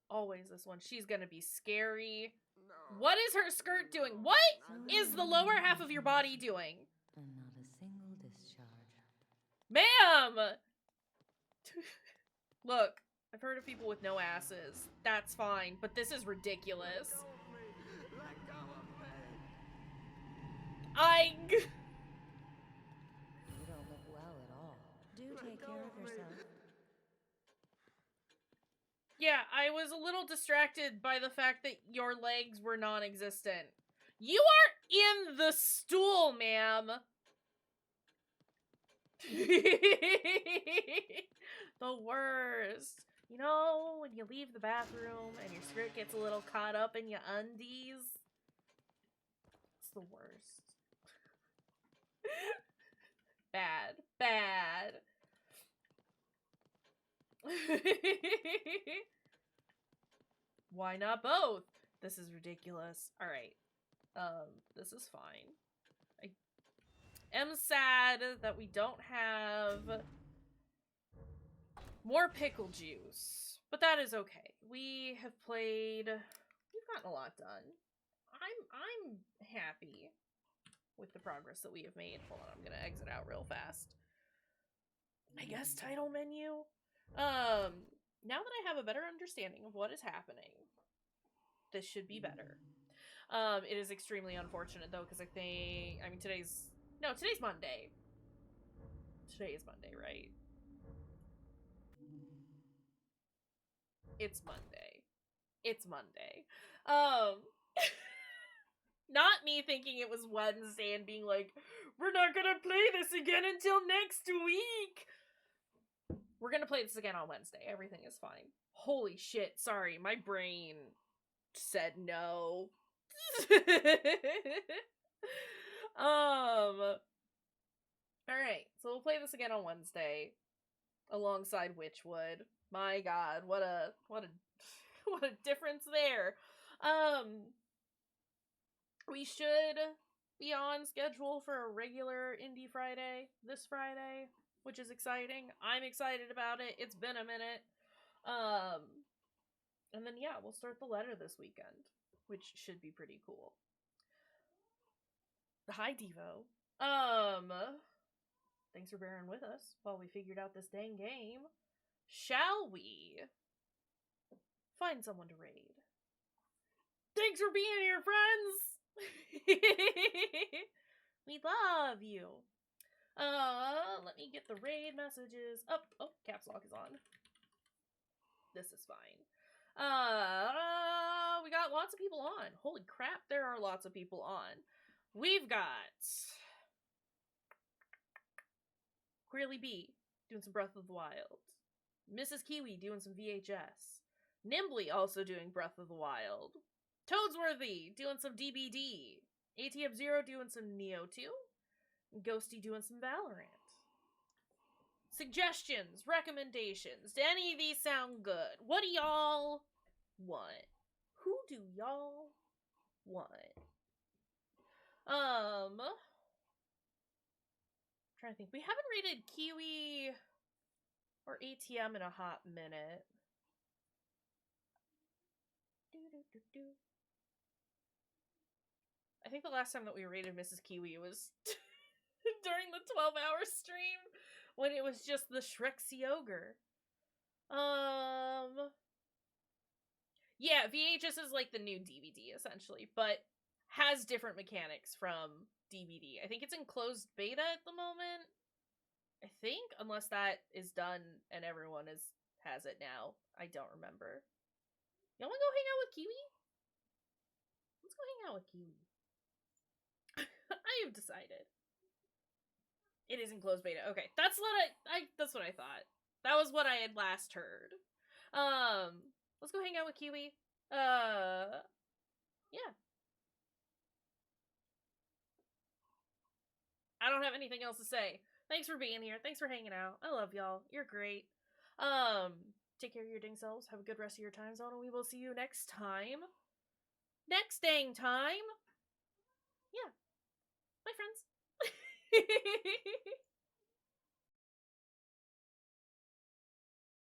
Always this one. She's gonna be scary. No. What is her skirt doing? What is the lower half of your body doing? And not a single discharge. Ma'am! Look, I've heard of people with no asses. That's fine, but this is ridiculous. Let go of me. You don't look well at all. Do take care of yourself. Yeah, I was a little distracted by the fact that your legs were non-existent. You are in the stool, ma'am! The worst. You know, when you leave the bathroom and your skirt gets a little caught up in your undies? It's the worst. Bad. Bad. Why not both? This is ridiculous. Alright. This is fine. I am sad that we don't have more pickle juice. But that is okay. We have played... We've gotten a lot done. I'm happy with the progress that we have made. Hold on, I'm gonna exit out real fast. I guess title menu? Now that I have a better understanding of what is happening, this should be better. It is extremely unfortunate though, because today's Monday. Today is Monday, right? It's Monday. It's Monday. Not me thinking it was Wednesday and being like, we're not gonna play this again until next week! We're gonna play this again on Wednesday. Everything is fine. Holy shit, sorry, my brain said no. Alright, so we'll play this again on Wednesday alongside Witchwood. My god, what a difference there. We should be on schedule for a regular Indie Friday this Friday, which is exciting. I'm excited about it. It's been a minute. And then yeah, we'll start the letter this weekend, which should be pretty cool. Hi, Devo. Thanks for bearing with us while we figured out this dang game. Shall we find someone to raid? Thanks for being here, friends! We love you. Let me get the raid messages up. Oh, caps lock is on. This is fine. We got lots of people on. Holy crap, there are lots of people on. We've got Queerly B doing some Breath of the Wild. Mrs. Kiwi doing some VHS. Nimbly also doing Breath of the Wild. Toadsworthy doing some DBD. ATF Zero doing some Neo 2. And Ghosty doing some Valorant. Suggestions, recommendations. Do any of these sound good? What do y'all want? Who do y'all want? Trying to think. We haven't rated Kiwi or ATM in a hot minute. I think the last time that we rated Mrs. Kiwi was during the 12-hour stream when it was just the Shrexy Ogre. Yeah, VHS is like the new DVD, essentially, but has different mechanics from DVD. I think it's in closed beta at the moment. I think, unless that is done and everyone has it now. I don't remember. You wanna go hang out with Kiwi? Let's go hang out with Kiwi. I have decided. It is in closed beta. Okay, that's what I thought. That was what I had last heard. Let's go hang out with Kiwi. Yeah. I don't have anything else to say. Thanks for being here. Thanks for hanging out. I love y'all. You're great. Take care of your dang selves. Have a good rest of your time zone, and we will see you next time. Next dang time. Yeah. Bye, friends.